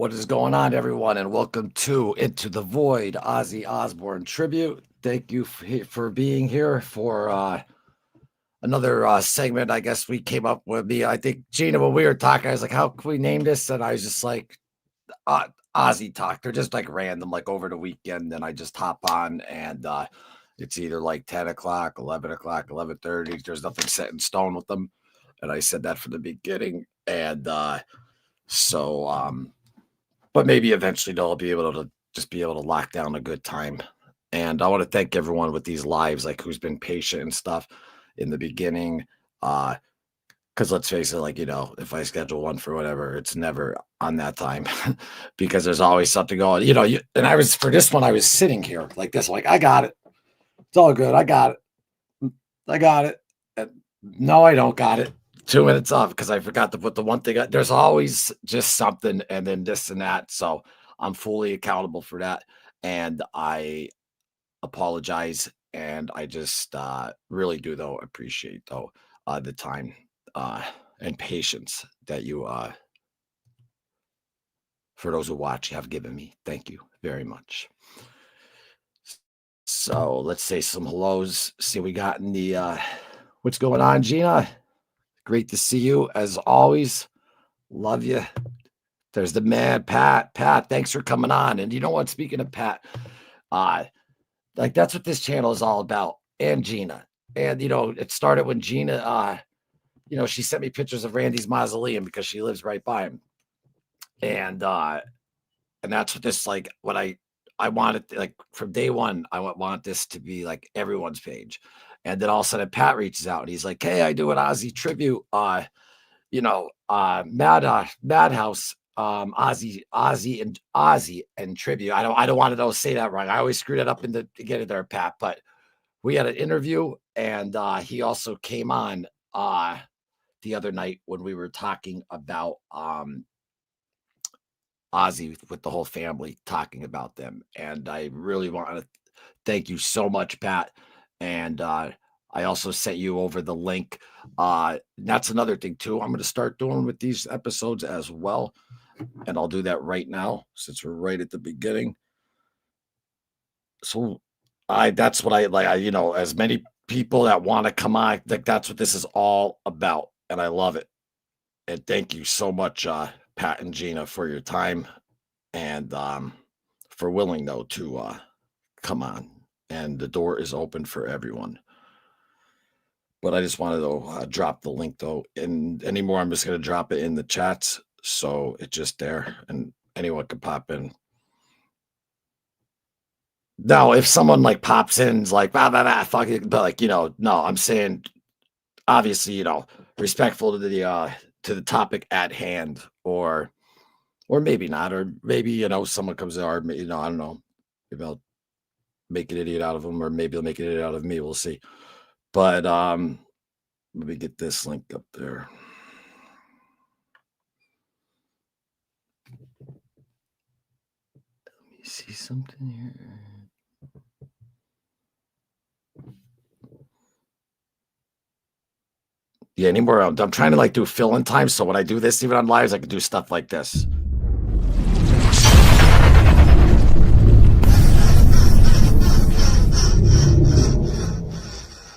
What is going on, everyone? And welcome to Into the Void, Ozzy Osbourne tribute. Thank you for being here for another segment. I guess we came up with me. I think Gina, when we were talking, I was like, "How can we name this?" And I was just like, uh, "Ozzy Talk." They're just like random, like over the weekend. And I just hop on, and it's either like 10 o'clock, 11 o'clock, 11:30. There's nothing set in stone with them, and I said that from the beginning. And so. But maybe eventually they'll be able to just be able to lock down a good time. And I want to thank everyone with these lives, like who's been patient and stuff in the beginning. Because let's face it, like, if I schedule one for whatever, it's never on that time because there's always something going, and I was for this one, I was sitting here like this, like, I got it. It's all good. I got it. I got it. And no, I don't got it. 2 minutes off because I forgot to put the one thing. There's always just something, and then this and that. So I'm fully accountable for that, and I apologize. And I just really do though appreciate though the time uh, and patience that you for those who watch have given me. Thank you very much. So let's say some hellos. See what we got in the what's going on, Gina? Great to see you as always. Love you. There's the man, Pat. Pat, thanks for coming on. And you know what? Speaking of Pat, uh, like that's what this channel is all about. And Gina. And it started when Gina she sent me pictures of Randy's mausoleum because she lives right by him. And that's what this like what I wanted like from day one, I want this to be like everyone's page. And then all of a sudden Pat reaches out and he's like, "Hey, I do an Ozzy tribute. Madhouse, Ozzy and tribute. I don't want to say that wrong. I always screw that up in the beginning there, Pat. But we had an interview, and he also came on the other night when we were talking about Ozzy with the whole family, talking about them. And I really want to thank you so much, Pat. And I also sent you over the link. That's another thing too. I'm going to start doing with these episodes as well, and I'll do that right now since we're right at the beginning. So that's what I like. As many people that want to come on, like that's what this is all about, and I love it. And thank you so much, Pat and Gina, for your time and for willing though to come on. And the door is open for everyone. But I just wanted to drop the link though. And anymore, I'm just going to drop it in the chats. So it's just there and anyone can pop in. Now, if someone like pops in, is like, fuck it, but like, no, I'm saying obviously, respectful to the topic at hand, or maybe not, or maybe, someone comes in, or I don't know. Maybe I'll make an idiot out of them, or maybe they'll make an idiot out of me. We'll see. But let me get this link up there. Let me see something here. Yeah, anymore. I'm trying to like do fill in time. So when I do this, even on lives, I can do stuff like this.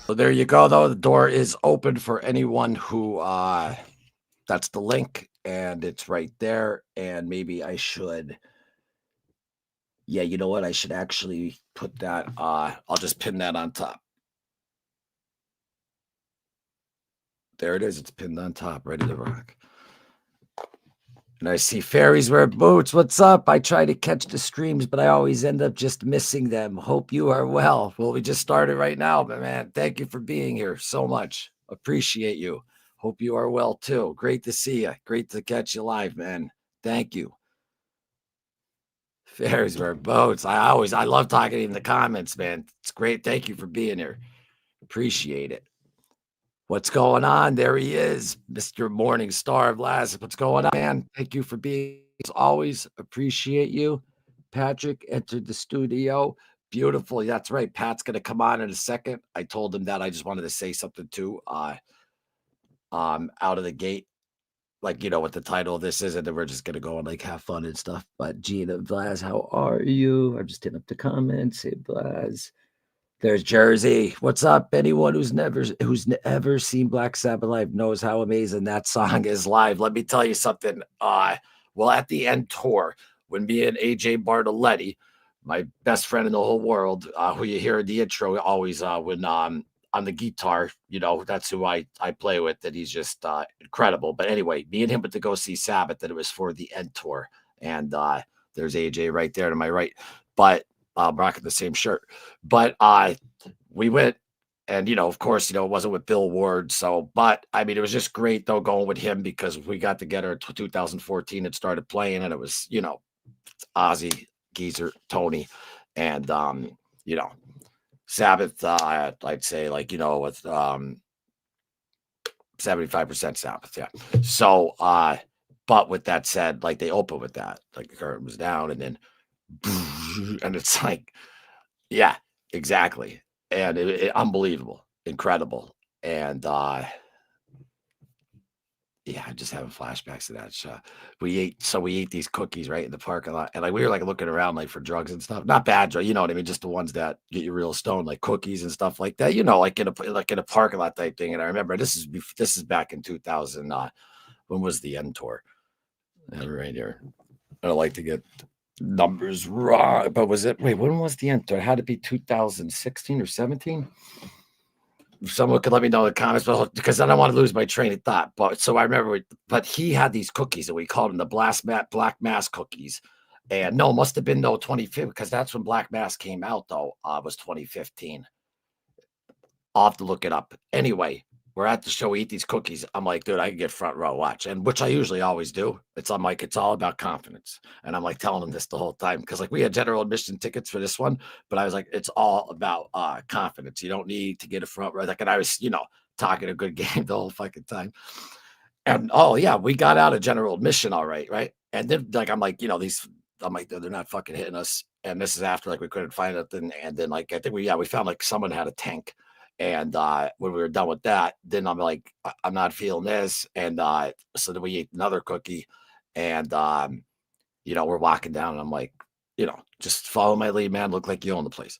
So there you go, though. The door is open for anyone who that's the link, and it's right there. And maybe I should. Yeah, you know what? I should actually put that. I'll just pin that on top. There it is. It's pinned on top, ready to rock. And I see fairies wear boots. What's up? I try to catch the streams, but I always end up just missing them. Hope you are well. Well, we just started right now, but man, thank you for being here so much. Appreciate you. Hope you are well too. Great to see you. Great to catch you live, man. Thank you. Fairies wear boats. I love talking in the comments, man. It's great. Thank you for being here. Appreciate it. What's going on? There he is, Mr. Morning Star of Lazarus. What's going on, man? Thank you for being as always. Appreciate you. Patrick entered the studio. Beautiful. That's right. Pat's gonna come on in a second. I told him that. I just wanted to say something too. Out of the gate. like, what the title of this is, and then we're just gonna go and like have fun and stuff. But Gina Blaz, how are you? I'm just hitting up the comments. Hey Blaz. There's Jersey. What's up? Anyone who's never seen Black Sabbath live knows how amazing that song is live. Let me tell you something. Well, at the end tour, when me and AJ Bartoletti, my best friend in the whole world, who you hear in the intro, always when on the guitar, that's who I play with, and he's just incredible. But anyway, me and him went to go see Sabbath, and it was for the end tour. And there's AJ right there to my right. But I'm rocking the same shirt. But we went, and of course, it wasn't with Bill Ward. So, but I mean, it was just great though going with him because we got together in 2014 and started playing, and it was Ozzy, Geezer, Tony, and Sabbath. I'd say like with 75% Sabbath, yeah. So, but with that said, like they open with that, like the curtain was down, and then and it's like, yeah, exactly. And unbelievable, incredible. And yeah, I'm just having flashbacks to that. So we ate these cookies right in the parking lot, and like we were like looking around like for drugs and stuff. Not bad drugs, you know what I mean? Just the ones that get you real stoned, like cookies and stuff like that. Like in a parking lot type thing. And I remember this is back in 2000. When was the end tour? Right here. I don't like to get numbers wrong, but wait, when was the end tour? It had to be 2016 or 17. If someone could let me know in the comments, because I don't want to lose my train of thought. But so I remember, but he had these cookies, and we called them the Black Mass cookies. And no, it must have been 2015, because that's when Black Mass came out. Though was 2015. I'll have to look it up. Anyway, we're at the show. We eat these cookies. I'm like, dude, I can get front row watch, and which I usually always do. I'm like, it's all about confidence, and I'm like telling them this the whole time because like we had general admission tickets for this one, but I was like, it's all about confidence. You don't need to get a front row. Like, and I was, talking a good game the whole fucking time. And oh yeah, we got out of general admission, all right, right. And then like I'm like, I'm like, they're not fucking hitting us. And this is after like we couldn't find it. And then like I think we found like someone had a tank. And when we were done with that, then I'm like, I'm not feeling this. And so then we ate another cookie, and we're walking down, and I'm like, just follow my lead, man. Look like you own the place.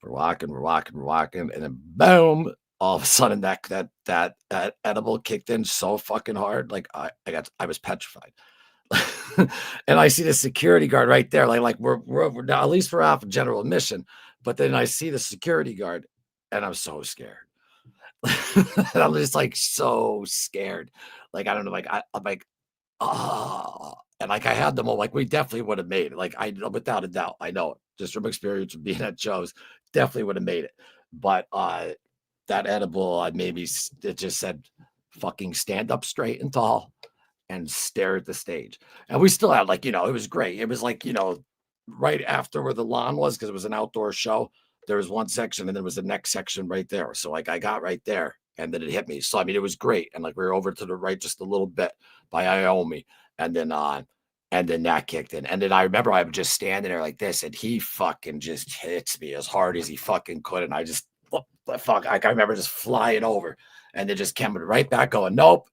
We're walking, and then boom, all of a sudden that edible kicked in so fucking hard. Like I was petrified. And I see the security guard right there. Like we're now, at least we're off of general admission. But then I see the security guard, and I'm so scared. And I'm just like so scared. Like I don't know. Like I'm like, oh, and like I had them all. Like we definitely would have made it. Like I without a doubt, I know it just from experience of being at shows, definitely would have made it. But that edible, it just said, "Fucking stand up straight and tall, and stare at the stage." And we still had like, it was great. It was like, right after where the lawn was, because it was an outdoor show. There was one section, and then there was the next section right there. So like I got right there, and then it hit me. So I mean, it was great. And like we were over to the right just a little bit by Iomi. And then that kicked in. And then I remember I was just standing there like this, and he fucking just hits me as hard as he fucking could. And I just fuck, I remember just flying over, and then just coming right back going, nope.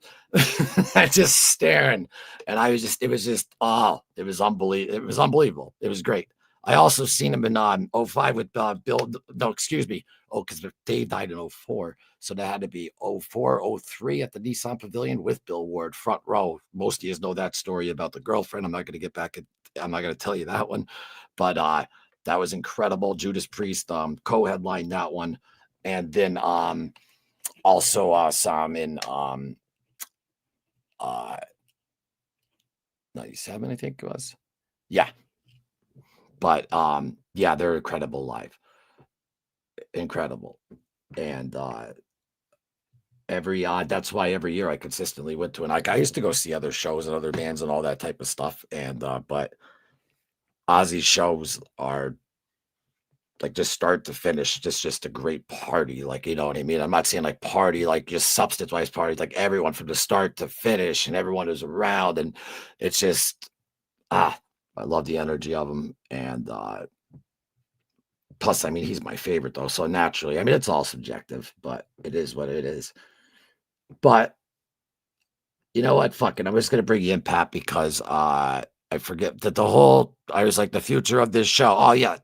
I just staring. And it was just, oh, it was unbelievable. It was unbelievable. It was great. I also seen him in 05 with Bill. No, excuse me. Oh, because Dave died in 04. So that had to be 04, 03 at the Nissan Pavilion with Bill Ward, front row. Most of you know that story about the girlfriend. I'm not going to get back. I'm not going to tell you that one. But that was incredible. Judas Priest co-headlined that one. And then also saw him in 97, I think it was. Yeah. But yeah, they're incredible live. Incredible. And that's why every year I consistently went to, and like I used to go see other shows and other bands and all that type of stuff. And but Ozzy's shows are like just start to finish, just a great party. Like, you know what I mean? I'm not saying like party, like just substance wise parties, like everyone from the start to finish, and everyone is around, and it's just I love the energy of them. And plus, I mean, he's my favorite though. So naturally, I mean, it's all subjective, but it is what it is. But You know what? Fuck it. I'm just gonna bring you in, Pat, because I forget that the whole I was like the future of this show. Oh yeah.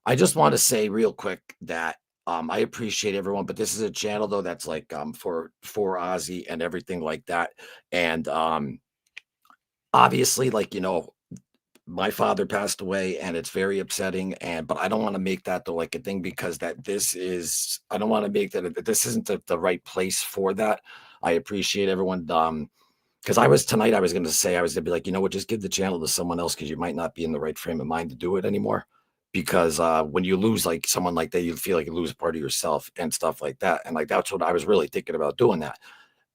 I just want to say real quick that I appreciate everyone, but this is a channel though that's like for Ozzy and everything like that. And obviously, like, my father passed away and it's very upsetting, and but I don't want to make that the like a thing, because that this is I don't want to make that this isn't the right place for that. I appreciate everyone. Because I was going to say, I was going to be like, you know what, just give the channel to someone else, because you might not be in the right frame of mind to do it anymore. Because when you lose like someone like that, you feel like you lose a part of yourself and stuff like that. And like that's what I was really thinking about doing that.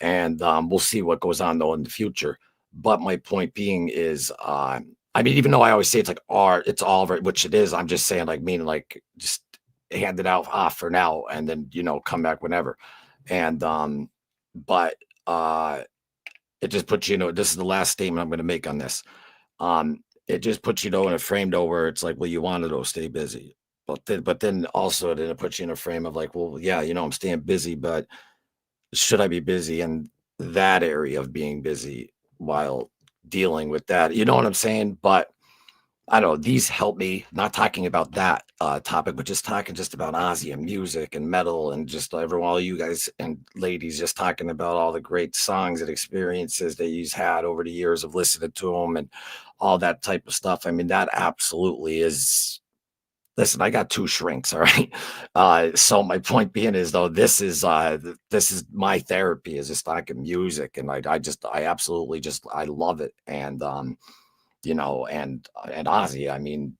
And we'll see what goes on though in the future. But my point being is, I mean, even though I always say it's like art, it's all right, which it is. I'm just saying, like, meaning like just hand it out off for now, and then come back whenever. And but it just puts this is the last statement I'm going to make on this. It just puts in a frame though where it's like, well, you want to though stay busy, but then also then it puts you in a frame of like, well, yeah, I'm staying busy, but should I be busy in that area of being busy while dealing with that? You know what I'm saying? But I don't know. These help me. Not talking about that topic, but just talking just about Ozzy and music and metal, and just everyone, all you guys and ladies, just talking about all the great songs and experiences that he's had over the years of listening to him and all that type of stuff. I mean, that absolutely is. Listen, I got two shrinks, all right. So my point being is though, this is my therapy, is just talking music, and I absolutely just I love it, and and Ozzy, I mean,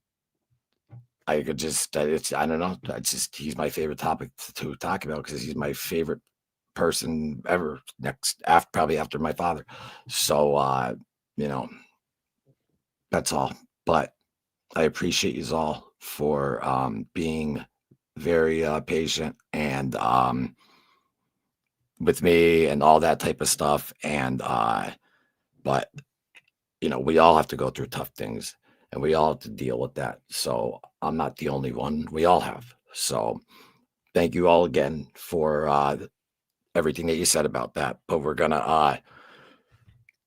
I could just it's I don't know, it's just he's my favorite topic to talk about, because he's my favorite person ever, next after probably after my father. So you know, that's all. But I appreciate you all for being very patient and with me and all that type of stuff. And but we all have to go through tough things, and we all have to deal with that. So I'm not the only one. We all have. So thank you all again for everything that you said about that. But we're gonna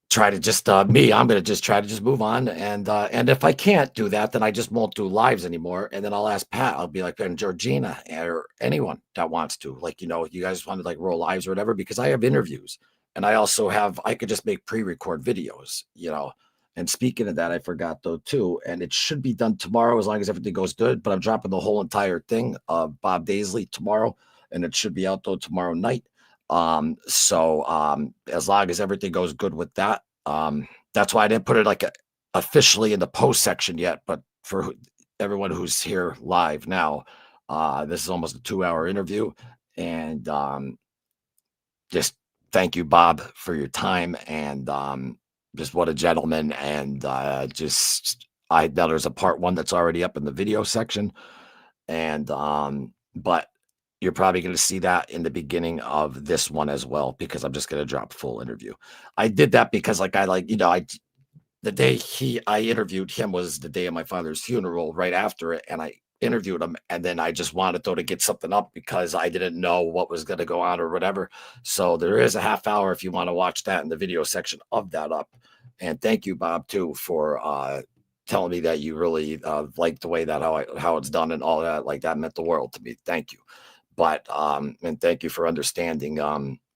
try to just I'm gonna just try to just move on, and if I can't do that, then I just won't do lives anymore, and then I'll ask Pat. I'll be like, and Georgina or anyone that wants to, like, you guys want to like roll lives or whatever, because I have interviews, and I could just make pre-record videos. And speaking of that, I forgot though too, and it should be done tomorrow as long as everything goes good, but I'm dropping the whole entire thing of Bob Daisley tomorrow, and it should be out though tomorrow night. So as long as everything goes good with that, that's why I didn't put it like officially in the post section yet. But for everyone who's here live now, this is almost a 2-hour interview, and just thank you, Bob, for your time, and just what a gentleman, and just I know there's a part one that's already up in the video section, and but you're probably going to see that in the beginning of this one as well, because I'm just going to drop full interview. I did that because like I like I the day I interviewed him was the day of my father's funeral, right after it, and I interviewed him, and then I just wanted though to get something up because I didn't know what was going to go on or whatever. So there is a half hour if you want to watch that in the video section of that up. And thank you, Bob, too, for telling me that you really like the way that how it's done and all that. Like, that meant the world to me. Thank you. But and thank you for understanding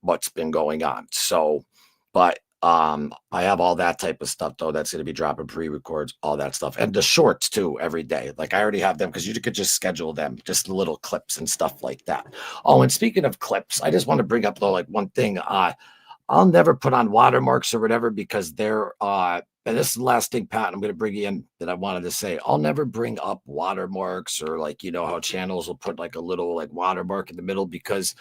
what's been going on. So, but I have all that type of stuff though that's going to be dropping pre-records, all that stuff, and the shorts too every day. Like, I already have them, because you could just schedule them, just little clips and stuff like that. Oh, and speaking of clips, I just want to bring up though, like, one thing. I'll never put on watermarks or whatever, because they're and this is the last thing, Pat, I'm going to bring you in, that I wanted to say. I'll never bring up watermarks, or like, how channels will put like a little like watermark in the middle, because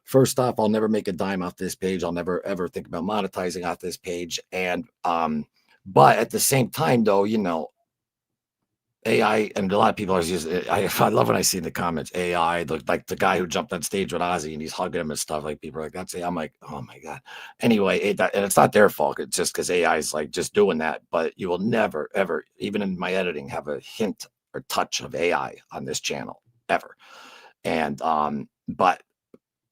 first off, I'll never make a dime off this page. I'll never ever think about monetizing off this page. And but at the same time though, AI, and a lot of people are using I love when I see in the comments AI, like the guy who jumped on stage with Ozzy and he's hugging him and stuff. Like, people are like, that's AI. I'm like, oh my God. Anyway, and it's not their fault. It's just because AI is like just doing that. But you will never, ever, even in my editing, have a hint or touch of AI on this channel ever. And but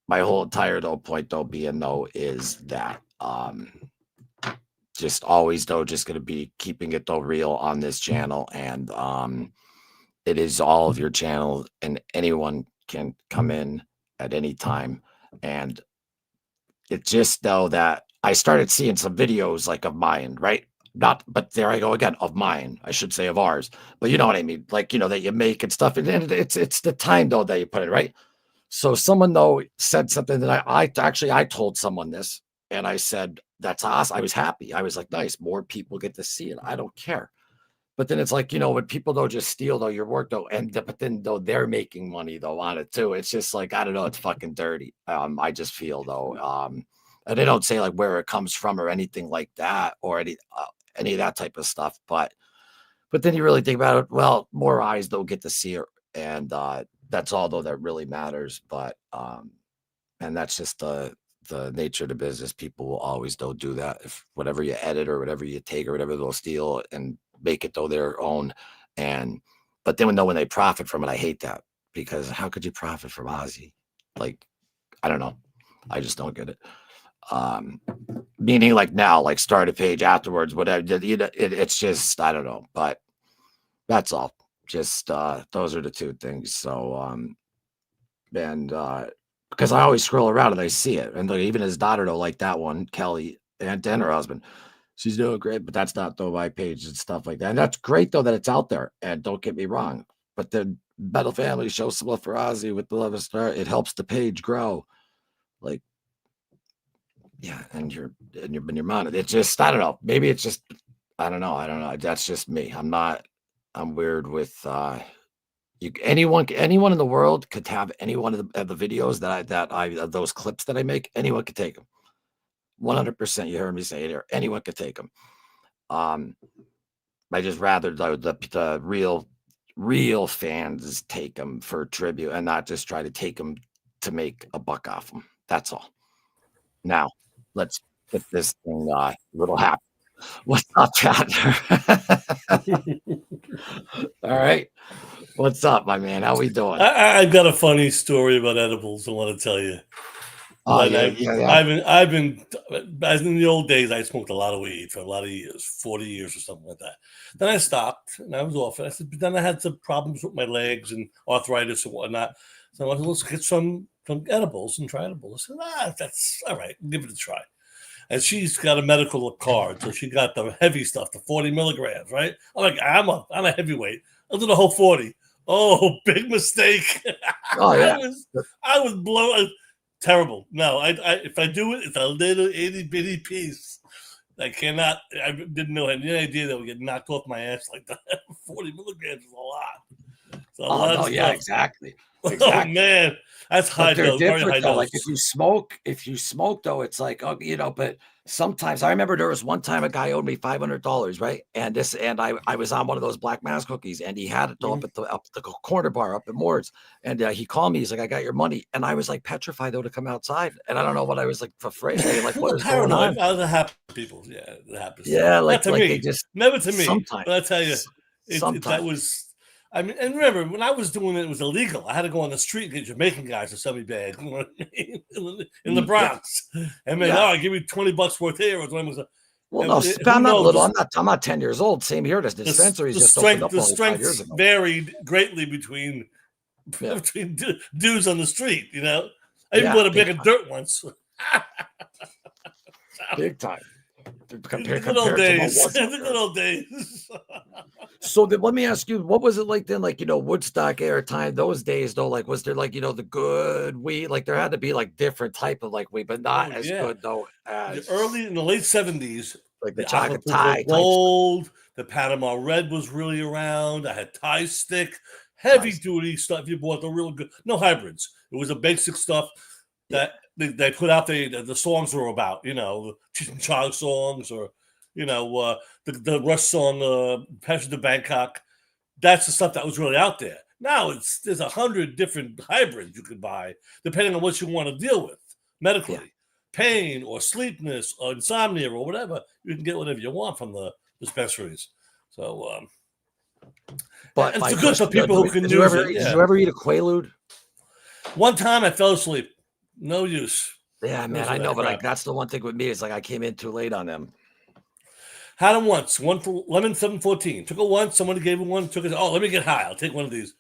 my whole entire though point though being though is that just always though just going to be keeping it though real on this channel, and it is all of your channel, and anyone can come in at any time. And it's just though that I started seeing some videos like of mine, right? Not, but there I go again, of mine. I should say of ours, but you know what I mean, like that you make and stuff, and it's the time though that you put it, right? So someone though said something that I told someone this, and I said that's awesome. I was happy. I was like, nice, more people get to see it. I don't care. But then it's like, when people don't just steal though your work though, but then though they're making money though on it too. It's just like, I don't know, it's fucking dirty. I just feel though, and they don't say like where it comes from or anything like that, or any of that type of stuff. But then you really think about it, well, more eyes though get to see it, and that's all though that really matters. But and that's just the nature of the business. People will always though do that. If whatever you edit or whatever you take or whatever, they'll steal and make it though their own. And but then when they profit from it, I hate that, because how could you profit from Ozzy? Like, I don't know. I just don't get it. Meaning like now, like start a page afterwards, whatever. It's just, I don't know. But that's all. Just those are the two things. So and because I always scroll around and I see it, and like, even his daughter though, like that one, Kelly, and her husband, she's doing great. But that's not though my page and stuff like that. And that's great though that it's out there. And don't get me wrong, but the Metal Family show some love for Ozzy with the Love of Star. It helps the page grow. Like, yeah, and your monitor. It's just, I don't know. Maybe it's just, I don't know. That's just me. I'm weird with anyone in the world could have any one of the videos that I of those clips that I make. Anyone could take them. 100%. You heard me say it here. Anyone could take them. I just rather the real fans take them for tribute, and not just try to take them to make a buck off them. That's all. Now let's get this thing a little happy. What's up, Chad? All right. What's up, my man? How we doing? I've got a funny story about edibles I want to tell you. Oh, But yeah. I've been, as in the old days, I smoked a lot of weed for a lot of years, 40 years or something like that. Then I stopped and I was off it. I said, but then I had some problems with my legs and arthritis and whatnot. So I said, let's get some edibles and try edibles. I said, that's all right. Give it a try. And she's got a medical card, so she got the heavy stuff, the 40 milligrams, right? I'm like, I'm a heavyweight. I'll do the whole 40. Oh, big mistake. Oh, yeah. I was blown. Terrible. No, I if I do it, it's a little itty bitty piece. I cannot. I didn't know any idea that would get knocked off my ass like that. 40 milligrams is a lot. It's a lot of stuff. Yeah, exactly. Oh man, that's high dose. Very high dose. Like if you smoke though, it's like, oh, but sometimes I remember there was one time a guy owed me $500, right? And I was on one of those Black Mass cookies, and he had it up at the corner bar up at Moore's, and he called me. He's like, I got your money, and I was like petrified though to come outside, and I don't know what I was like afraid. Like, what was going on? That happens to people. Yeah, it happens. Yeah, like to me. They just never to me. Sometimes, but I tell you, that was. I mean, and remember, when I was doing it, it was illegal. I had to go on the street and get Jamaican guys to sell me bag, you know what I mean? in the Bronx. And man, oh, give me $20 worth here. Well, no, I'm not little. I'm not 10 years old. Same here. The dispensaries just opened up the strength varied greatly between dudes on the street. You know, I even bought a bag of dirt once. Big time. Compared the good old days. So let me ask you, what was it like then? Like, Woodstock era time, those days though, like, was there like, the good weed? Like there had to be like different type of like weed, but not as good though. Early in the late 70s, like the chocolate Thai gold, the Panama Red was really around. I had Thai stick, heavy duty stuff. You bought the real good, no hybrids. It was the basic stuff that they put out the songs were about, the Cheech and Chong songs, or the Rush song, Passion to Bangkok. That's the stuff that was really out there. Now there's 100 different hybrids you could buy depending on what you want to deal with medically, pain or sleepiness or insomnia or whatever. You can get whatever you want from the dispensaries. So, but it's good for people who can use it. Did you ever eat a Quaalude? One time I fell asleep. No use. Yeah, man, I know, but that's the one thing with me. It's like I came in too late on them. Had them once. One for lemon 714. Took it once. Somebody gave it one. Took it. Oh, let me get high. I'll take one of these.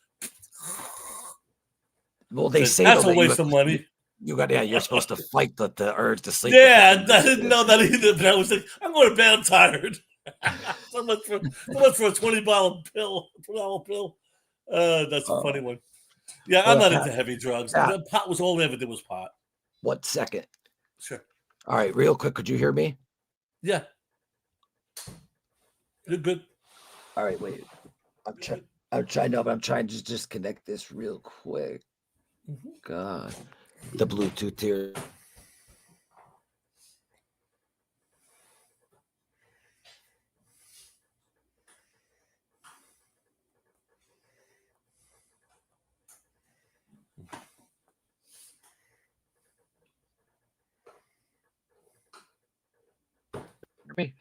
Well, they say that's though a that waste of money. You're supposed to fight the urge to sleep. Yeah, I didn't know that either. But I was like, I'm going to bed. I'm tired. so much for a $20 pill. $20 pill. That's a funny one. Yeah, I'm not into heavy drugs. The pot was all they ever did was pot. 1 second. Sure. All right, real quick. Could you hear me? Yeah. You're good. All right, wait. I'm trying to just connect this real quick. Mm-hmm. God, the Bluetooth here. Me.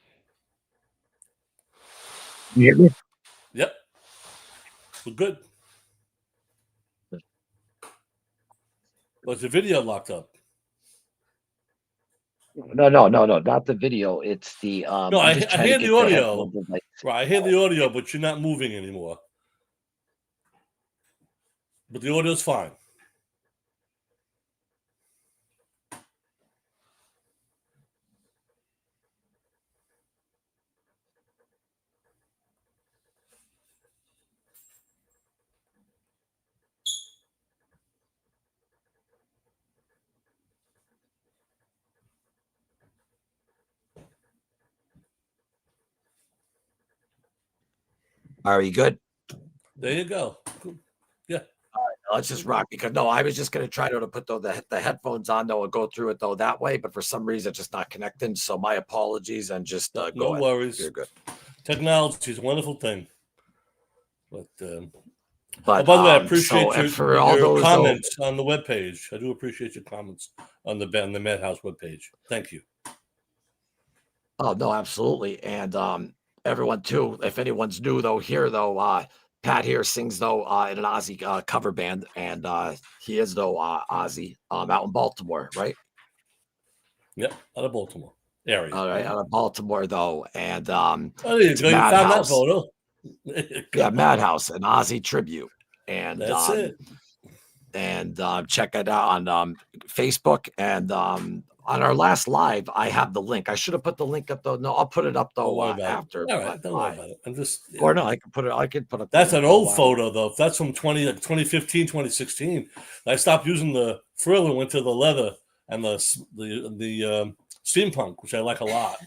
You hear me? Yep. We're good. Was the video locked up? No, not the video. It's the No, I'm I just trying hear to the get the audio. headphones. Right, I hear the audio, but you're not moving anymore. But the audio's fine. Are you good? There you go. Yeah. All right, let's just rock because I was just gonna try to put the headphones on though and go through it though that way, but for some reason it's just not connecting. So my apologies and just No go ahead. worries. You're good. Technology is a wonderful thing. But But by the way, I appreciate your those comments on the webpage. I do appreciate your comments on the Madhouse webpage. Thank you. Oh no, absolutely. And everyone too, if anyone's new though, here though, Pat here sings though in an Ozzy cover band, and he is though Ozzy out in Baltimore, right? Yep, out of Baltimore area. All right, out of Baltimore though, and oh, there you go. You found that photo. Yeah, Madhouse, an Ozzy tribute, and that's it. And check it out on Facebook and on our last live. I have the link. I should have put the link up though. No, I'll put it up though after. All right, don't worry about it. I'm just or no, I can put it. I could put it. That's an old photo though. That's from 2015, 2016. I stopped using the frill and went to the leather and the steampunk, which I like a lot.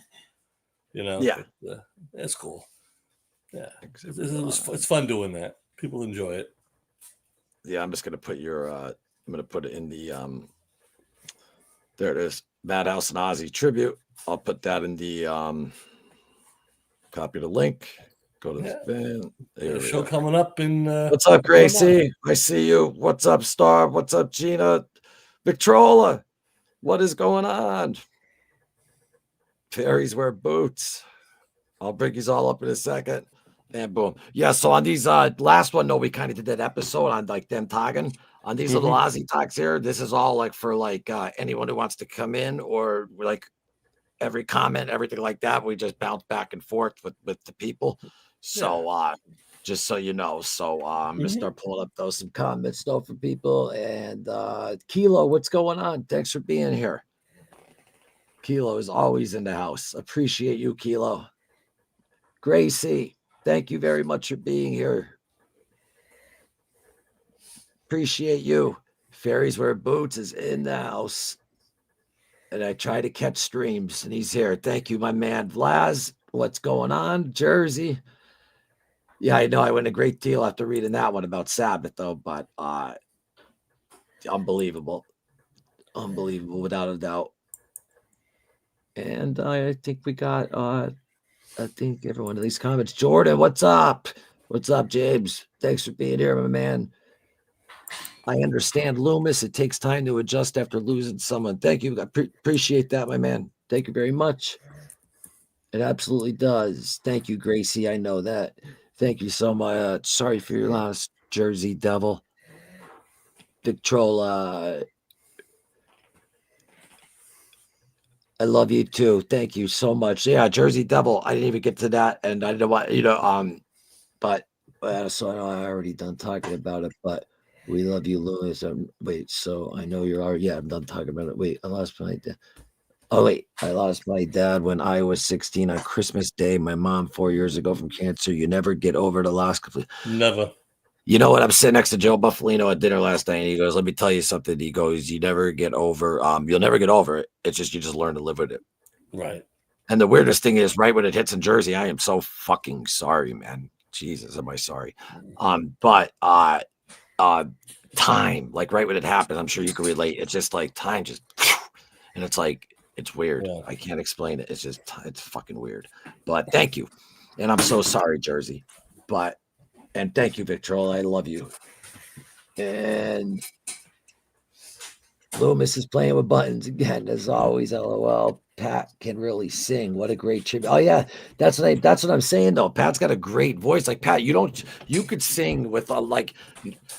Yeah, but, that's cool. Yeah, it's fun doing that. People enjoy it. Yeah, I'm just gonna put I'm gonna put it in the there it is, Madhouse and Ozzy tribute. I'll put that in the copy the link. Go to the band. There's a show coming up in what's up, Gracie? I see you. What's up, Star? What's up, Gina? Victrola, what is going on? Fairies wear boots. I'll bring you all up in a second. And boom. Yeah, so on these last one, we kind of did that episode on like them tagging. On these little Ozzy talks here, this is all like for like anyone who wants to come in or like every comment, everything like that. We just bounce back and forth with the people. So just so you know. So I'm gonna start pulling up some comments though for people. And Kilo, what's going on? Thanks for being here. Kilo is always in the house. Appreciate you, Kilo. Gracie, thank you very much for being here. Appreciate you. Fairies Wear Boots is in the house. And I try to catch streams, and he's here. Thank you, my man. Vlaz, what's going on? Jersey. Yeah, I know I went a great deal after reading that one about Sabbath, though, but unbelievable. Unbelievable, without a doubt. And I think we got I think every one of these comments. Jordan, what's up? What's up, James? Thanks for being here, my man. I understand Loomis. It takes time to adjust after losing someone. Thank you. I appreciate that, my man. Thank you very much. It absolutely does. Thank you, Gracie. I know that. Thank you so much. Sorry for your loss, Jersey Devil. Victrola. I love you too. Thank you so much. Yeah, Jersey Devil. I didn't even get to that, and I didn't want but so I already done talking about it. But we love you, Lewis. Wait, so I know you're already. Yeah, I'm done talking about it. Wait, I lost my dad. Oh wait, I lost my dad when I was 16 on Christmas Day. My mom 4 years ago from cancer. You never get over the loss. Never. You know what? I'm sitting next to Joe Buffalino at dinner last night, and he goes, "Let me tell you something." He goes, "You never get over. You'll never get over it. It's just you just learn to live with it." Right. And the weirdest thing is, right when it hits in Jersey, I am so fucking sorry, man. Jesus, am I sorry? But time, like right when it happens, I'm sure you can relate. It's just like time, just and it's like it's weird. Yeah. I can't explain it. It's just it's fucking weird. But thank you, and I'm so sorry, Jersey. But and thank you, Victrola. I love you. And Loomis is playing with buttons again, as always. LOL. Pat can really sing. What a great tribute. Oh yeah, that's what I'm saying though. Pat's got a great voice. Like Pat, you could sing with like,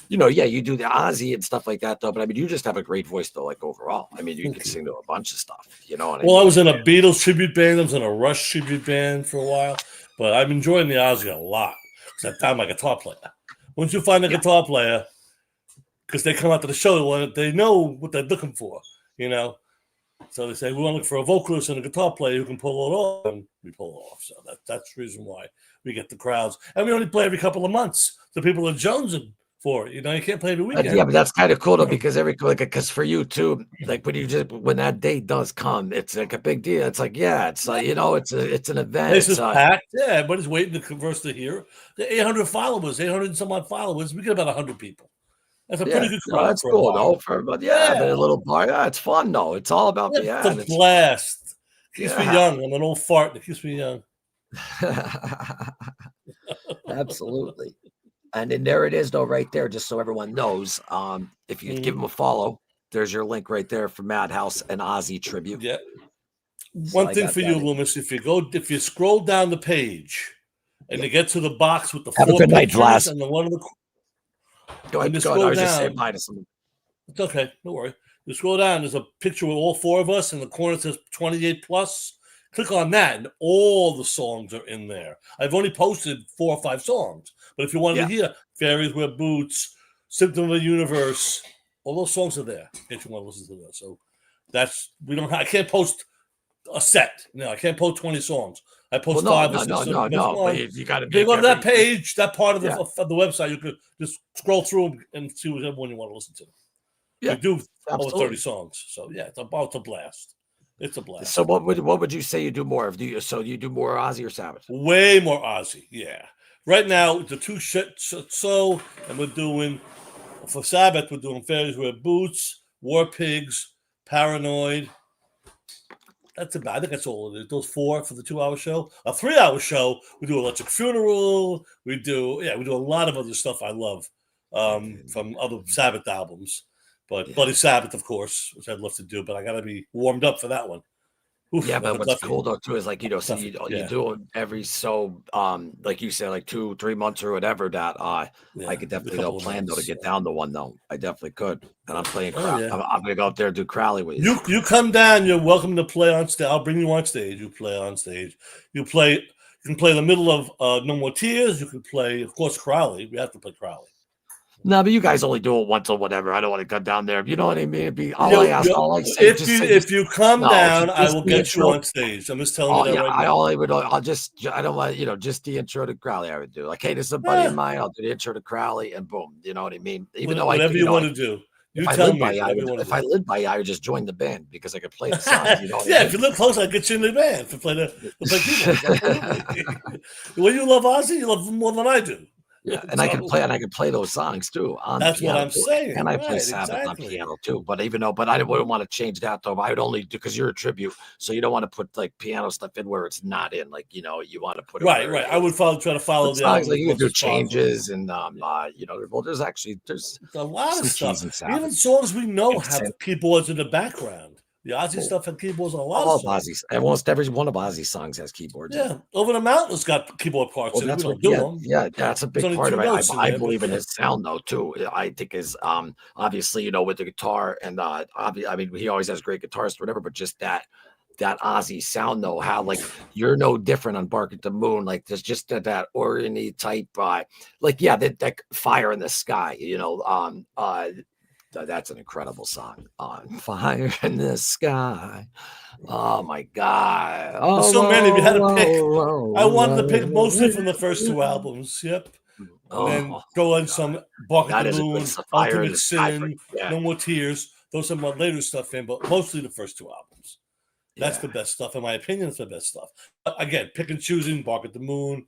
yeah, you do the Ozzy and stuff like that though. But I mean, you just have a great voice though. Like overall, I mean, you could sing to a bunch of stuff. You know what I mean? I was in a Beatles tribute band. I was in a Rush tribute band for a while, but I'm enjoying the Ozzy a lot because I'm a guitar player. Once you find a guitar player, because they come out to the show, they know what they're looking for, So they say, we want to look for a vocalist and a guitar player who can pull it off, and we pull it off. So that's the reason why we get the crowds. And we only play every couple of months. So people are jonesing for it. You can't play every weekend. Yeah, but that's kind of cool though, because because for you too, like when that day does come, it's like a big deal. It's like, it's like, it's an event. This is packed. Yeah, everybody's waiting to converse to hear. The 800 followers, 800 and some odd followers. We get about 100 people. That's a pretty good crowd. That's cool though. But a little bar. Yeah, it's fun though. It's all about it's a blast. Keeps me young. I'm an old fart that keeps me young. Absolutely. And then there it is though, right there, just so everyone knows. If you give them a follow, there's your link right there for Madhouse and Ozzy tribute. Yeah. One thing for you, Loomis, if you scroll down the page and you get to the box with the Have 4 a good night, pictures Vlas. and the one of the Go ahead. I was just saying bye to someone. It's okay. Don't worry. You scroll down. There's a picture with all 4 of us. In the corner it says 28 plus. Click on that, and all the songs are in there. I've only posted 4 or 5 songs, but if you wanted to hear "Fairies Wear Boots," "Symptom of the Universe," all those songs are there. If you want to listen to that, so I can't post a set. No, I can't post 20 songs. I post 5 or 6 songs. No. But you got to go to that page, that part of the website. You could just scroll through them and see whichever one you want to listen to. Yeah, we do over 30 songs, so it's about to blast. It's a blast. So what would you say you do more of? Do you do more Ozzy or Sabbath? Way more Ozzy, yeah. Right now, the 2 so, and we're doing, for Sabbath, we're doing Fairies Wear Boots, War Pigs, Paranoid. That's about, I think that's all it is. Those 4 for the 2-hour show. A 3-hour show, we do Electric Funeral. We do a lot of other stuff I love from other Sabbath albums. But Bloody Sabbath, of course, which I'd love to do, but I got to be warmed up for that one. Oof, but what's cool though too is like you do it every like you said, like 2-3 months or whatever. That I could definitely plan to get down to one though. I definitely could, and I'm playing. I'm gonna go up there and do Crowley with you. You come down. You're welcome to play on stage. I'll bring you on stage. You play on stage. You can play the middle of No More Tears. You can play, of course, Crowley. We have to play Crowley. No, but you guys only do it once or whatever. I don't want to cut down there. You know what I mean? If you come down, I will get you on stage. I'm just telling you that right now. I don't want, just the intro to Crowley I would do. Like, hey, this is a buddy of mine. I'll do the intro to Crowley and boom. You know what I mean? Whatever you want to do. You tell me. If I lived by you, I would just join the band because I could play the songs. You know what I mean? If you live close, I'd get you in the band to play keyboard. When you love Ozzy, you love him more than I do. Yeah, and I can play those songs too. That's what I'm saying. And I play Sabbath on piano too. But I wouldn't want to change that though. I would only do because you're a tribute, so you don't want to put like piano stuff in where it's not in. Like you want to put it right. I would try to follow the songs. Like you can do changes and there's a lot of stuff. Even songs we know have keyboards in the background. The Ozzy stuff had keyboards on a lot of songs. Ozzy. Almost every one of Ozzy's songs has keyboards. Yeah, Over the Mountain's got keyboard parts. Well, that's that's a big part of it. I believe in his sound though too. I think is obviously with the guitar and he always has great guitarists or whatever, but just that that Ozzy sound though, how like you're no different on Bark at the Moon. Like there's just that organ type, like yeah, that fire in the sky, that's an incredible song. On fire in the sky. Oh my god. There's Oh, so many. If you had to pick, I wanted to pick mostly from the first two whoa. albums. Yep. And then Oh, throw in some Bark at that the is a good Moon, fire in Ultimate the sky. Sin, Yeah, No More Tears. Throw some later stuff in, but mostly the first two albums. That's yeah. the best stuff, in my opinion. It's the best stuff. Again, pick and choosing, Bark at the Moon,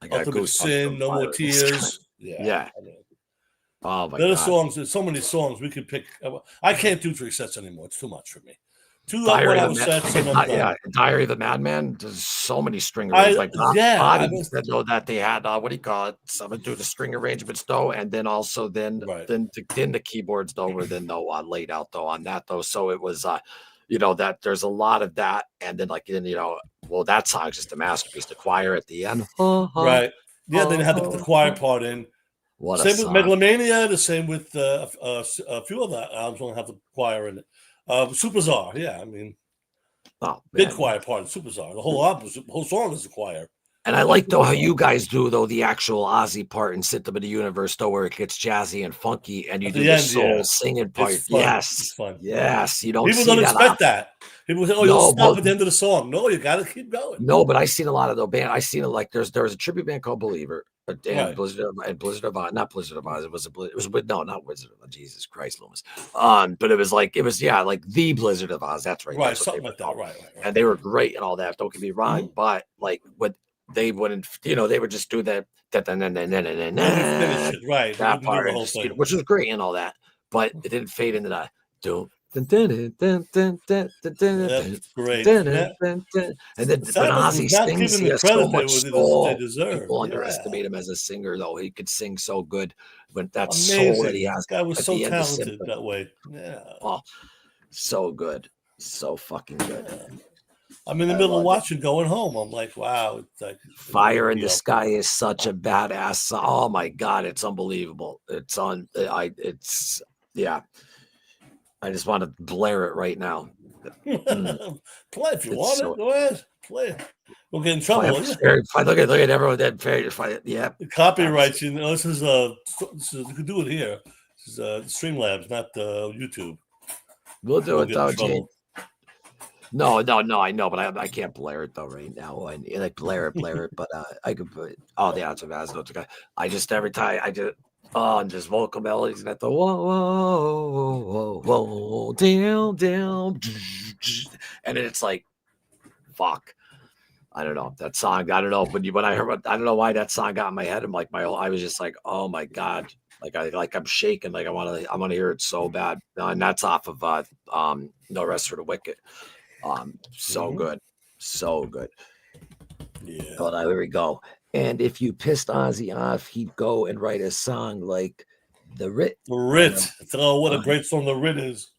I got Ultimate goosebumps Sin, from No More fire in the sky. Tears. Yeah. Yeah. I mean, Oh my the other god. songs, there's so many songs we could pick. I can't do 3 sets anymore. It's too much for me. 2 Diary of 1 hour a sets and I'm done. yeah, Diary of a Madman. There's so many string arrangements. Like I Body was said though that they had what do you call it? Someone do the string arrangements though, and then also right. then the keyboards though were then though laid out though on that though. So it was that there's a lot of that, and then like then well that song's just a masterpiece. The choir at the end. Right. Yeah, then you have the choir part in. What a Same with song. Megalomania, the same with a few other albums don't have the choir in it. Super Czar, yeah, I mean, Oh, big man. choir part in Super Czar. The whole album, the whole song is a choir. And I like though how you guys do though the actual Ozzy part in Symptom of the Universe though, where it gets jazzy and funky, and you At do the the end, soul yeah. singing part. It's fun. Yes, It's fun. yes. You don't People see don't that. expect that. People say, "Oh, you'll No, stop well, at the end of the song." No, you got to keep going. no, but I seen a lot of the band. I seen it like there was a tribute band called Believer, and Right. Blizzard of Oz, not Blizzard of Oz. It was no, not Wizard of Oz. Jesus Christ, Loomis. But it was like the Blizzard of Oz. That's right. Right, That's what something they were like that. called. Right. And they were great and all that. Don't get me wrong, but like what they wouldn't, they would just do that Let me finish it. Right. They that wouldn't do part, the and whole just, thing. which was great and all that, but it didn't fade into the do. That's great. And Yeah. then The when Sabbath Ozzy was not sings, given he the has so credit much they soul. deserve. People Yeah. underestimate him as a singer, though. He could sing so good, but that soul Amazing. that he has This guy was at so the end of talented Symptom, that way. Yeah. oh, so good, so fucking good. Yeah. I'm in the I middle of love it. watching, going home. I'm like, wow. It's like Fire in the Sky is such a badass song. Oh my god, it's unbelievable. It's on. It's yeah. I just want to blare it right now. Play if you It's want so- it. Go ahead. Play it. We'll get in If I trouble. have fair- if I look at everyone that fair, yeah. The copyrights. This is you can do it here. This is Streamlabs, not YouTube. We'll do We'll it get in though, trouble. Gene. No, I know, but I can't blare it though right now. I like blare it, but I could put the answer as no, okay. I just every time I just and just vocal melodies and at the whoa down, and it's like fuck. I don't know that song. I don't know when I heard. I don't know why that song got in my head. I'm like I was just like, oh my god, I'm shaking. Like I want to hear it so bad. And that's off of No Rest for the Wicked. So good, so good. Yeah. But here we go. And if you pissed Ozzy off, he'd go and write a song like The Writ. The Writ. Oh, what a great song The Writ is.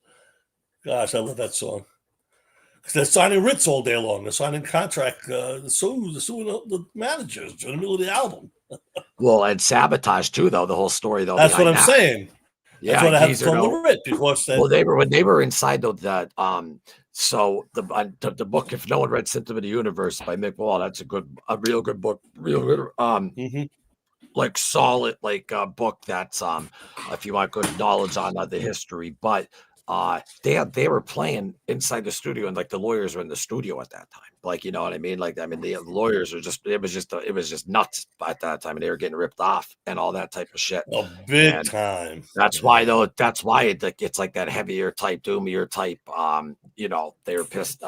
Gosh, I love that song. Because they're signing writs all day long. They're signing contract. They're suing the managers in the middle of the album. Well, and Sabotage too, though. The whole story, though. That's what I'm saying. Yeah, that's what I have to Geezer, call The Writ because well, when they were inside though that so the book, if no one read Symptom of the Universe by Mick Wall, that's a real good book, real good like solid book that's if you want good knowledge on the history, but they were playing inside the studio and like the lawyers were in the studio at that time, like you know what I mean, like I mean the lawyers are just it was just nuts at that time, and they were getting ripped off and all that type of shit. Oh, big time. That's why though. That's why it's like that heavier type, doomier type. They were pissed.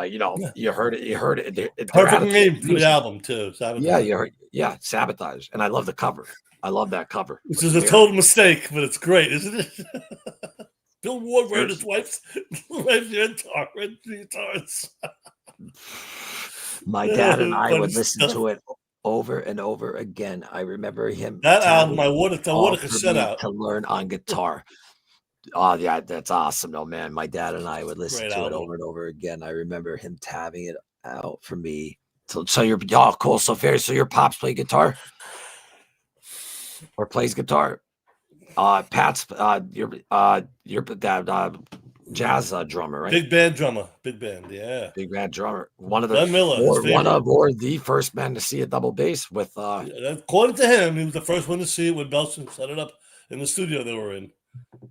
You heard it. Perfect name for the album too. Sabotage. Yeah, you heard. Yeah, Sabotage, and I love the cover. I love that cover. Which is a total mistake, but it's great, isn't it? Bill Ward read his wife's guitars. My dad and I would listen to it over and over again. I remember him. That album, I wore a cassette out to learn on guitar. Oh yeah, that's awesome, though, man. My dad and I would listen to it over and over again. I remember him tabbing it out for me. So you're cool. So your pops play guitar or plays guitar. Pat's your dad jazz drummer, right? Big band drummer. Big band. Yeah. Big band drummer. One of the Glenn Miller, his favorite. or the first man to see a double bass with Yeah, according to him, he was the first one to see it when Belson set it up in the studio they were in.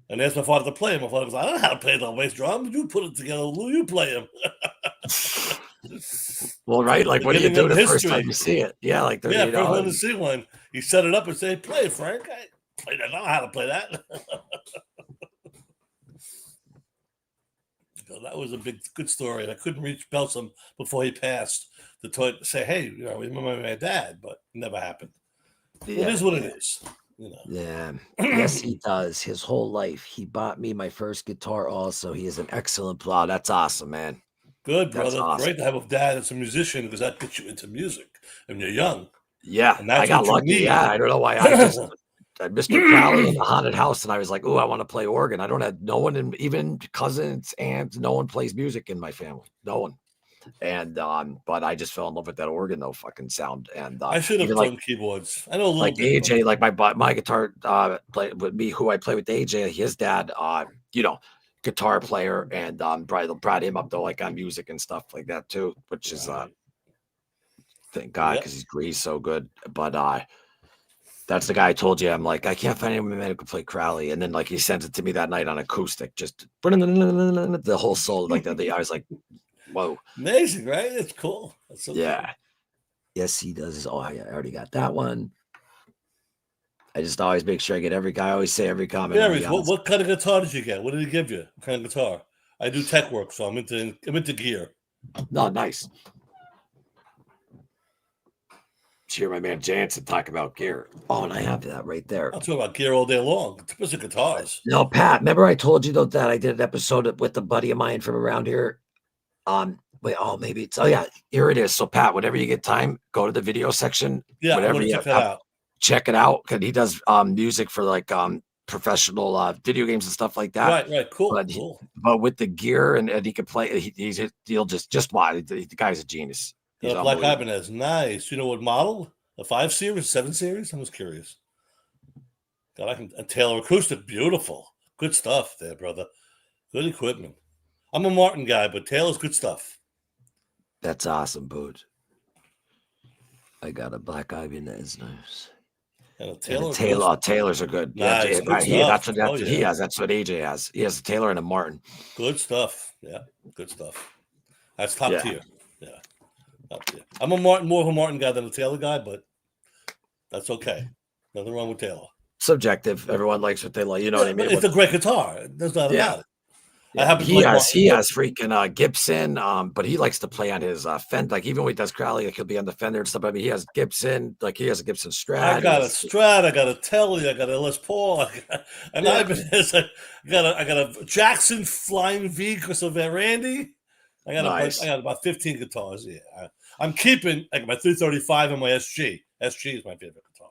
And asked my father to play him. My father goes, I don't know how to play the bass drum. You put it together, Lou. You play him. well, right? Like, what do you do the first time you see it? Yeah, like first one to see one. He set it up and said, "Play it, Frank. I played that. I don't know how to play that." So that was a good story. And I couldn't reach Belson before he passed to say, "Hey, remember my dad?" But it never happened. Yeah, it is what it is. Yeah. Yes, he does. His whole life. He bought me my first guitar also. He is an excellent player. That's awesome, man. Good, brother. Awesome. Great to have a dad that's a musician because that gets you into music when you're young. Yeah, and that's I got lucky. Yeah, I don't know why. I just Mr. Crowley in the haunted house, and I was like, "Oh, I want to play organ." I don't have no one, even cousins, aunts. No one plays music in my family. No one. And but I just fell in love with that organ though, fucking sound. And I should have done keyboards. I know a little like bit. AJ, like my guitar play with me, who I play with AJ, his dad, guitar player, and brought him up though, like on music and stuff like that too, which is thank God, because he's so good. But that's the guy I told you. I'm like, I can't find anyone who can play Crowley. And then like he sends it to me that night on acoustic, just the whole soul like that. I was like, whoa. Amazing, right? It's cool. That's so yeah. Cool. Yes, he does. Oh, I already got that one. I just always make sure I get I always say every comment. Yeah, what kind of guitar did you get? What did he give you? What kind of guitar? I do tech work, so I'm into gear. No, nice. Hear my man Jansen talk about gear. Oh, and I have that right there. I'll talk about gear all day long. It's the guitars. No, Pat, remember I told you though that I did an episode with a buddy of mine from around here. Maybe it's here it is. So Pat, whenever you get time, go to the video section. Yeah, whatever check that out. Check it out, because he does music for like professional video games and stuff like that. Right, cool. But with the gear and he can play, he'll just watch. The guy's a genius. Black Ibanez, nice. You know what model? A 5 Series, 7 Series? I was curious. God, I can Taylor acoustic, beautiful, good stuff there, brother. Good equipment. I'm a Martin guy, but Taylor's good stuff. That's awesome, bud. I got a Black Ibanez, nice. And a Taylors are good. Nice, that's what he has. That's what AJ has. He has a Taylor and a Martin. Good stuff. Yeah, good stuff. That's top tier. Yeah, top tier. I'm more of a Martin guy than a Taylor guy, but that's okay. Nothing wrong with Taylor. Subjective. Everyone likes what they like. You know what I mean? It's a great guitar. There's nothing about it. Yeah, he has freaking Gibson, but he likes to play on his Fender. Like even when he does Crowley, like he'll be on the Fender and stuff. I mean, he has Gibson, like he has a Gibson Strat. I got a Strat, I got a Telly, I got a Les Paul, I got a Jackson Flying V because of Randy. I got about 15 guitars. Yeah, I'm keeping like my 335 and my SG. SG is my favorite guitar.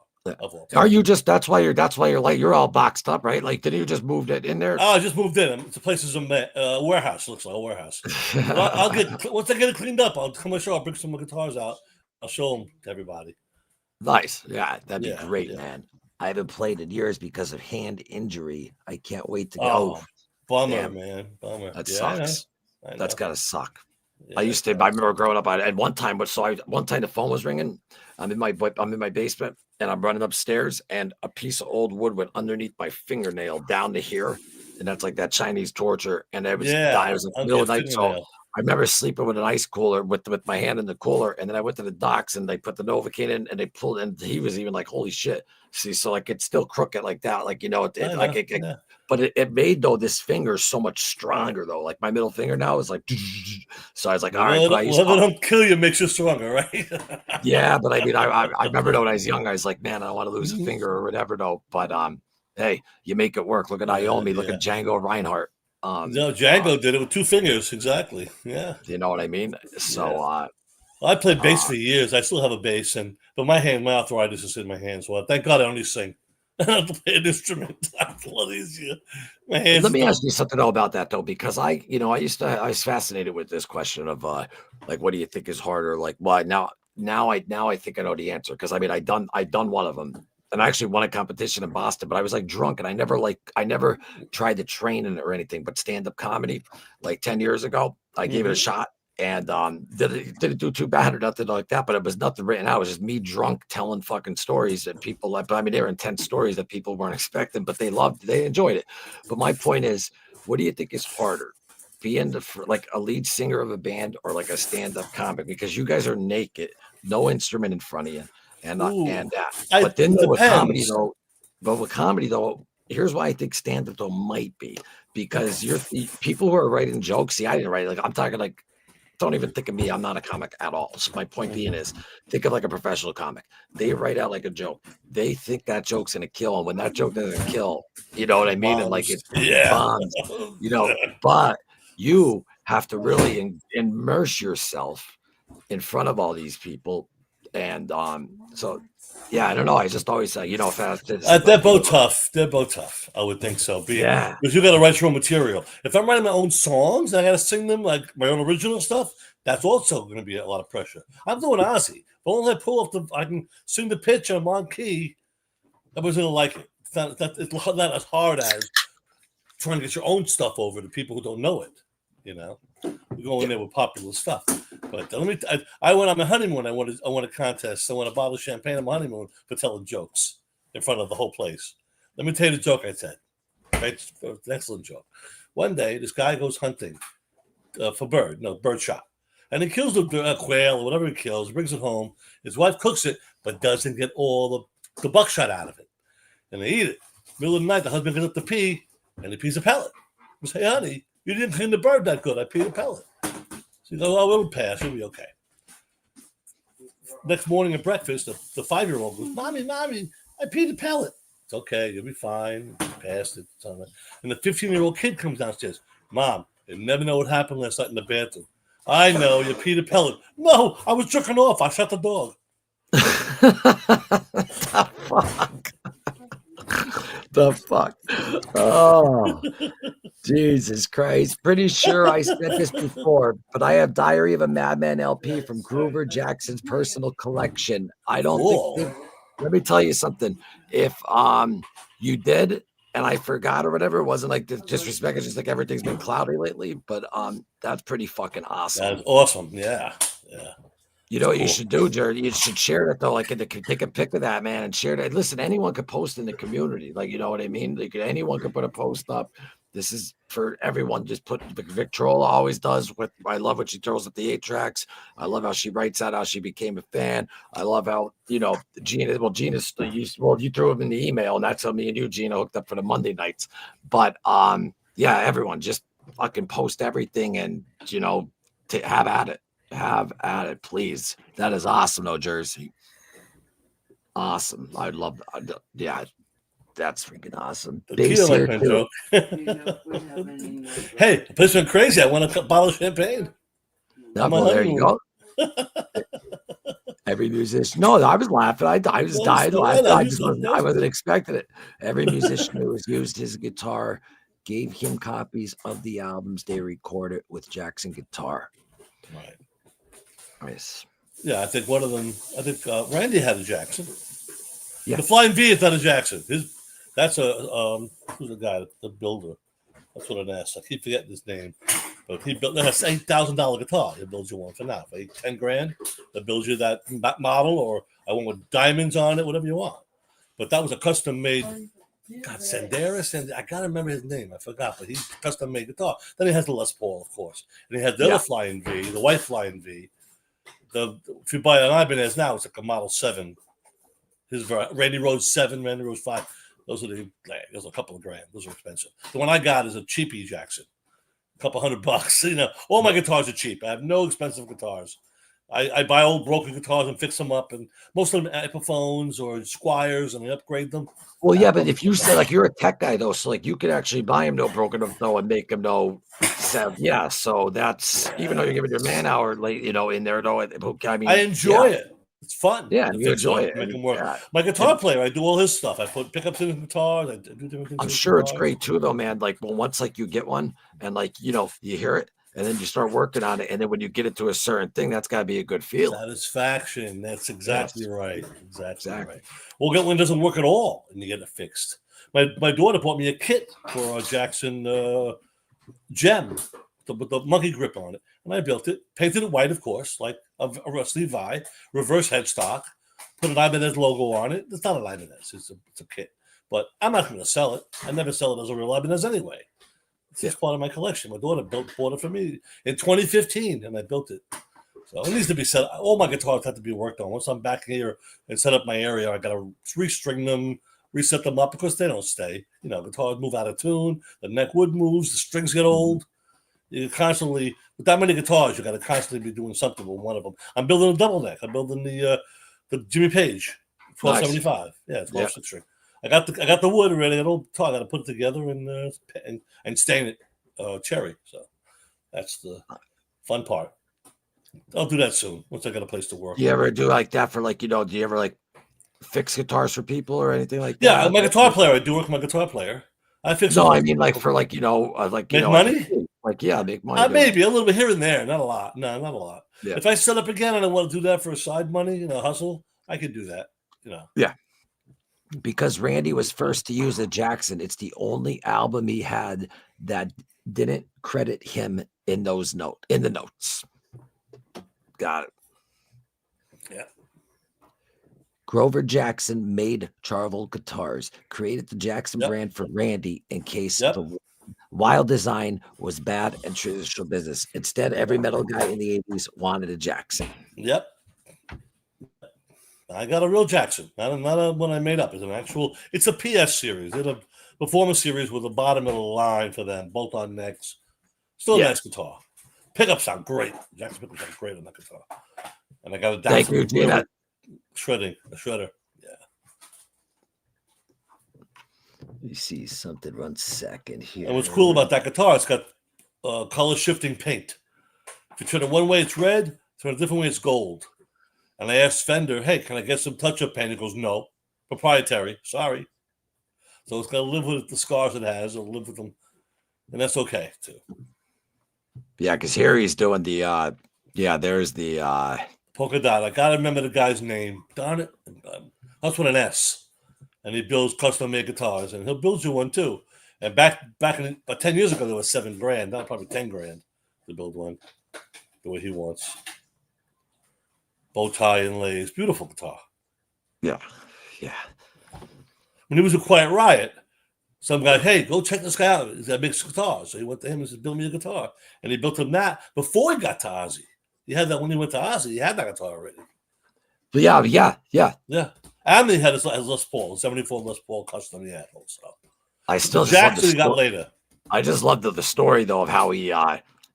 Are you just that's why you're like you're all boxed up, right? Like, did you just moved it in there? Oh, I just moved in. The place is a warehouse. It looks like a warehouse. I'll get once I get it cleaned up. I'll come on the show. I'll bring some more guitars out. I'll show them to everybody. Nice, yeah, that'd be great, man. I haven't played in years because of hand injury. I can't wait to go. Bummer, man, bummer. That sucks. That's gotta suck. I remember growing up. At one time, one time the phone was ringing. I'm in my basement and I'm running upstairs, and a piece of old wood went underneath my fingernail down to here, and that's like that Chinese torture. And it was in the middle of the night, so I remember sleeping with an ice cooler with my hand in the cooler, and then I went to the docks and they put the Novocaine in and they pulled, and he was even like, "Holy shit!" See, so like it's still crooked like that, like but it made though this finger so much stronger though. Like my middle finger now is like, so I was like, all right, don't kill you makes you stronger, right? Yeah, but I mean, I remember though when I was young, I was like, man, I don't want to lose a finger or whatever though. But hey, you make it work. Look at Iommi. Look at Django Reinhardt. No, Django did it with 2 fingers, exactly. Yeah, you know what I mean. So I played bass for years. I still have a bass, but my arthritis is in my hands. Well, thank God I only sing. I don't have to play an instrument. It's a lot easier. My hands. Let me ask you something about that though, because I was fascinated with this question of like, what do you think is harder? Like, well, now I think I know the answer, because I mean, I done one of them, and I actually won a competition in Boston, but I was like drunk and I never tried to train in it or anything, but stand-up comedy like 10 years ago, I gave it a shot and didn't do too bad or nothing like that, but it was nothing written out. It was just me drunk telling fucking stories that people like, I mean, they were intense stories that people weren't expecting, but they enjoyed it. But my point is, what do you think is harder? Being like a lead singer of a band or like a stand-up comic? Because you guys are naked, no instrument in front of you. But then with comedy though, here's why I think stand-up though might be because people who are writing jokes. See, I didn't write like I'm talking like don't even think of me. I'm not a comic at all. So my point being is think of like a professional comic. They write out like a joke. They think that joke's gonna kill. And when that joke doesn't kill, you know what I mean? And like it bombs, but you have to really immerse yourself in front of all these people. And so yeah, I don't know. I just always say, fast. They're both tough. They're both tough. I would think so. Because you got to write your own material. If I'm writing my own songs and I got to sing them like my own original stuff, that's also going to be a lot of pressure. I'm doing Ozzy. But only I can sing the pitch and I'm on key. Everybody's going to like it. It's not as hard as trying to get your own stuff over to people who don't know it. We go in there with popular stuff. But I went on my honeymoon. I won a contest. I won a bottle of champagne on my honeymoon for telling jokes in front of the whole place. Let me tell you the joke I said. Right? It's an excellent joke. One day, this guy goes hunting for bird shot. And he kills the quail or whatever he kills, brings it home. His wife cooks it, but doesn't get all the buckshot out of it. And they eat it. Middle of the night, the husband gets up to pee, and he pees a pellet. He says, hey, honey, you didn't clean the bird that good. I peed a pellet. So he goes, oh, it'll pass. It'll be okay. Next morning at breakfast, the 5-year-old goes, Mommy, I peed a pellet. It's okay. You'll be fine. You passed it. And the 15-year-old kid comes downstairs. Mom, you never know what happened last night in the bathroom. I know. You peed a pellet. No, I was jerking off. I shot the dog. The fuck? Oh, Jesus Christ. Pretty sure I said this before, but I have Diary of a Madman LP from Groover Jackson's personal collection. I don't think let me tell you something. If you did and I forgot or whatever, it wasn't like disrespect. It's just like everything's been cloudy lately, but that's pretty fucking awesome. That's awesome. Yeah. You know what you should do, Jared? You should share it though. Like, take a pic of that, man, and share it. Listen, anyone could post in the community. Like, you know what I mean? Anyone could put a post up. This is for everyone. Just put Victrola always does. I love what she throws at the 8-tracks. I love how she writes out how she became a fan. I love how Gina. Well, you threw him in the email, and that's how me and you, Gina, hooked up for the Monday nights. But yeah, everyone just fucking post everything, and have at it. Have at it, please. That is awesome, though, Jersey. Awesome. I love that. Yeah, that's freaking awesome. Big like my joke. Hey, the place went crazy. I won a bottle of champagne. Well, there you go. Every musician. No, I was laughing. I just died laughing. I wasn't expecting it. Every musician who has used his guitar gave him copies of the albums they recorded with Jackson guitar. Right. Nice. Yeah, I think one of them. I think Randy had a Jackson. Yeah. The Flying V is not a Jackson. That's who's the guy, the builder. That's what it is. I keep forgetting his name. But he built that's $8,000 guitar. He builds you one for now. For $10,000, that builds you that model, or I want with diamonds on it, whatever you want. But that was a custom made. God, Senderis, I gotta remember his name. I forgot, but he's custom made guitar. Then he has the Les Paul, of course, and he had the other Flying V, the white Flying V. If you buy an Ibanez now, it's like a Model 7. His Randy Rhoads 7, Randy Rhoads 5. Those are a couple of grand. Those are expensive. The one I got is a cheapie Jackson, a couple $100. All my guitars are cheap. I have no expensive guitars. I buy old broken guitars and fix them up, and most of them Epiphones or Squires, and I upgrade them. Well, yeah, but if you say like you're a tech guy though, so like you could actually buy him no broken no and make him no. Yeah, so that's even though you're giving your man hour late, in there though. I mean, I enjoy it. It's fun. Yeah, you enjoy it. Make him work. My guitar player, I do all his stuff. I put pickups in his guitars. I do different things. I'm sure it's great too, though, man. Like, once like you get one and like you hear it, and then you start working on it, and then when you get it to a certain thing, that's got to be a good feeling. Satisfaction. That's exactly Yes. right. Exactly Exactly. right. Well, get when it doesn't work at all, and you get it fixed. My daughter bought me a kit for a Jackson gem with the monkey grip on it, and I built it, painted it white, of course, like a Rusty Vi, reverse headstock, put an Ibanez logo on it. It's not an Ibanez; it's a kit. But I'm not going to sell it. I never sell it as a real Ibanez anyway. It's just part of my collection. My daughter bought it for me in 2015, and I built it. So it needs to be set. All my guitars have to be worked on. Once I'm back here and set up my area, I got to restring them, reset them up because they don't stay. You know, guitars move out of tune, the neck wood moves, the strings get old. You constantly, with that many guitars, you got to constantly be doing something with one of them. I'm building a double neck. I'm building the Jimmy Page 1275. Nice. Yeah, 12 string. I got the wood already. I got to put it together and stain it cherry. So that's the fun part. I'll do that soon once I got a place to work. Do you ever do like that for do you ever like fix guitars for people or anything like that? Yeah, my guitar player. I do work with my guitar player. I fix. No, I mean like for make money. Make money. Maybe a little bit here and there, not a lot. No, not a lot. Yeah. If I set up again and I want to do that for a side money, hustle, I could do that. Yeah. Because Randy was first to use a Jackson. It's the only album he had that didn't credit him in the notes. Got it. Yeah. Grover Jackson made Charvel guitars, created the Jackson brand for Randy in case the wild design was bad and traditional business. Instead, every metal guy in the 80s wanted a Jackson. Yep. I got a real Jackson, not a one I made up. It's a PS series. It's a performance series with the bottom of the line for them, bolt-on necks. Still a nice guitar. Pickups sound great. Jackson pickups sound great on that guitar. And I got a down shredding, a shredder. Yeah. You see something 1 second here. And what's cool about that guitar, it's got color shifting paint. If you turn it one way, it's red. Turn it a different way, it's gold. And I asked Fender, hey, can I get some touch-up paint? He goes, no. Proprietary. Sorry. So it's got to live with the scars it has. It'll live with them. And that's okay, too. Yeah, because here he's doing the, there's the... polka dot. I got to remember the guy's name. Darn it. That's with an S. And he builds custom-made guitars. And he'll build you one, too. And back in about 10 years ago, there was $7,000. Now probably $10,000 to build one the way he wants. Bow tie inlays. Beautiful guitar. Yeah. Yeah. When he was a Quiet Riot, some guy, hey, go check this guy out. He's got big guitars. So he went to him and said, build me a guitar. And he built him that before he got to Ozzy. He had that when he went to Ozzy. He had that guitar already. Yeah. And he had his Les Paul, 74 Les Paul custom he had also. I still Jackson he got later. I just loved the story, though, of how he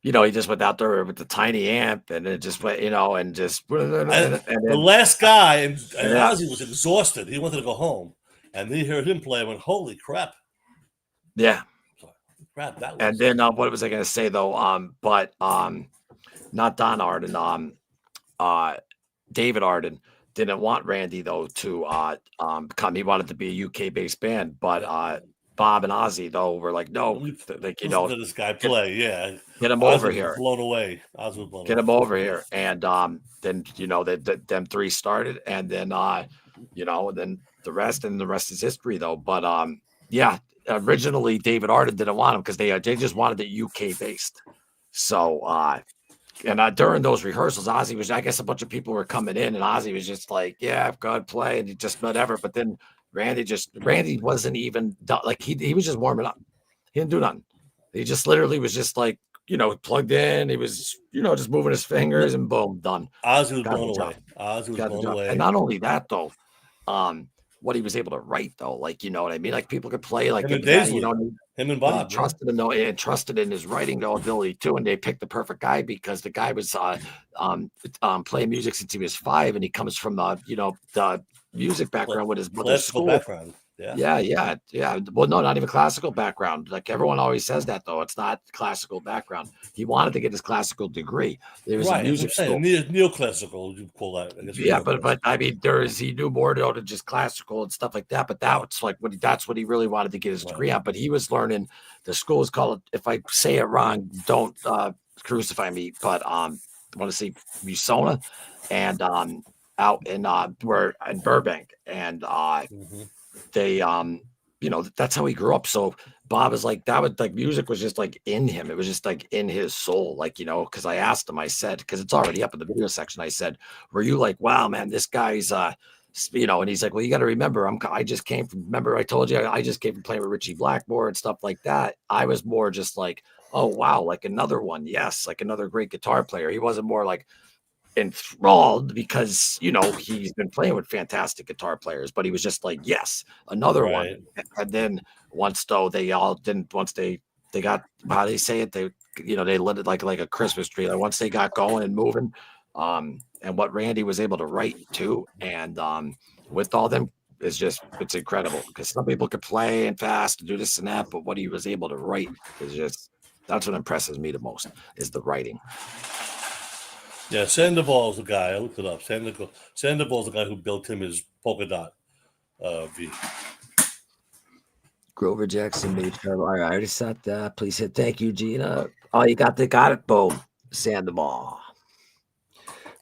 he just went out there with the tiny amp and it just went, and just. And the last guy, and Ozzy was exhausted. He wanted to go home. And they heard him play and went, holy crap. Yeah. Crap, that was. And then what was I going to say, though? Not Don Arden. David Arden didn't want Randy, though, to come. He wanted to be a UK-based band. But Bob and Ozzy, though, were like, no. Like, this guy play, Get him Ozzy over here. Blown away. Ozzy was blown Get him over here. And then, them three started. And then, then the rest is history, though. But, originally David Arden didn't want him because they just wanted it UK based. So, during those rehearsals, Ozzy was, I guess a bunch of people were coming in and Ozzy was just like, yeah, God play. And he just whatever. But then Randy wasn't even done. Like he was just warming up. He didn't do nothing. He just literally was just like, plugged in. He was, just moving his fingers and boom, done. Ozzy was blown away. Ozzy was blown away. And not only that, though, what he was able to write, though, like, you know what I mean? Like people could play like him and Bob. Trusted him, though, and trusted in his writing, though, ability too. And they picked the perfect guy because the guy was playing music since he was 5, and he comes from the music background with his mother's school background. Yeah. Well, no, not even classical background. Like everyone always says that, though. It's not classical background. He wanted to get his classical degree. There was a music school. Neoclassical, you call that. I guess but I mean, he knew more to just classical and stuff like that. But that's like that's what he really wanted to get his degree on. But he was learning. The school is called, if I say it wrong, don't crucify me, but I want to see Usona and out in we're in Burbank, and they that's how he grew up. So Bob is like that would like music was just like in him. It was just like in his soul, like because I asked him, I said, because it's already up in the video section. I said, were you like, wow, man, this guy's and he's like, well, you got to remember, I just came from, remember I told you I just came from playing with Richie Blackmore and stuff like that. I was more just like, oh wow, like another one, yes, like another great guitar player. He wasn't more like enthralled because he's been playing with fantastic guitar players, but he was just like, yes, another one. And then once they got, how they say it, they lit it like a Christmas tree. Like once they got going and moving, and what Randy was able to write too, and with all them it's incredible, because some people could play and fast and do this and that, but what he was able to write is just, that's what impresses me the most, is the writing. Yeah, Sandoval's the guy. I looked it up. Sandoval's the guy who built him his polka dot V. Grover Jackson made Trevor. All right, I already said that. Please hit thank you, Gina. Oh, you got it. Boom. Sandoval.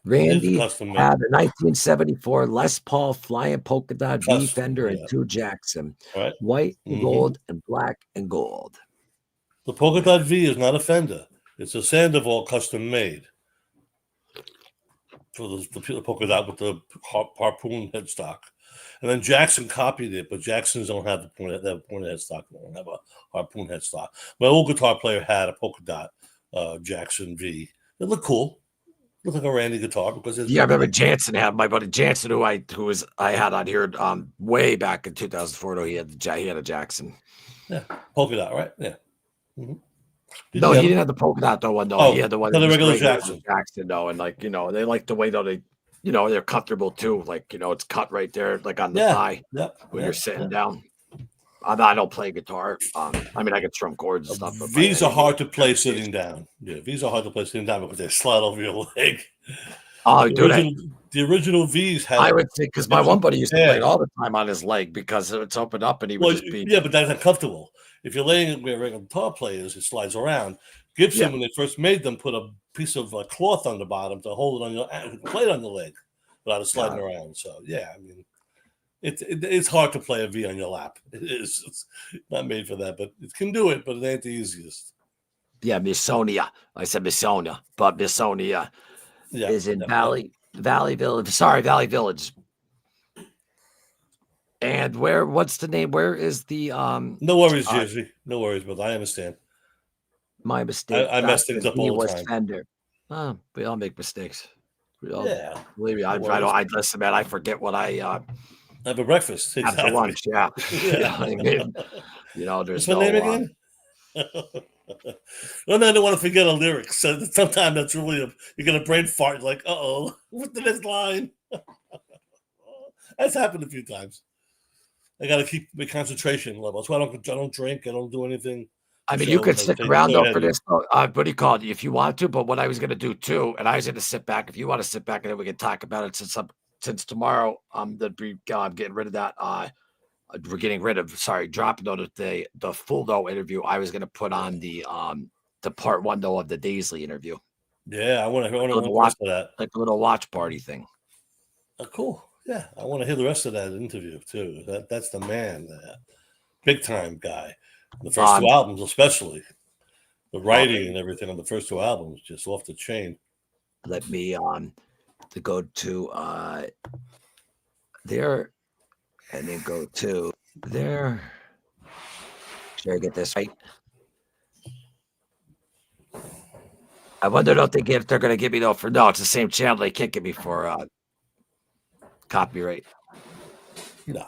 Randy had a 1974 Les Paul Flying Polka Dot V Fender and 2 Jackson. Right. White and gold and black and gold. The Polka Dot V is not a Fender. It's a Sandoval custom made. For the polka dot with the harpoon headstock, and then Jackson copied it, but Jacksons don't have the point headstock. They don't have a harpoon headstock. My old guitar player had a polka dot Jackson V. It looked cool. Looked like a Randy guitar because I remember Jansen had my buddy Jansen, who I had on here way back in 2004. Though he had a Jackson. Yeah, polka dot, right? Yeah. No, he didn't have the polka dot though. No, he had the one that the was regular Jackson. Though, and like they like the way though they're comfortable too. Like it's cut right there, like on the thigh when you're sitting down. I don't play guitar. I mean I can strum chords and stuff. But These are hard to play sitting down. Yeah, these are hard to play sitting down because they slide over your leg. Oh, the original V's had. I would think, because my one buddy used to play it all the time on his leg because it's opened up and he would just be. Yeah, but that's uncomfortable. If you're laying where regular guitar players, it slides around. Gibson, when they first made them, put a piece of cloth on the bottom to hold it on your play it on the leg without it sliding around. So yeah, I mean, it's hard to play a V on your lap. It's not made for that, but it can do it, but it ain't the easiest. Yeah, Missonia. I said Missonia, but Missonia is in Valley Village. Sorry, Valley Village. And what's the name? Where is the No worries, Jersey. No worries, but I understand. My mistake. I mess things up all the time. Fender. We all make mistakes. Yeah. Believe me, I listen, man. I forget what I have a breakfast. Exactly. After lunch, yeah. There's what's my name again? Well, I don't want to forget a lyric. So sometimes that's really you're gonna brain fart like, what's the next line? That's happened a few times. I got to keep my concentration level. That's why I don't drink. I don't do anything. I mean, you could stick around though for this. What do you call it? If you want to, but what I was going to do too, and I was going to sit back. If you want to sit back, and then we can talk about it. Since tomorrow, I'm getting rid of that. We're getting rid of. Sorry, dropping though the full though interview. I was going to put on the part one though of the Daisley interview. Yeah, I want to watch that, like a little watch party thing. Oh, cool. Yeah, I want to hear the rest of that interview too. That's the man, big time guy. The first 2 albums, especially the writing and everything on the first 2 albums, just off the chain. Let me to go to there, and then go to there. Should I get this right? I wonder if they're going to give me though for no. It's the same channel. They can't give me for copyright. Nah.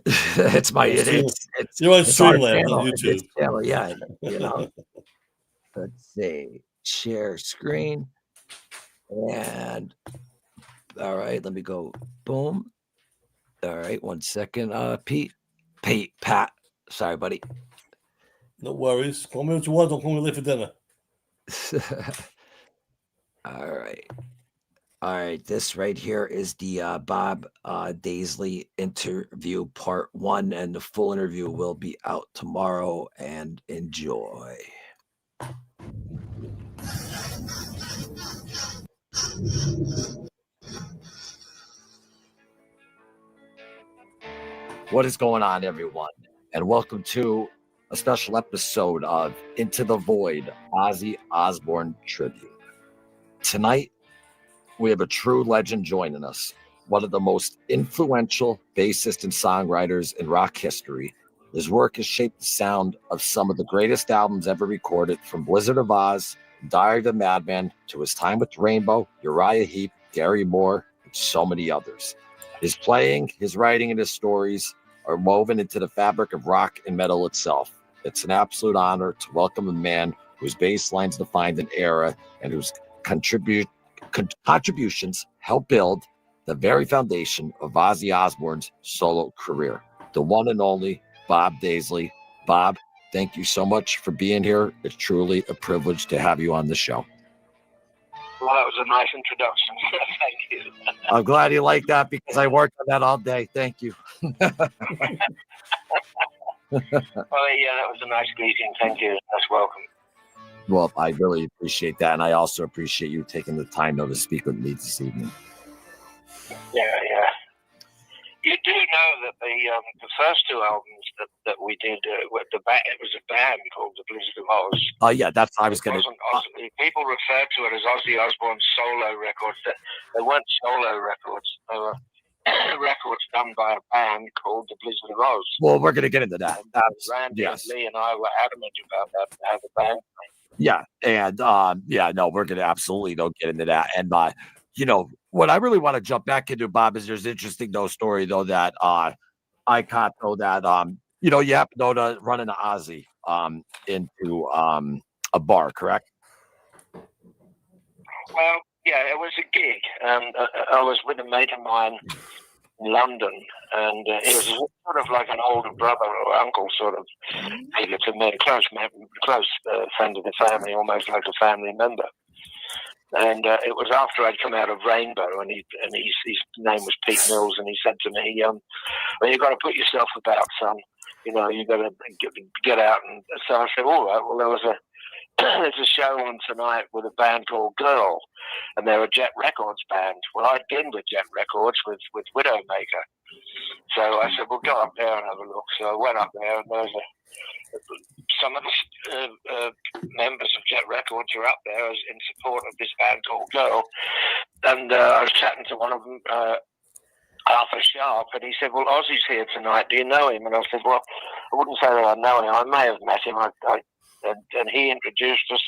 It's my it's you're on Streamland on YouTube. Channel, yeah, Let's see. Share screen. And all right, let me go. Boom. All right, 1 second. Pat. Sorry, buddy. No worries. Call me what you want. Don't call me late for dinner. All right, this right here is the Bob Daisley interview part 1, and the full interview will be out tomorrow, and enjoy. What is going on, everyone? And welcome to a special episode of Into the Void, Ozzy Osbourne tribute. Tonight, we have a true legend joining us, one of the most influential bassists and songwriters in rock history. His work has shaped the sound of some of the greatest albums ever recorded, from Blizzard of Oz, Diary of a Madman, to his time with Rainbow, Uriah Heep, Gary Moore, and so many others. His playing, his writing, and his stories are woven into the fabric of rock and metal itself. It's an absolute honor to welcome a man whose bass lines defined an era and whose contributions helped build the very foundation of Ozzy Osbourne's solo career. The one and only Bob Daisley. Bob, thank you so much for being here. It's truly a privilege to have you on the show. Well, that was a nice introduction. Thank you. I'm glad you like that because I worked on that all day. Thank you. Well, yeah, that was a nice greeting. Thank you. That's welcome. Well, I really appreciate that. And I also appreciate you taking the time to speak with me this evening. Yeah. You do know that the first two albums that we did, it was a band called the Blizzard of Oz. Yeah, that's what I was going to. People refer to it as Ozzy Osbourne's solo records. They weren't solo records. They were records done by a band called the Blizzard of Oz. Well, we're going to get into that. Randy and Lee and I were adamant about that, how the band. Yeah, and we're going to absolutely get into that. And what I really want to jump back into, Bob, is there's an interesting story though that I caught though that you happen to run into Ozzy into a bar, correct? Well, yeah, it was a gig. I was with a mate of mine in London, and he was sort of like an older brother or uncle sort of figure to me, close friend of the family, almost like a family member. And it was after I'd come out of Rainbow, and his name was Pete Mills, and he said to me, well, you've got to put yourself about, son. You've got to get out. And so I said, all right, well, there's a show on tonight with a band called Girl, and they're a Jet Records band. Well, I'd been with Jet Records with Widowmaker. So I said, well, go up there and have a look. So I went up there, and there was some of the members of Jet Records were up there in support of this band called Girl. And I was chatting to one of them, Arthur Sharp, and he said, well, Ozzy's here tonight. Do you know him? And I said, well, I wouldn't say that I know him. I may have met him. And he introduced us.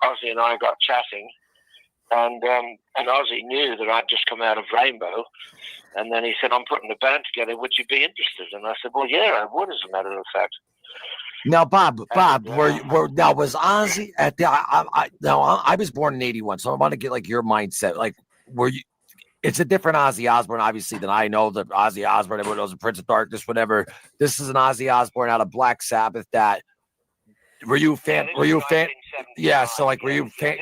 Ozzy and I got chatting. And Ozzy knew that I'd just come out of Rainbow. And then he said, I'm putting a band together. Would you be interested? And I said, well, yeah, I would, as a matter of fact. Now, Bob, now was Ozzy at the? I was born in '81, so I want to get your mindset. Were you? It's a different Ozzy Osbourne, obviously, than I know. The Ozzy Osbourne, everyone knows the Prince of Darkness, whatever. This is an Ozzy Osbourne out of Black Sabbath. Were you a fan? Yeah. So, were you a fan?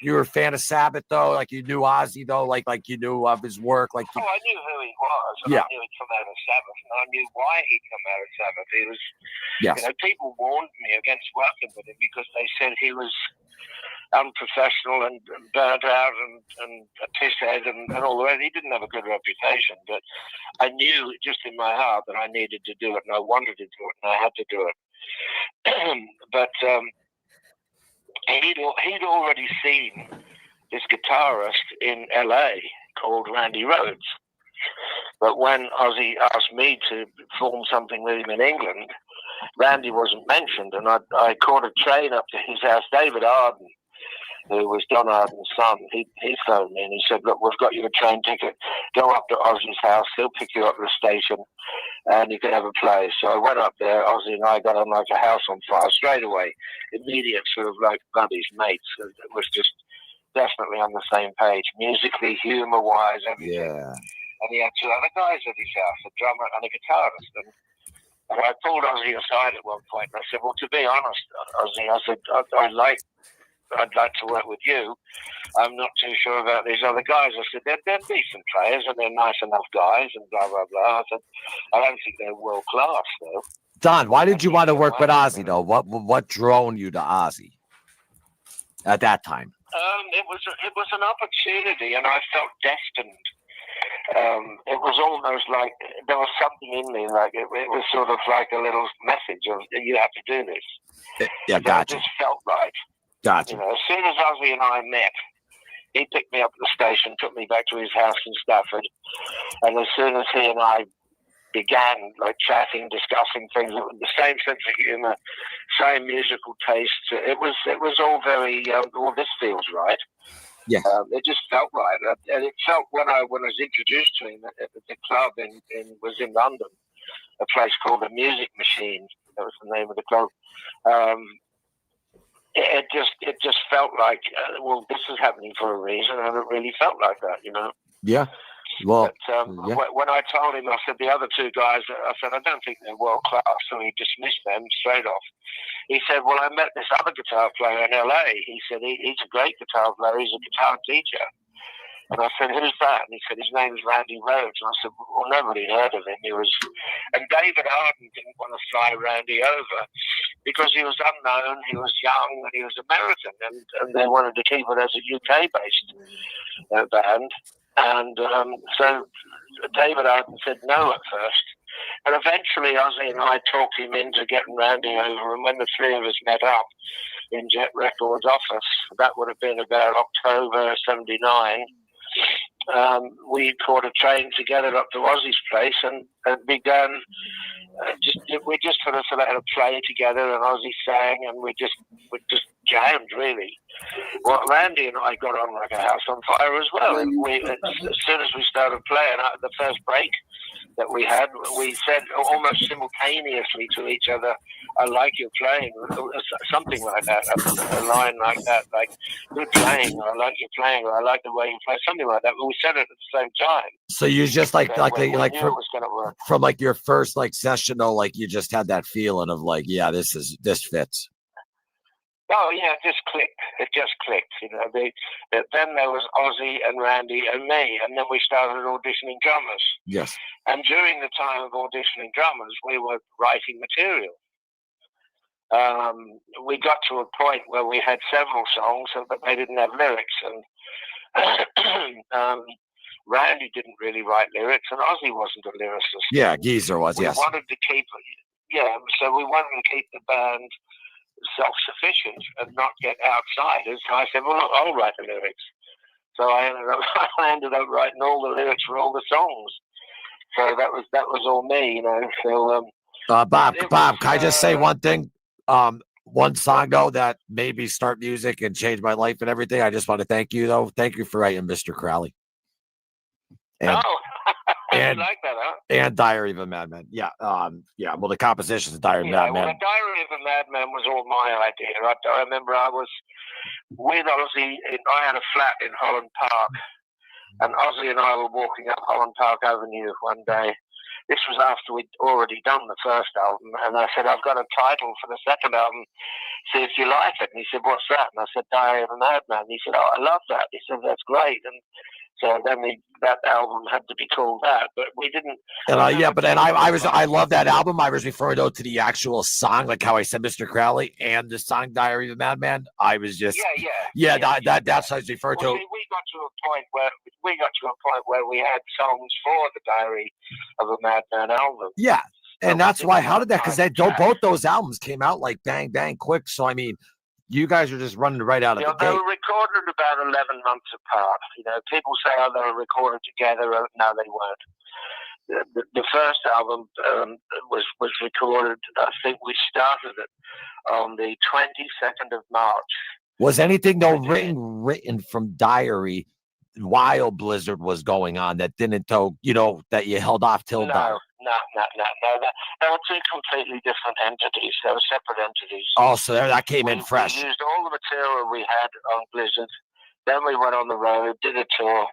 You were a fan of Sabbath, though? You knew Ozzy, though? Like you knew of his work? I knew who he was. And I knew he'd come out of Sabbath, and I knew why he'd come out of Sabbath. He was, people warned me against working with him because they said he was unprofessional and burnt out and a pisshead and all the rest. He didn't have a good reputation, but I knew just in my heart that I needed to do it, and I wanted to do it, and I had to do it. But he'd already seen this guitarist in LA called Randy Rhoads. But when Ozzy asked me to form something with him in England, Randy wasn't mentioned, and I caught a train up to his house. David Arden, who was Don Arden's son, he phoned me and he said, look, we've got you a train ticket. Go up to Ozzy's house. He'll pick you up at the station and you can have a play. So I went up there. Ozzy and I got on like a house on fire straight away. Immediate sort of buddies, mates. It was just definitely on the same page. Musically, humor-wise, everything. Yeah. And he had two other guys at his house, a drummer and a guitarist. And I pulled Ozzy aside at one point and I said, well, to be honest, Ozzy, I said, I'd like to work with you. I'm not too sure about these other guys. I said, they're decent players and they're nice enough guys and blah, blah, blah. I said, I don't think they're world class, though. Don, why did you want to work with Ozzy, though? What drove you to Ozzy at that time? It was an opportunity, and I felt destined it was almost like there was something in me, like it was sort of like a little message of you have to do this. Yeah, gotcha. It just felt right. Gotcha. You know, as soon as Ozzy and I met, he picked me up at the station, took me back to his house in Stafford, and as soon as he and I began like chatting, discussing things with the same sense of humor, same musical taste, it was all very. Well, this feels right. Yeah, it just felt right, and it felt when I was introduced to him at the club was in London, a place called the Music Machine. That was the name of the club. It just felt like, well, this is happening for a reason, and it really felt like that, you know. Yeah. Well, but, when I told him, I said the other two guys, I said I don't think they're world class, so he dismissed them straight off. He said, well, I met this other guitar player in LA. He said he's a great guitar player. He's a guitar teacher. And I said, who's that? And he said, his name is Randy Rhodes. And I said, well, nobody heard of him. And David Arden didn't want to fly Randy over because he was unknown, he was young, and he was American. And they wanted to keep it as a UK-based band. And so David Arden said no at first. And eventually Ozzy and I talked him into getting Randy over. And when the three of us met up in Jet Records office, that would have been about October 79, we caught a train together up to Ozzy's place and began we just sort of had a play together, and Ozzy sang, and we just jammed really. Well, Randy and I got on like a house on fire as well. And as soon as we started playing, the first break that we had, we said almost simultaneously to each other, I like your playing, something like that, a line like that, like, good playing, or I like your playing, or I like the way you play, something like that. But we said it at the same time. So you just like from like your first like session, though, like you just had that feeling of like, yeah, this fits. Oh yeah, it just clicked. It just clicked. You know, then there was Ozzy and Randy and me, and then we started auditioning drummers. Yes. And during the time of auditioning drummers, we were writing material. We got to a point where we had several songs, but they didn't have lyrics. And Randy didn't really write lyrics, and Ozzy wasn't a lyricist. Yeah, Geezer was. Yes. So we wanted to keep the band self-sufficient and not get outsiders. So I said, well, look, I'll write the lyrics. So I ended up writing all the lyrics for all the songs. So that was all me, you know. So Bob, can I just say one thing? One song though that made me start music and changed my life and everything. I just want to thank you though. Thank you for writing Mr. Crowley. And like that, huh? And Diary of a Madman. Yeah. Yeah. Well, the composition is Diary of a Madman. Well, the Diary of a Madman was all my idea. I remember I was with Ozzy. I had a flat in Holland Park, and Ozzy and I were walking up Holland Park Avenue one day. This was after we'd already done the first album, and I said, I've got a title for the second album. See if you like it. And he said, what's that? And I said, Diary of a Madman. And he said, oh, I love that. He said, that's great. And so then that album had to be called that, but we didn't. And I love that album. I was referring though to the actual song, like how I said Mr. Crowley and the song Diary of a Madman. I was just that's what I was referring to. See, we got to a point where we had songs for the Diary of a Madman album. Yeah, and that's why. How did that? Because both those albums came out like bang bang quick. So I mean, you guys are just running right out of the gate. They were recorded about 11 months apart. You know, people say, oh, they were recorded together. No, they weren't. The first album was recorded, I think we started it on the 22nd of March. Was anything, though, written from Diary while Blizzard was going on that didn't, that you held off till Diary? No. They were two completely different entities. They were separate entities. Oh, so that came in fresh. We used all the material we had on Blizzard. Then we went on the road, did a tour,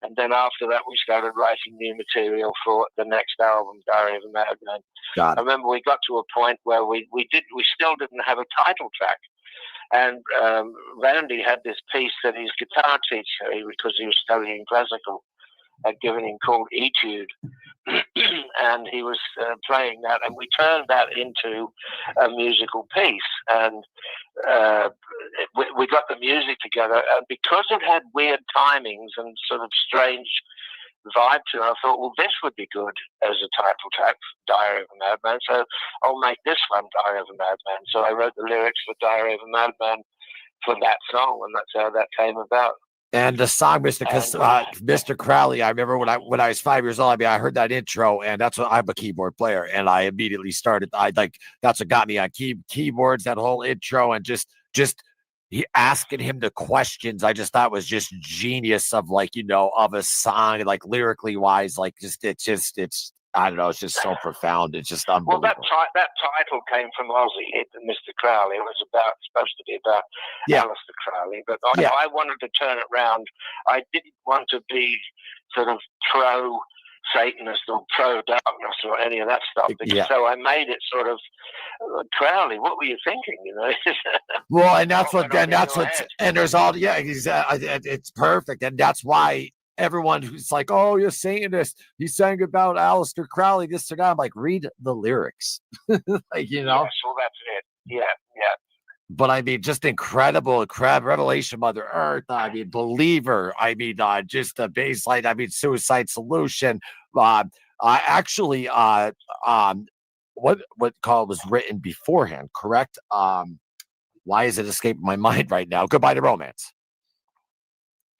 and then after that we started writing new material for the next album, Diary of a Madman. I remember we got to a point where we still didn't have a title track. And Randy had this piece that his guitar teacher, because he was studying classical, had given him called Etude. And he was playing that, and we turned that into a musical piece. And we got the music together, and because it had weird timings and sort of strange vibe to. I thought, well, this would be good as a title track for Diary of a Madman, so I'll make this one Diary of a Madman. So I wrote the lyrics for Diary of a Madman for that song, and that's how that came about. And the song, Mr. Crowley, I remember when I was 5 years old, I mean, I heard that intro, and that's what I'm a keyboard player, and I immediately started. That's what got me on keyboards, that whole intro, and just asking him the questions. I just thought was just genius of of a song, like lyrically wise, it's I don't know, it's just so profound. It's just unbelievable. Well, that title came from Ozzy, Mr. Crowley. It was supposed to be about Aleister Crowley, but I wanted to turn it around. I didn't want to be sort of pro Satanist or pro darkness or any of that stuff. So I made it sort of Crowley. What were you thinking? Well, and there's all it's perfect, and that's why everyone who's like, oh, you're saying this, he sang about Aleister Crowley, this or that. I'm like, read the lyrics. Yeah, so that's it. Yeah. But I mean, just incredible Revelation, Mother Earth. I mean, Believer. I mean, just the bass line. I mean, Suicide Solution. I actually, what call was written beforehand? Correct. Why is it escaping my mind right now? Goodbye to Romance.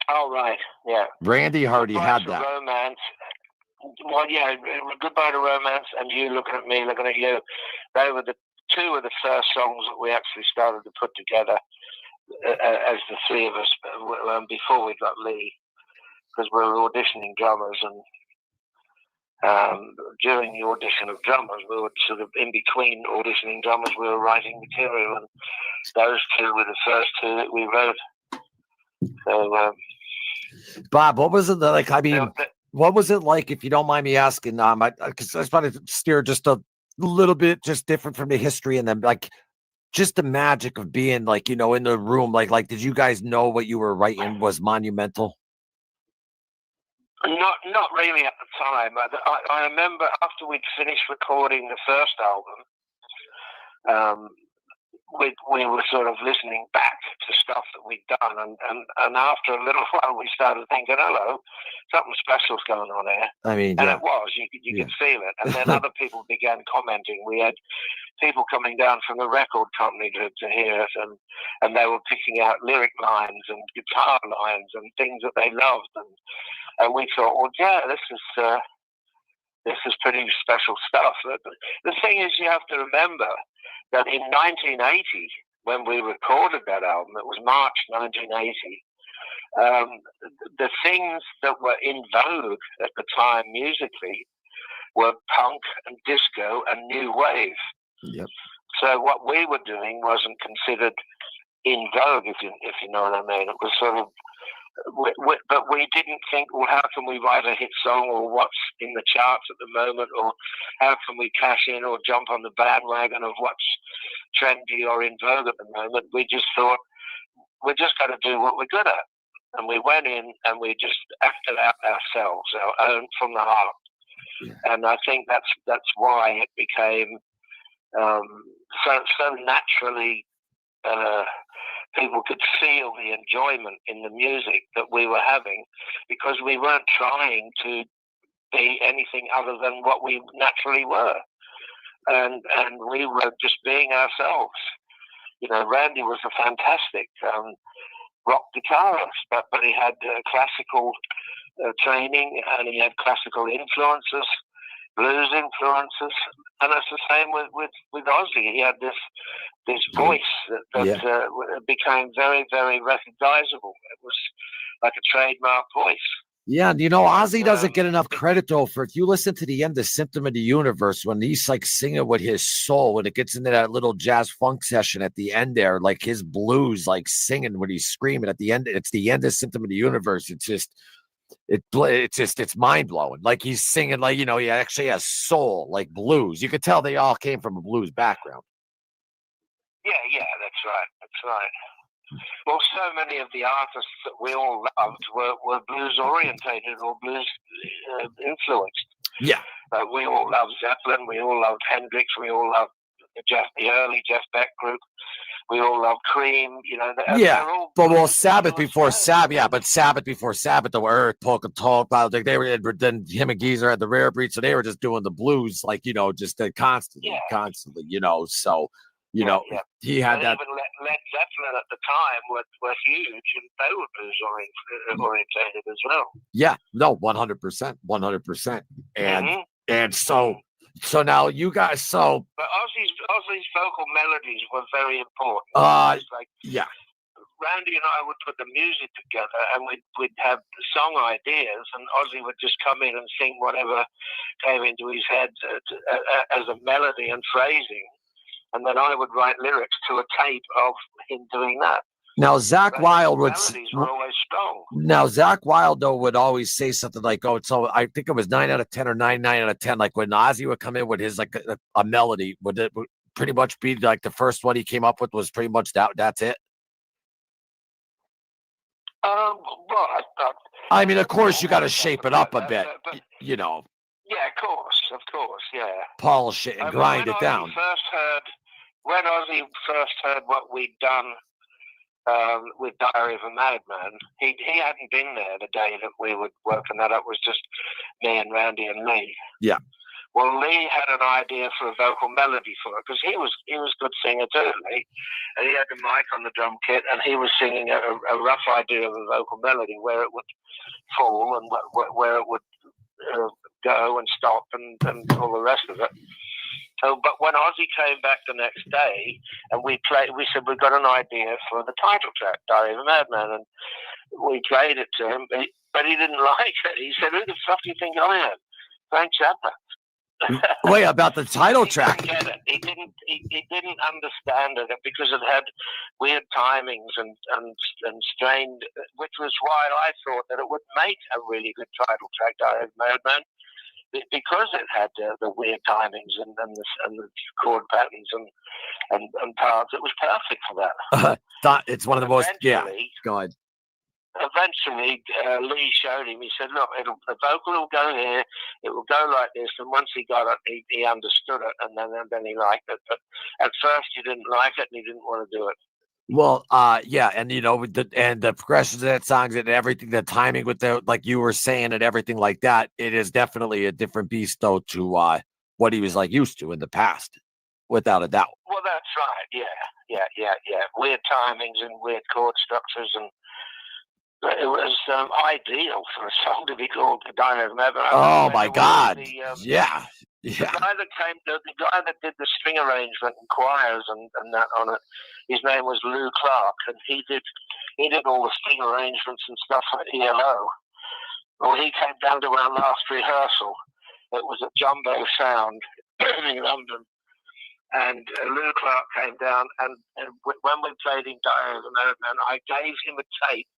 Oh, right. Yeah. Randy Hardy had that. Romance. Well, yeah. Goodbye to Romance, and You Looking at Me, Looking at You. They were the two of the first songs that we actually started to put together as the three of us before we got Lee, because we were auditioning drummers, and during the audition of drummers, we were sort of in between auditioning drummers, we were writing material, and those two were the first two that we wrote. So, Bob, what was it like? I mean, what was it like, if you don't mind me asking? Because I just want to steer just a little bit, just different from the history, and then just the magic of being in the room. Like, did you guys know what you were writing was monumental? Not really at the time. I remember after we'd finished recording the first album, we were sort of listening back to stuff that we'd done, and after a little while we started thinking, hello, something special's going on here. I mean, and it was, you could feel it. And then other people began commenting. We had people coming down from the record company to hear us, and they were picking out lyric lines and guitar lines and things that they loved, and we thought, well, yeah, this is pretty special stuff. The thing is, you have to remember that in 1980, when we recorded that album, it was March 1980, the things that were in vogue at the time musically were punk and disco and new wave. Yep. So what we were doing wasn't considered in vogue, if you know what I mean. It was sort of, but we didn't think, well, how can we write a hit song, or what's in the charts at the moment, or how can we cash in or jump on the bandwagon of what's trendy or in vogue at the moment. We just thought, we're just going to do what we're good at. And we went in and we just acted out ourselves, our own, from the heart. Yeah. And I think that's why it became so naturally. People could feel the enjoyment in the music that we were having, because we weren't trying to be anything other than what we naturally were, and we were just being ourselves. Randy was a fantastic rock guitarist, but he had classical training, and he had classical influences, blues influences, and it's the same with Ozzy. He had this voice that became very, very recognizable. It was like a trademark voice. Yeah, Ozzy doesn't get enough credit, though, for, if you listen to the end of Symptom of the Universe, when he's singing with his soul, when it gets into that little jazz funk session at the end there, like his blues, singing when he's screaming at the end, it's the end of Symptom of the Universe. It's just, it's mind blowing. Like he's singing, he actually has soul, like blues. You could tell they all came from a blues background. Yeah, that's right. Well, so many of the artists that we all loved were blues orientated or blues influenced. Yeah. We all loved Zeppelin. We all loved Hendrix. We all loved the early Jeff Beck group. We all love Cream. You know, Yeah, they're all but well, good, Sabbath good before songs. Sabbath, yeah, but Sabbath before Sabbath, the Earth, Polk and Talk, like they were then him and Geezer had the rare breed, so they were just doing the blues, like just constantly, So he had And that. even Led Zeppelin at the time were huge, and they were blues orientated as well. Yeah, no, 100%, 100%, Mhm. and so now you guys, But Ozzy's vocal melodies were very important. It's like yeah. Randy and I would put the music together, and we'd have song ideas, and Ozzy would just come in and sing whatever came into his head as a melody and phrasing, and then I would write lyrics to a tape of him doing that. Now Zach Wilde would. Melodies were always strong. Now Zach Wilde though would always say something like, "Oh, so I think it was 9 out of 10 or 9 out of 10." Like when Ozzy would come in with his like a melody, would it pretty much be like the first one he came up with was pretty much that? That's it. Well, I mean, of course, you got to shape it up a bit, Yeah, of course, yeah. Polish it and grind it down. When Ozzy first heard what we'd done with Diary of a Madman, he hadn't been there the day that we were working that up. It was just me and Randy and Lee. Yeah. Well, Lee had an idea for a vocal melody for it because he was a good singer too, Lee. And he had the mic on the drum kit, and he was singing a rough idea of a vocal melody where it would fall and where it would go and stop and all the rest of it. So, but when Ozzy came back the next day and we said we've got an idea for the title track, Diary of a Madman, and we played it to him, but he didn't like it. He said, "Who the fuck do you think I am? Frank Zappa." Wait, about the title track? He didn't get it. He didn't understand it because it had weird timings and strained, which was why I thought that it would make a really good title track, Diary of a Madman, because it had the weird timings and the chord patterns and parts. It was perfect for that. It's one of the most. Yeah. Go ahead. Eventually, Lee showed him. He said, "Look, the vocal will go here. It will go like this." And once he got it, he understood it, and then he liked it. But at first, he didn't like it, and he didn't want to do it. Well, yeah, and the progressions of that songs and everything, the timing with the like you were saying and everything like that, it is definitely a different beast though to what he was like used to in the past, without a doubt. Well, that's right. Yeah. Weird timings and weird chord structures and. It was ideal for a song to be called "The Diary of a Madman." Oh my God! Yeah. The guy that did the string arrangement and choirs and that on it, his name was Lou Clark, and he did all the string arrangements and stuff at ELO. Well, he came down to our last rehearsal. It was at Jumbo Sound in London, and Lou Clark came down, and when we played in Diary of a Madman, I gave him a tape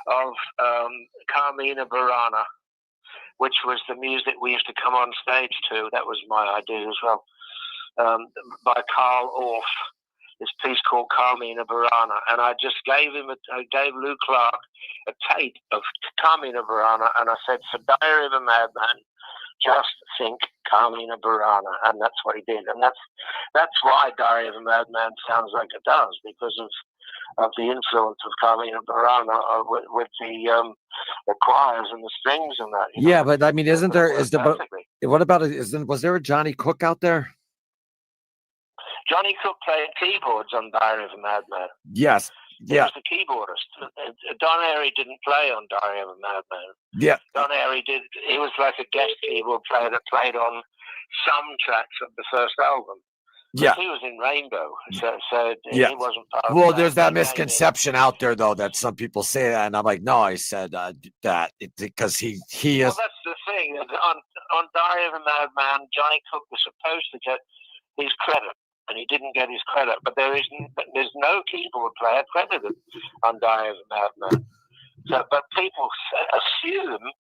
of Carmina Burana, which was the music we used to come on stage to. That was my idea as well, by Carl Orff, this piece called Carmina Burana. And I just gave Lou Clark a tape of Carmina Burana, and I said, "For Diary of a Madman, just think Carmina Burana." And that's what he did. And that's why Diary of a Madman sounds like it does, because of the influence of Carmina Burana with the choirs and the strings and that. Yeah, but I mean, was there a Johnny Cook out there? Johnny Cook played keyboards on Diary of a Madman. Yes. He was the keyboardist. Don Airey didn't play on Diary of a Madman. Yeah. Don Airey did. He was like a guest keyboard player that played on some tracks of the first album. Yeah. He was in Rainbow, so he wasn't part of Well, there's that misconception out there, though, that some people say that, and I'm like, no, I said that because he is. Well, that's the thing. On Diary of a Madman, Johnny Cook was supposed to get his credit, and he didn't get his credit. But there's no keyboard player credited on Diary of a Madman. So, but people assume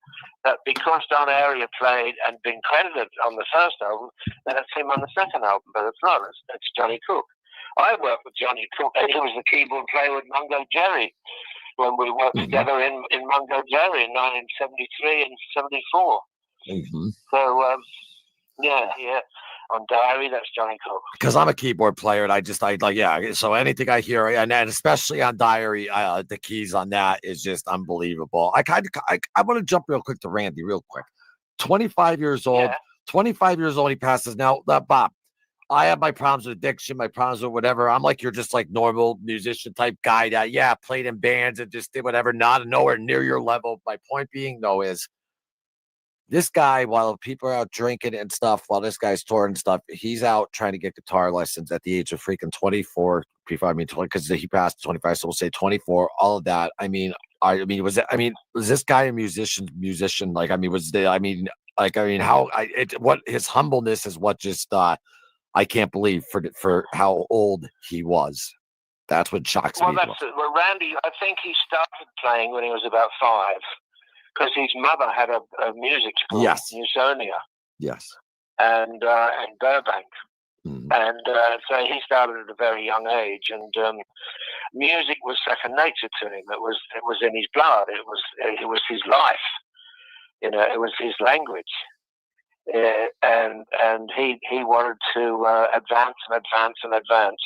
that because Don Airey played and been credited on the first album, that it's him on the second album, but it's not. It's Johnny Cook. I worked with Johnny Cook, and he was the keyboard player with Mungo Jerry when we worked together in Mungo Jerry in 1973 and 74. Mm-hmm. So, yeah. On Diary, that's Johnny Cook. Because I'm a keyboard player, and yeah. So anything I hear, and especially on Diary, the keys on that is just unbelievable. I want to jump real quick to Randy, real quick. 25 years old. Yeah. 25 years old. He passes now. Bob, I have my problems with addiction, my problems with whatever. I'm like, you're just like normal musician type guy that, played in bands and just did whatever, nowhere near your level. My point being, though, is this guy, while people are out drinking and stuff, while this guy's touring and stuff, he's out trying to get guitar lessons at the age of freaking 24, 20, because he passed 25, so we'll say 24, all of that. Was this guy a musician? Like, what his humbleness is what just, I can't believe for how old he was. That's what shocks me. Well, Randy, I think he started playing when he was about 5. Because his mother had a music school, Newsonia. Yes. And in Burbank. Mm. And so he started at a very young age. And music was second nature to him. It was in his blood. It was his life. It was his language. And he wanted to advance and advance and advance.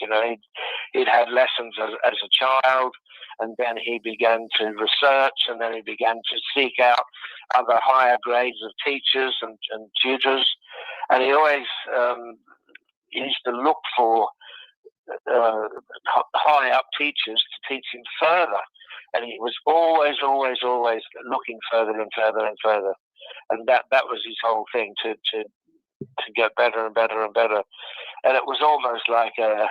He'd had lessons as a child, and then he began to research, and then he began to seek out other higher grades of teachers and tutors, and he always used to look for high up teachers to teach him further, and he was always looking further and further and further. And that was his whole thing, to get better and better and better. And it was almost like a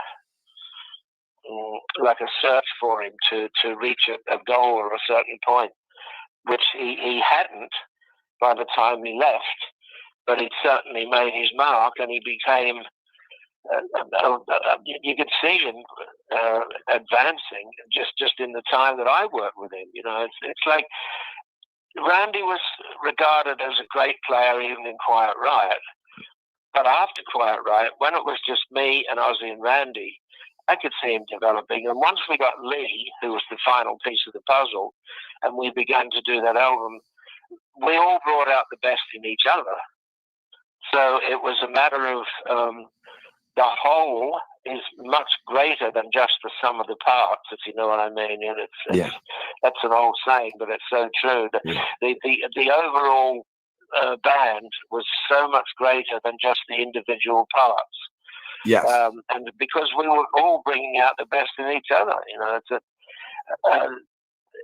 search for him to reach a goal or a certain point, which he hadn't by the time he left, but he certainly made his mark, and he became, you could see him advancing just in the time that I worked with him. It's like Randy was regarded as a great player even in Quiet Riot. But after Quiet Riot, when it was just me and Ozzy and Randy, I could see him developing. And once we got Lee, who was the final piece of the puzzle, and we began to do that album, we all brought out the best in each other. So it was a matter of the whole is much greater than just the sum of the parts, if you know what I mean. And that's an old saying, but it's so true. The overall band was so much greater than just the individual parts. Yes. And because we were all bringing out the best in each other,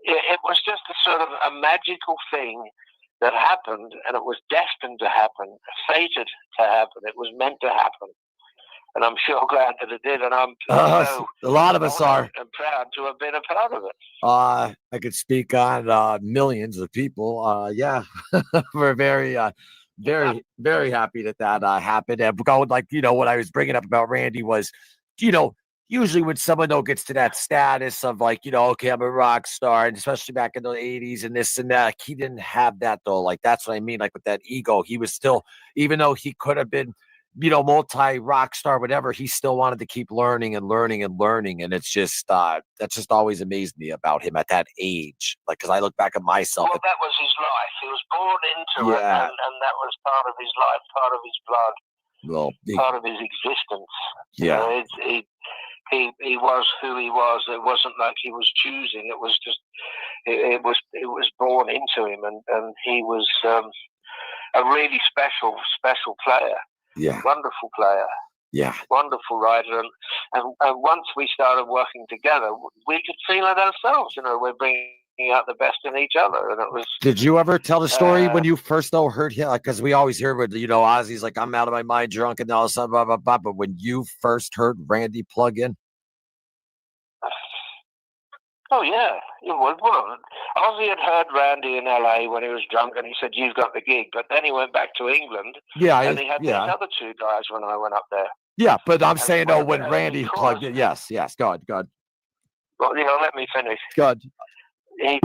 it was just a sort of a magical thing that happened, and it was destined to happen, fated to happen. It was meant to happen. And I'm sure glad that it did, and I'm a lot of us are. And proud to have been a part of it. I could speak on millions of people. We're very, very happy that happened. And going what I was bringing up about Randy was, usually when someone gets to that status of okay, I'm a rock star, and especially back in the 80s and this and that, he didn't have that though. Like, that's what I mean. Like, with that ego, he was still, even though he could have been, multi rock star, whatever, he still wanted to keep learning and learning and learning. And it's just, that's just always amazed me about him at that age. Like, cause I look back at myself. Well, that was his life. He was born into it, and that was part of his life, part of his blood, part of his existence. Yeah. He was who he was. It wasn't like he was choosing. It was just, it was born into him, and he was a really special player. Yeah. Wonderful player. Yeah. Wonderful writer. And once we started working together, we could feel it ourselves. We're bringing out the best in each other. And it was. Did you ever tell the story when you first heard him? Because we always hear with, Ozzy's like, I'm out of my mind, drunk, and all of a sudden, blah, blah, blah. But when you first heard Randy plug in? Oh, yeah. Well, Ozzy had heard Randy in LA when he was drunk, and he said, "You've got the gig." But then he went back to England, and he had these other two guys when I went up there. Yeah, but I'm saying, when Randy plugged in. Yes. Go ahead. Well, let me finish. Go ahead. When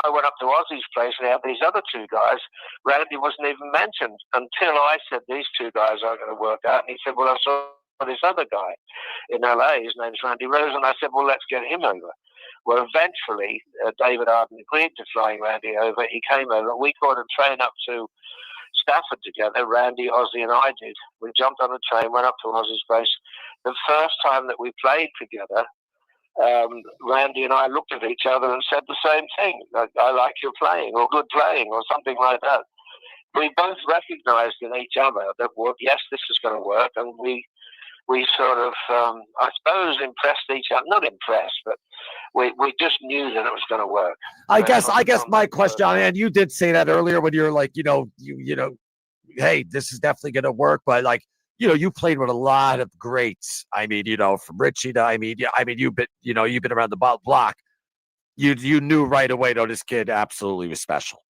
I went up to Ozzy's place, and they had these other two guys, Randy wasn't even mentioned until I said, "These two guys aren't going to work out." And he said, "Well, I saw this other guy in LA, his name's Randy Rose," and I said, "Well, let's get him over." Well, eventually, David Arden agreed to flying Randy over. He came over. We caught a train up to Stafford together. Randy, Ozzy, and I did. We jumped on a train, went up to Ozzy's place. The first time that we played together, Randy and I looked at each other and said the same thing. I like your playing, or good playing, or something like that. We both recognized in each other that, well, yes, this is going to work, and we sort of, I suppose, impressed each other. Not impressed, but we just knew that it was going to work. I guess my question, and you did say that earlier when you're like, you hey, this is definitely going to work, but like, you played with a lot of greats. I mean, from Richie to, you've been around the block. You knew right away, though, this kid absolutely was special.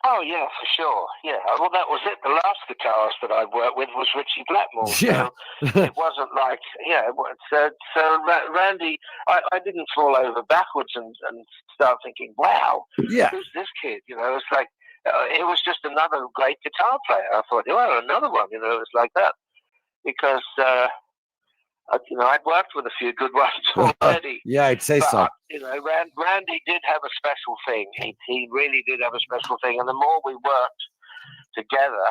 Oh, yeah, for sure. Yeah. Well, that was it. The last guitarist that I worked with was Richie Blackmore. Yeah. So it wasn't like, so Randy, I didn't fall over backwards and start thinking, wow, Yeah. who's this kid? It's like, it was just another great guitar player. I thought, well, another one, it was like that. Because, I'd worked with a few good ones already. Yeah, I'd say so. Randy did have a special thing. He really did have a special thing. And the more we worked together,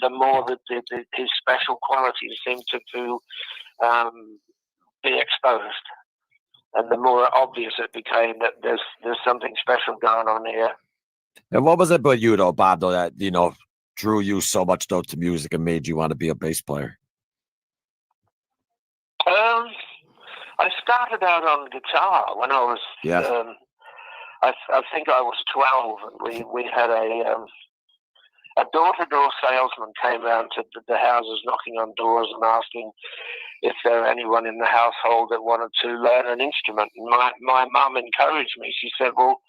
the more that his special qualities seemed to be exposed. And the more obvious it became that there's something special going on here. And what was it about you, though, Bob, though, that, drew you so much, though, to music and made you want to be a bass player? I started out on guitar when I was, I think I was 12, and we had a door-to-door salesman came around to the houses knocking on doors and asking if there were anyone in the household that wanted to learn an instrument. And my mum encouraged me. She said, well,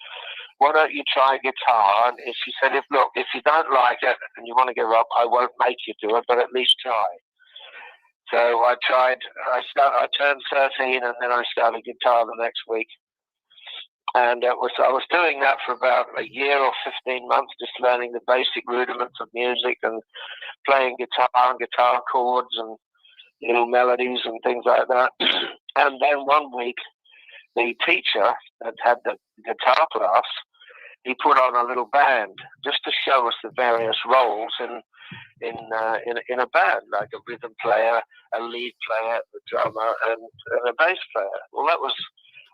why don't you try guitar? And she said, if you don't like it and you want to give up, I won't make you do it, but at least try. So I tried. I turned 13, and then I started guitar the next week. And I was doing that for about a year or 15 months, just learning the basic rudiments of music and playing guitar and guitar chords and melodies and things like that. And then one week, the teacher that had the guitar class, he put on a little band just to show us the various roles in a band, like a rhythm player, a lead player, a drummer, and a bass player. Well, that was,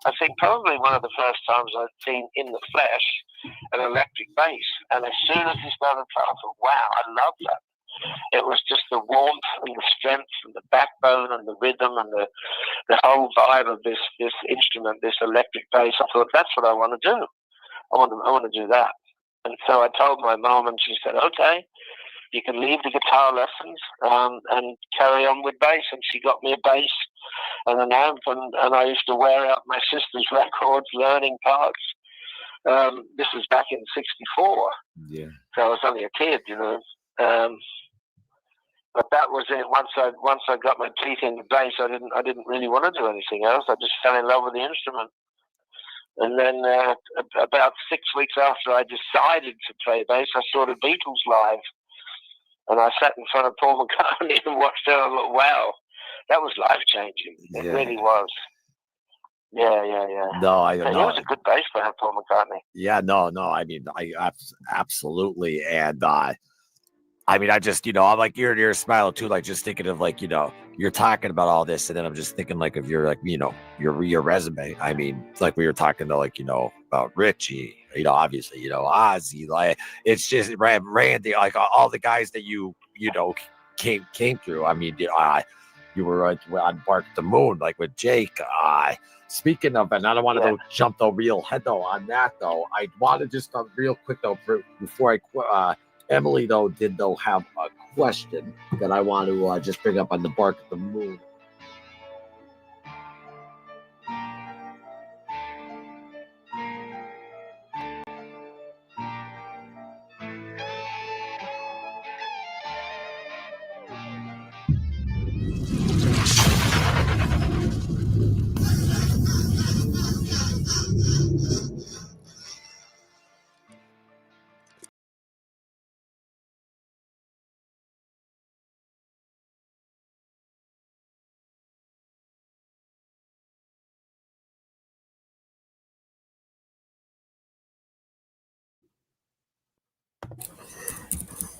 I think, probably one of the first times I'd seen in the flesh an electric bass. And as soon as he started playing, I thought, wow, I love that. It was just the warmth and the strength and the backbone and the rhythm and the whole vibe of this instrument, this electric bass. I thought, that's what I want to do. I want to do that. And so I told my mom, and she said, okay, you can leave the guitar lessons and carry on with bass. And she got me a bass and an amp, and I used to wear out my sister's records learning parts. This was back in '64. Yeah. So I was only a kid, but that was it. Once I got my teeth in the bass, I didn't really want to do anything else. I just fell in love with the instrument. And then about 6 weeks after I decided to play bass, I saw the Beatles live. And I sat in front of Paul McCartney and watched it. I thought, wow, that was life-changing. It really was. Yeah. No, he was a good bass player, Paul McCartney. Yeah, no. I mean, absolutely. And I just, I'm like ear to ear smiling too, like just thinking of like, you're talking about all this, and then I'm just thinking like of your like, your resume. I mean, like we were talking to like, about Richie, obviously, Ozzy, like it's just Randy, like all the guys that you came through. I mean, you were on Bark the Moon, like with Jake. Speaking of, and I don't want to jump the real head though on that though. I want to just real quick though before I Emily though did have a question that I want to just bring up on the Bark the Moon.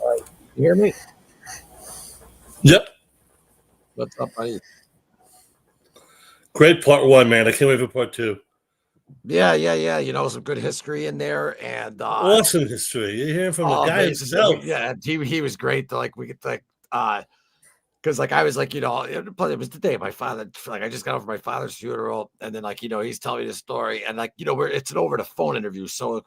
You hear me? Yep. What's up, buddy? Great part 1, man. I can't wait for part 2. Yeah. You know, some good history in there, and Awesome history. You're hearing from the guy himself. Yeah, he was great. Like we could because like I was like, you know, it was the day my father, like I just got over my father's funeral, and then like, you know, he's telling me the story, and like, you know, it's an over the phone interview, so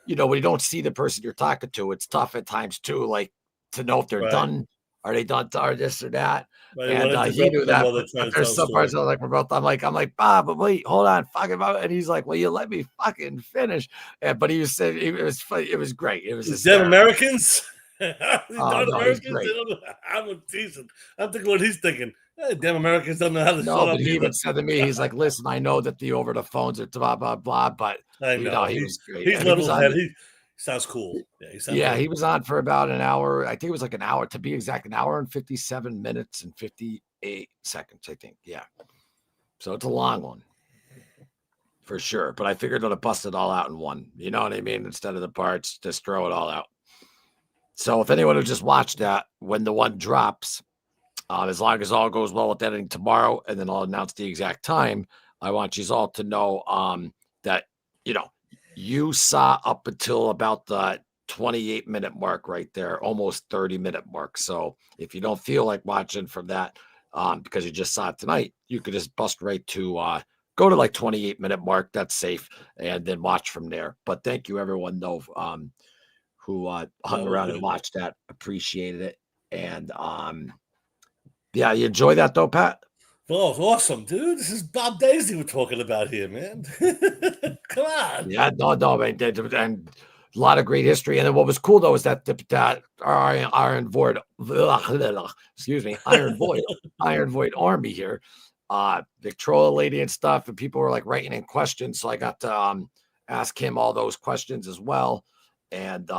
you know, when you don't see the person you're talking to, it's tough at times too, like to know if they're Right. done, are they done, or this or that. Right. And he knew that, but there's some parts I was like, we're both. I'm like, Bob, but wait, hold on, fucking about. And he's like, well, you let me fucking finish. But he was saying it was funny. It was great. It was Dead hysterical. Americans. Oh, no, he's great. I'm teasing. I'm thinking what he's thinking. Hey, damn Americans don't know how to shut No, up. but he either. even said to me, he's like, listen, I know that the over the phones are blah blah blah, but I you know know, he was great. he's And he was level on- headed. He sounds cool. Yeah, he was on for about an hour. I think it was like an hour, to be exact, an hour and 57 minutes and 58 seconds, I think. Yeah. So it's a long one for sure. But I figured I'd bust it all out in one. You know what I mean? Instead of the parts, just throw it all out. So if anyone who just watched that, when the one drops, as long as all goes well with editing tomorrow, and then I'll announce the exact time, I want you all to know that, you know, you saw up until about the 28-minute mark right there, almost 30-minute mark. So if you don't feel like watching from that, because you just saw it tonight, you could just bust right to go to like 28-minute mark. That's safe, and then watch from there. But thank you, everyone, though, who hung around and watched that. Appreciated it. And yeah, you enjoy that though, Pat? Oh, it's awesome, dude. This is Bob Daisley we're talking about here, man. Come on. Yeah, no, man, and a lot of great history. And then what was cool though is that Iron Void, excuse me, Iron Void Army here, Victrola lady and stuff, and people were like writing in questions, so I got to ask him all those questions as well. And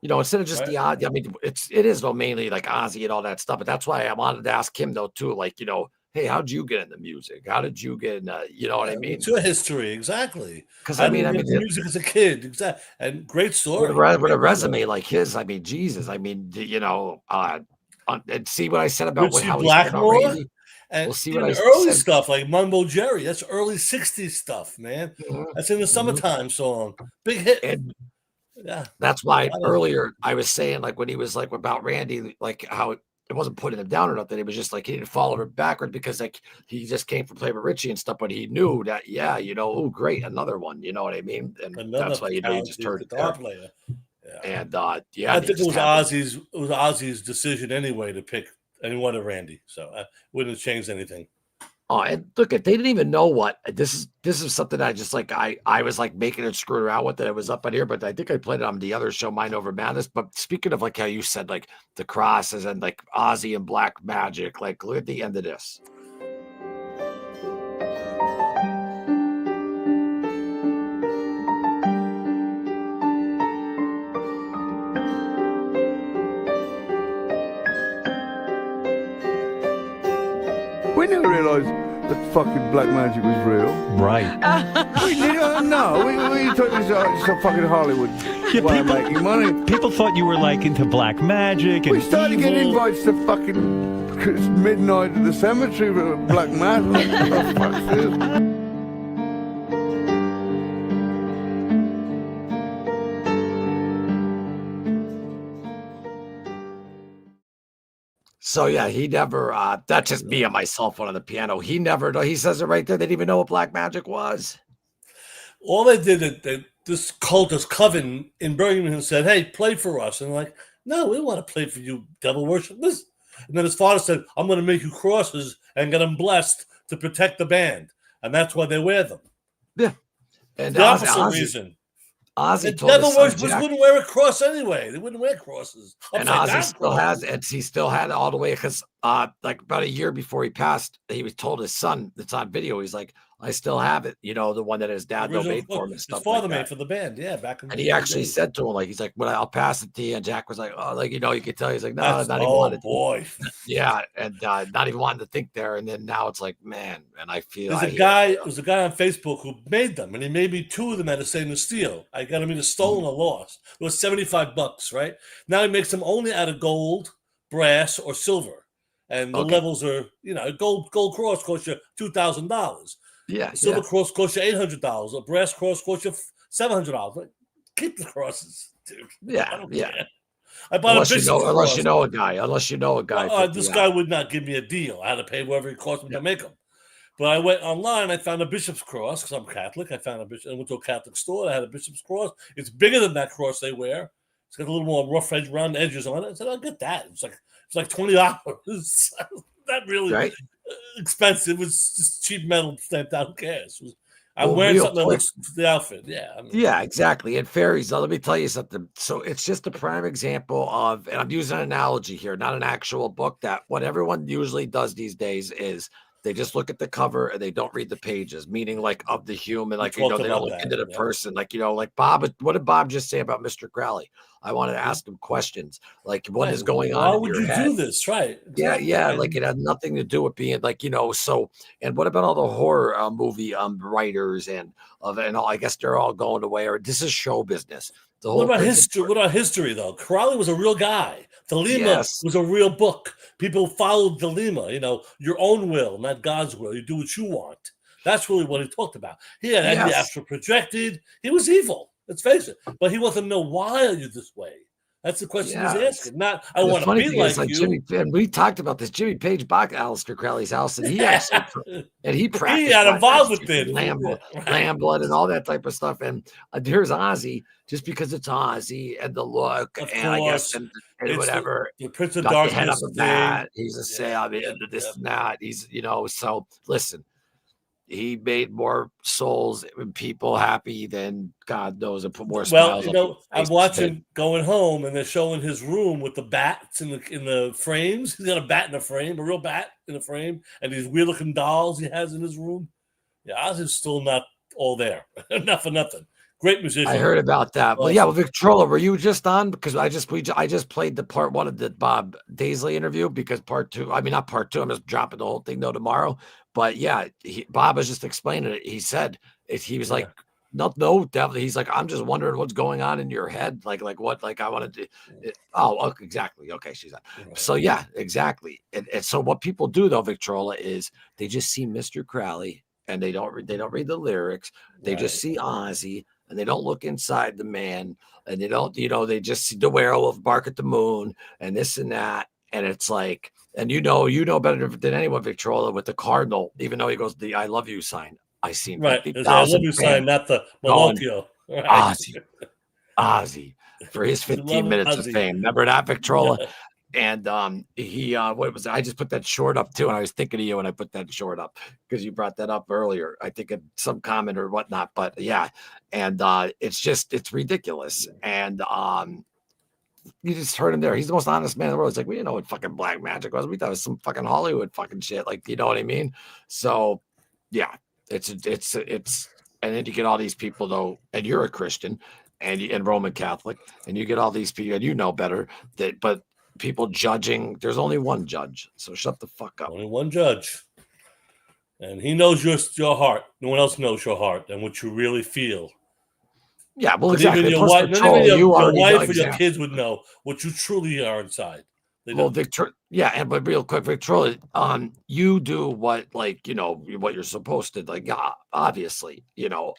you know, instead of just the odd, I mean, it is though mainly like Ozzy and all that stuff, but that's why I wanted to ask him though too, like, you know, hey, how'd you get into music? How did you get into, you know what I mean? It's your history, exacty. Because I mean, music as a kid, exactly, and great story. With a resume like his, I mean, Jesus, I mean, you know, and see what I said about how he said about Randy. And we'll see what I early said. stuff like Mumbo Jerry. That's early '60s stuff, man. Mhm. That's in the summertime song, big hit. And yeah, that's why earlier I was saying, like, when he was like about Randy, like how it wasn't putting him down or nothing. It was just like he didn't follow her backward because like he just came from playing with Richie and stuff, but he knew that, yeah, you know, oh great, another one, you know what I mean? And that's why, you know, you just heard it there. Player. Yeah. And yeah, I think it was Ozzy's decision anyway to pick and he wanted Randy, so I wouldn't have changed anything. Oh, and look, they didn't even know what this is something I just like I was like making it screwed around with it. It was up in here, but I think I played it on the other show, Mind Over Madness. But speaking of like how you said like the crosses and like Ozzy and Black Magic, like look at the end of this. We never realised that fucking black magic was real. Right. We didn't know. We thought it was just a fucking Hollywood way of making money. People thought you were like into black magic and We started evil. getting invites to fucking midnight at the cemetery for black mass. What the fuck's this? So yeah, he never that's just me and myself on the piano. He says it right there. They didn't even know what black magic was. All they did, this cultist coven in Birmingham said, hey, play for us. And like, no, we don't want to play for you, devil worshippers. And then his father said, I'm going to make you crosses and get them blessed to protect the band. And that's why they wear them. Yeah. And the opposite reason. Ozzy told devil worshippers wouldn't wear a cross anyway. They wouldn't wear crosses. And Ozzy still has, and he still had it all the way because like about a year before he passed, he was told his son, that's on video, he's like, I still have it. You know, the one that his dad made for him and His stuff father like made that. for the band, yeah, back in And the he actually days. said to him, like, he's like, "Well, I'll pass it to you." And Jack was like, "Oh, like, you know, you could tell." He's like, "No, That's not even wanted to." boy. Yeah, and not even wanting to think there. And then now it's like, man, and I feel There's I a hear. guy. There's a guy on Facebook who made them, and he made me 2 of them at a stainless steel. I got them either stolen or lost. It was $75, right? Now he makes them only out of gold, brass, or silver, and the Okay. levels are, gold cross costs you $2,000. Yeah, A silver yeah. cross costs you $800. A brass cross costs you $700. Like, keep the crosses, dude. I Yeah, don't yeah. care. I bought a bishop's Unless you cross. know a guy, This guy would not give me a deal. I had to pay whatever it cost me to make them. But I went online. I found a bishop's cross because I'm Catholic. I found a bishop. I went to a Catholic store. I had a bishop's cross. It's bigger than that cross they wear. It's got a little more rough edge, round edges on it. I said, "I'll get that." It's like $20. Not really right? expensive. It was just cheap metal stamped out. Who cares? I'm Well, wearing real something that quick. looks to the outfit. Yeah. I mean, Yeah, exactly. And fairies, let me tell you something. So it's just a prime example of, and I'm using an analogy here, not an actual book, that what everyone usually does these days is they just look at the cover and they don't read the pages, meaning like of the human, we like, you know, talked they don't about look that. into the Yeah. person. Like, you know, like Bob, what did Bob just say about Mr. Crowley? I wanted to ask him questions like, what Right. is going Why on in would your you head? do this? Right. Yeah, Exactly. yeah, like it had nothing to do with being like, you know, so. And what about all the horror movie writers and all? I guess they're all going away, or this is show business. The What whole about Prince of history? What about history, though? Crowley was a real guy. Thelema Yes. was a real book. People followed Thelema. Your own will, not God's will. You do what you want. That's really what he talked about. He had the Yes. astral projected. He was evil. Let's face it. But he wanted to know, why are you this way? That's the question he's Yes. asking. Not, I The want to funny be thing is, like like you. Jimmy, and we talked about this. Jimmy Page bought Aleister Crowley's house, and he actually and he practiced got black involved magic with it. and Right. lamb blood and all that type of stuff. And here's Ozzy, just because it's Ozzy and the look, Of and I guess course. and It's whatever. the Prince of Got the head Darkness up a thing. bat. He's a Yeah, say, yeah, this yeah. and that. He's, you know, so listen, he made more souls and people happy than God knows, and put more Well, smiles on people's I'm faces watching going home, and they're showing his room with the bats in the frames. He's got a bat in a frame, a real bat in a frame, and these weird looking dolls he has in his room. Yeah, Ozzy's still not all there. Not for nothing. Great musician. I heard about that. But yeah, well, Victrola, were you just on? Because I just played the part 1 of the Bob Daisley interview, because part 2, I mean, not part 2, I'm just dropping the whole thing though tomorrow. But yeah, Bob was just explaining it. He said he was like, no, definitely. He's like, I'm just wondering what's going on in your head. Like what, like I want to do. Oh, okay, exactly. Okay, she's on. So yeah, exactly. And so what people do though, Victrola, is they just see Mr. Crowley and they don't read the lyrics. They just see Ozzy. And they don't look inside the man, and they don't, you know, they just see the werewolf bark at the moon and this and that. And it's like, and you know better than anyone, Victrola, with the Cardinal, even though he goes the I love you sign. I seen right. I 50,000 love you sign, not the Malocchio. Right. Ozzy for his 15 minutes Ozzy. of fame. Remember that, Victrola? And he what was it? I just put that short up too, and I was thinking of you when I put that short up, because you brought that up earlier. I think in some comment or whatnot, but yeah, and it's ridiculous. And you just heard him there. He's the most honest man in the world. It's like, we didn't know what fucking black magic was. We thought it was some fucking Hollywood fucking shit. Like, you know what I mean? So yeah, it's and then you get all these people though, and you're a Christian and Roman Catholic, and you get all these people, and you know better but people judging. There's only one judge, so shut the fuck up. Only one judge, and he knows your heart. No one else knows your heart and what you really feel. Yeah, well, And exactly. even your Plus, wife, Patrol, your wife or exactly. your kids would know what you truly are inside. Well, Victor, yeah, but real quick, Victrola, you do what, like, you know, what you're supposed to, like, obviously, you know,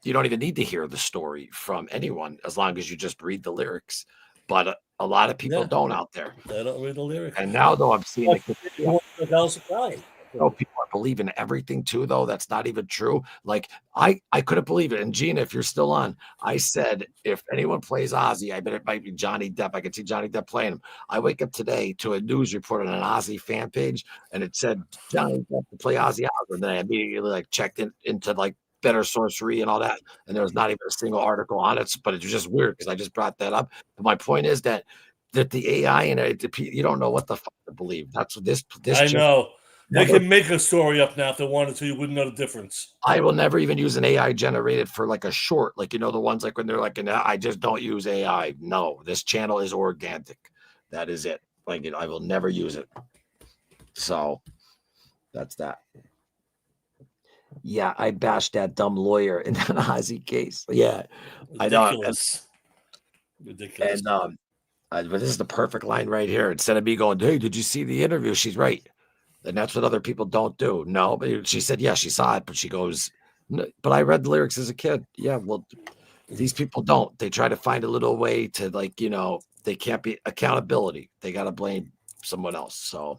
you don't even need to hear the story from anyone as long as you just read the lyrics. But a lot of people don't out there. They don't read the lyrics. And now, though, I'm seeing people are believing everything too, though. That's not even true. Like, I couldn't believe it. And Gina, if you're still on, I said, if anyone plays Ozzy, I bet it might be Johnny Depp. I could see Johnny Depp playing him. I wake up today to a news report on an Ozzy fan page, and it said Johnny Depp to play Ozzy Osbourne. Then I immediately like checked into like Better Sorcery and all that, and there was not even a single article on it. But it was just weird because I just brought that up. But my point is that the AI and you don't know what the fuck to believe. That's what this. I know. They can make a story up now if they wanted to. You wouldn't know the difference. I will never even use an AI generated for like a short, like, you know, the ones like when they're like, I just don't use AI. No, this channel is organic. That is it. Like, I will never use it. So that's that. Yeah, I bashed that dumb lawyer in that Ozzy case. Yeah, I know. Ridiculous. And but this is the perfect line right here. Instead of me going, hey, did you see the interview? She's right. And that's what other people don't do. No, but she said, yeah, she saw it, but she goes, no, but I read the lyrics as a kid. Yeah, well, these people don't. They try to find a little way to, like, you know, they can't be accountability. They got to blame someone else. So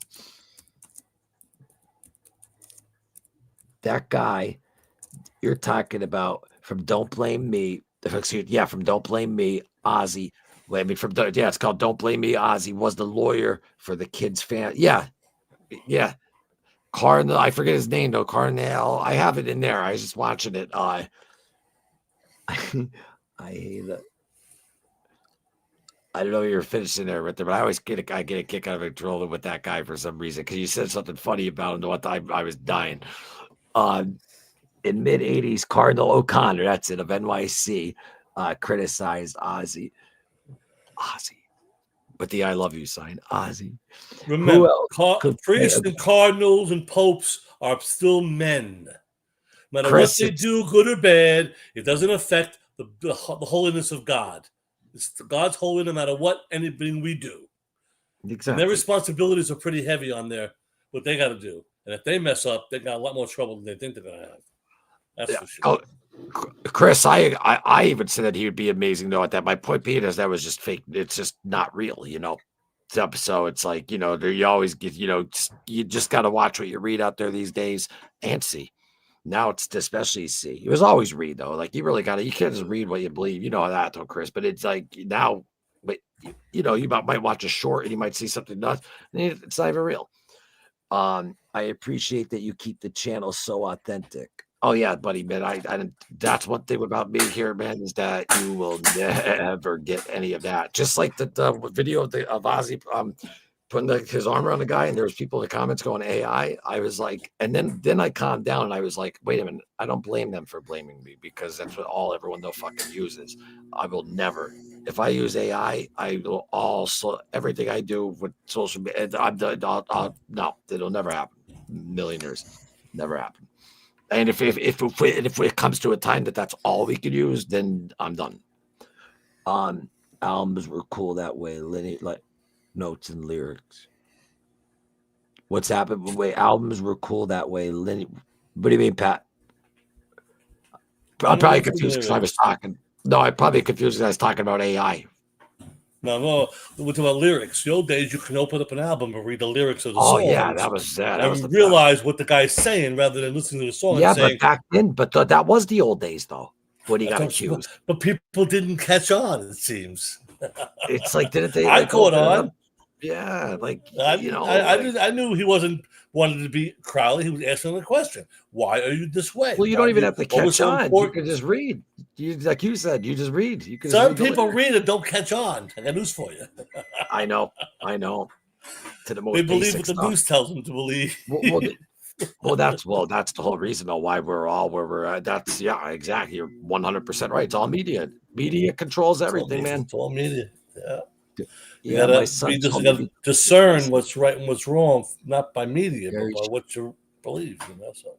that guy you're talking about from Don't Blame Me. Yeah, from Don't Blame Me, Ozzy. Well, I mean, it's called Don't Blame Me, Ozzy was the lawyer for the kid's fan. Yeah. Yeah. Cardinal, I forget his name though. Cardinal. I have it in there. I was just watching it. I hate it. I don't know if you're finishing there, Ritter, but I always get a kick out of it trolling with that guy for some reason because you said something funny about him. What I was dying. In mid 80s, Cardinal O'Connor, that's it, of NYC, criticized Ozzy. With the I love you sign, Ozzy. Remember, priests and cardinals and popes are still men. No matter what they do, good or bad, it doesn't affect the holiness of God. It's God's holy no matter what anything we do. Exactly. And their responsibilities are pretty heavy on what they got to do. And if they mess up, they got a lot more trouble than they think they're going to have. That's for sure. Oh, Chris, I even said that he would be amazing though at that. My point being is that was just fake. It's just not real, you know. So it's like, you know, you always get, you know, you just got to watch what you read out there these days and see. Now it's especially see. It was always read though. Like you really got to. You can't just read what you believe. You know that though, Chris. But it's like now, but you know, you might watch a short and you might see something nuts. And it's not even real. I appreciate that you keep the channel so authentic. Oh yeah, buddy, man. I that's one thing about me here, man, is that you will never get any of that. Just like the video of Ozzy putting his arm around the guy, and there was people in the comments going AI. I was like, and then I calmed down and I was like, wait a minute, I don't blame them for blaming me because that's what everyone they'll fucking uses. I will never. If I use AI, I will also everything I do with social media. No, it'll never happen. Millionaires, never happen. And if it comes to a time that's all we could use, then I'm done. Albums were cool that way. Like notes and lyrics. What's happened? Wait, albums were cool that way. What do you mean, Pat? I'm probably confused because I was talking. No, I'm probably confused because I was talking about AI. No, we're talking about lyrics. The old days, you can open up an album and read the lyrics of the song. Oh, yeah, that was that. And realize what the guy's saying rather than listening to the song. Yeah, and saying, but back then, that was the old days, though, when he got accused. But people didn't catch on, it seems. It's like, didn't they? I caught on. Yeah, like, you know. I knew he wasn't wanted to be Crowley. He was asking the question, why are you this way? Well, you don't even have to catch on. You can just read. Like you said, you just read. You can. Some people read and don't catch on. I got news for you. I know. To the most they believe what the news tells them to believe. Well, that's the whole reason though why we're all where we're at. That's exactly. You're 100% right. It's all media. Media controls everything, man. It's all media. Yeah. Yeah, my son. You just got to discern what's right and what's wrong, not by media, but by what you believe. You know. So.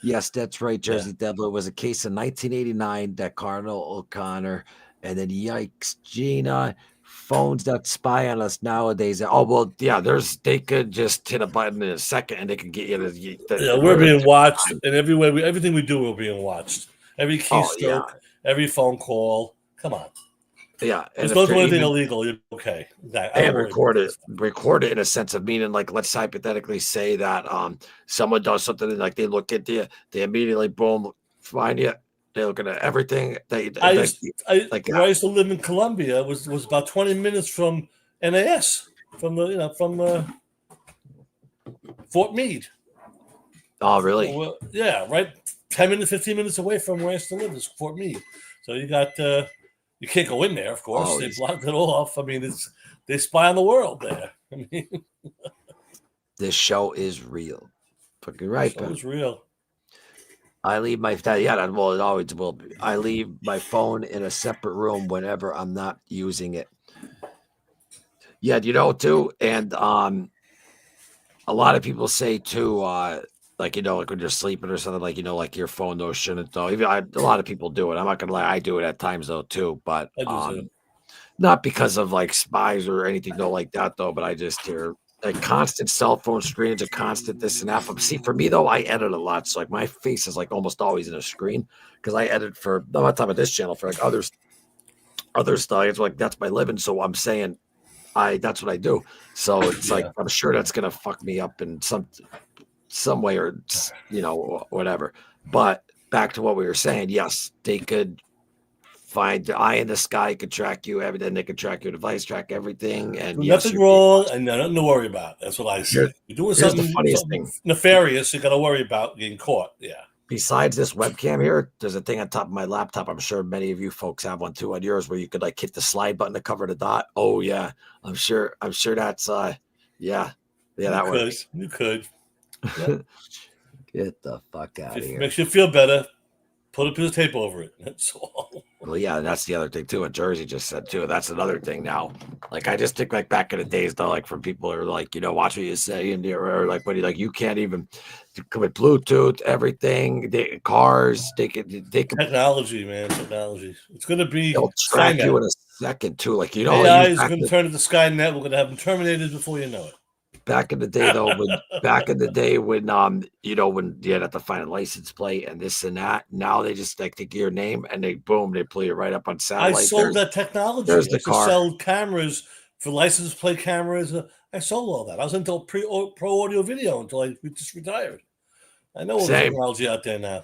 Yes, that's right, Jersey Devil. It was a case in 1989 that Cardinal O'Connor, and then yikes, Gina, phones that spy on us nowadays. Oh well, yeah. They could just hit a button in a second, and they could get you. We're being watched, and everything we do, we're being watched. Every keystroke, every phone call. Come on. Yeah, and don't do anything illegal. You're okay. And record it in a sense of meaning, like let's hypothetically say that someone does something and like they look at you, they immediately boom find you. They look at everything. I used to live in Colombia. It was about 20 minutes from NAS, from Fort Meade. Oh, really? So, yeah, right. 10 minutes, 15 minutes away from where I used to live is Fort Meade. So you got. You can't go in there, of course. Oh, they blocked it off. I mean, they spy on the world there. I mean, this show is real. Fucking right, So but it's real. I leave my well, it always will be. I leave my phone in a separate room whenever I'm not using it. Yeah, too, and a lot of people say too, like like when you're sleeping or something, like like your phone though shouldn't though. Even a lot of people do it. I'm not gonna lie, I do it at times though too, but I do too. not because of like spies or anything though like that though. But I just hear like constant cell phone screens, a constant this and that. But see, for me though, I edit a lot, so like my face is like almost always in a screen because I edit for I'm not talking about this channel for like other stuff. It's like that's my living, so I'm saying that's what I do. So it's like Yeah. I'm sure that's gonna fuck me up in some way or whatever. But back to what we were saying, yes, they could find the eye in the sky, could track you, everything. They could track your device, track everything, and yes, Nothing wrong and nothing to worry about. That's what I say. You're doing here's the something, funniest thing. nefarious, you got to worry about getting caught. Yeah. Besides this webcam here, there's a thing on top of my laptop. I'm sure many of you folks have one too on yours where you could like hit the slide button to cover the dot. Oh yeah, I'm sure that's yeah, that works. You could. Yep. Get the fuck out of If it here. makes you feel better, put a piece of tape over it. That's all. Well, yeah, that's the other thing too. What Jersey just said too. That's another thing now. Like I just think like back in the days though, like from people who are like, watch what you say and or like when you can't even with Bluetooth, everything, cars, they could Technology, man, technology. It's gonna be they'll track you Skynet. in a second too. Like AI is gonna turn into Skynet. We're gonna have them terminated before you know it. back in the day though, when when you had to find a license plate and this and that, now they just like take your name and they pull you right up on I satellite. sold that technology. There's I the used to car. sell cameras for license plate cameras. I sold all that. I was into pro audio video until I just retired. I know all the technology out there now.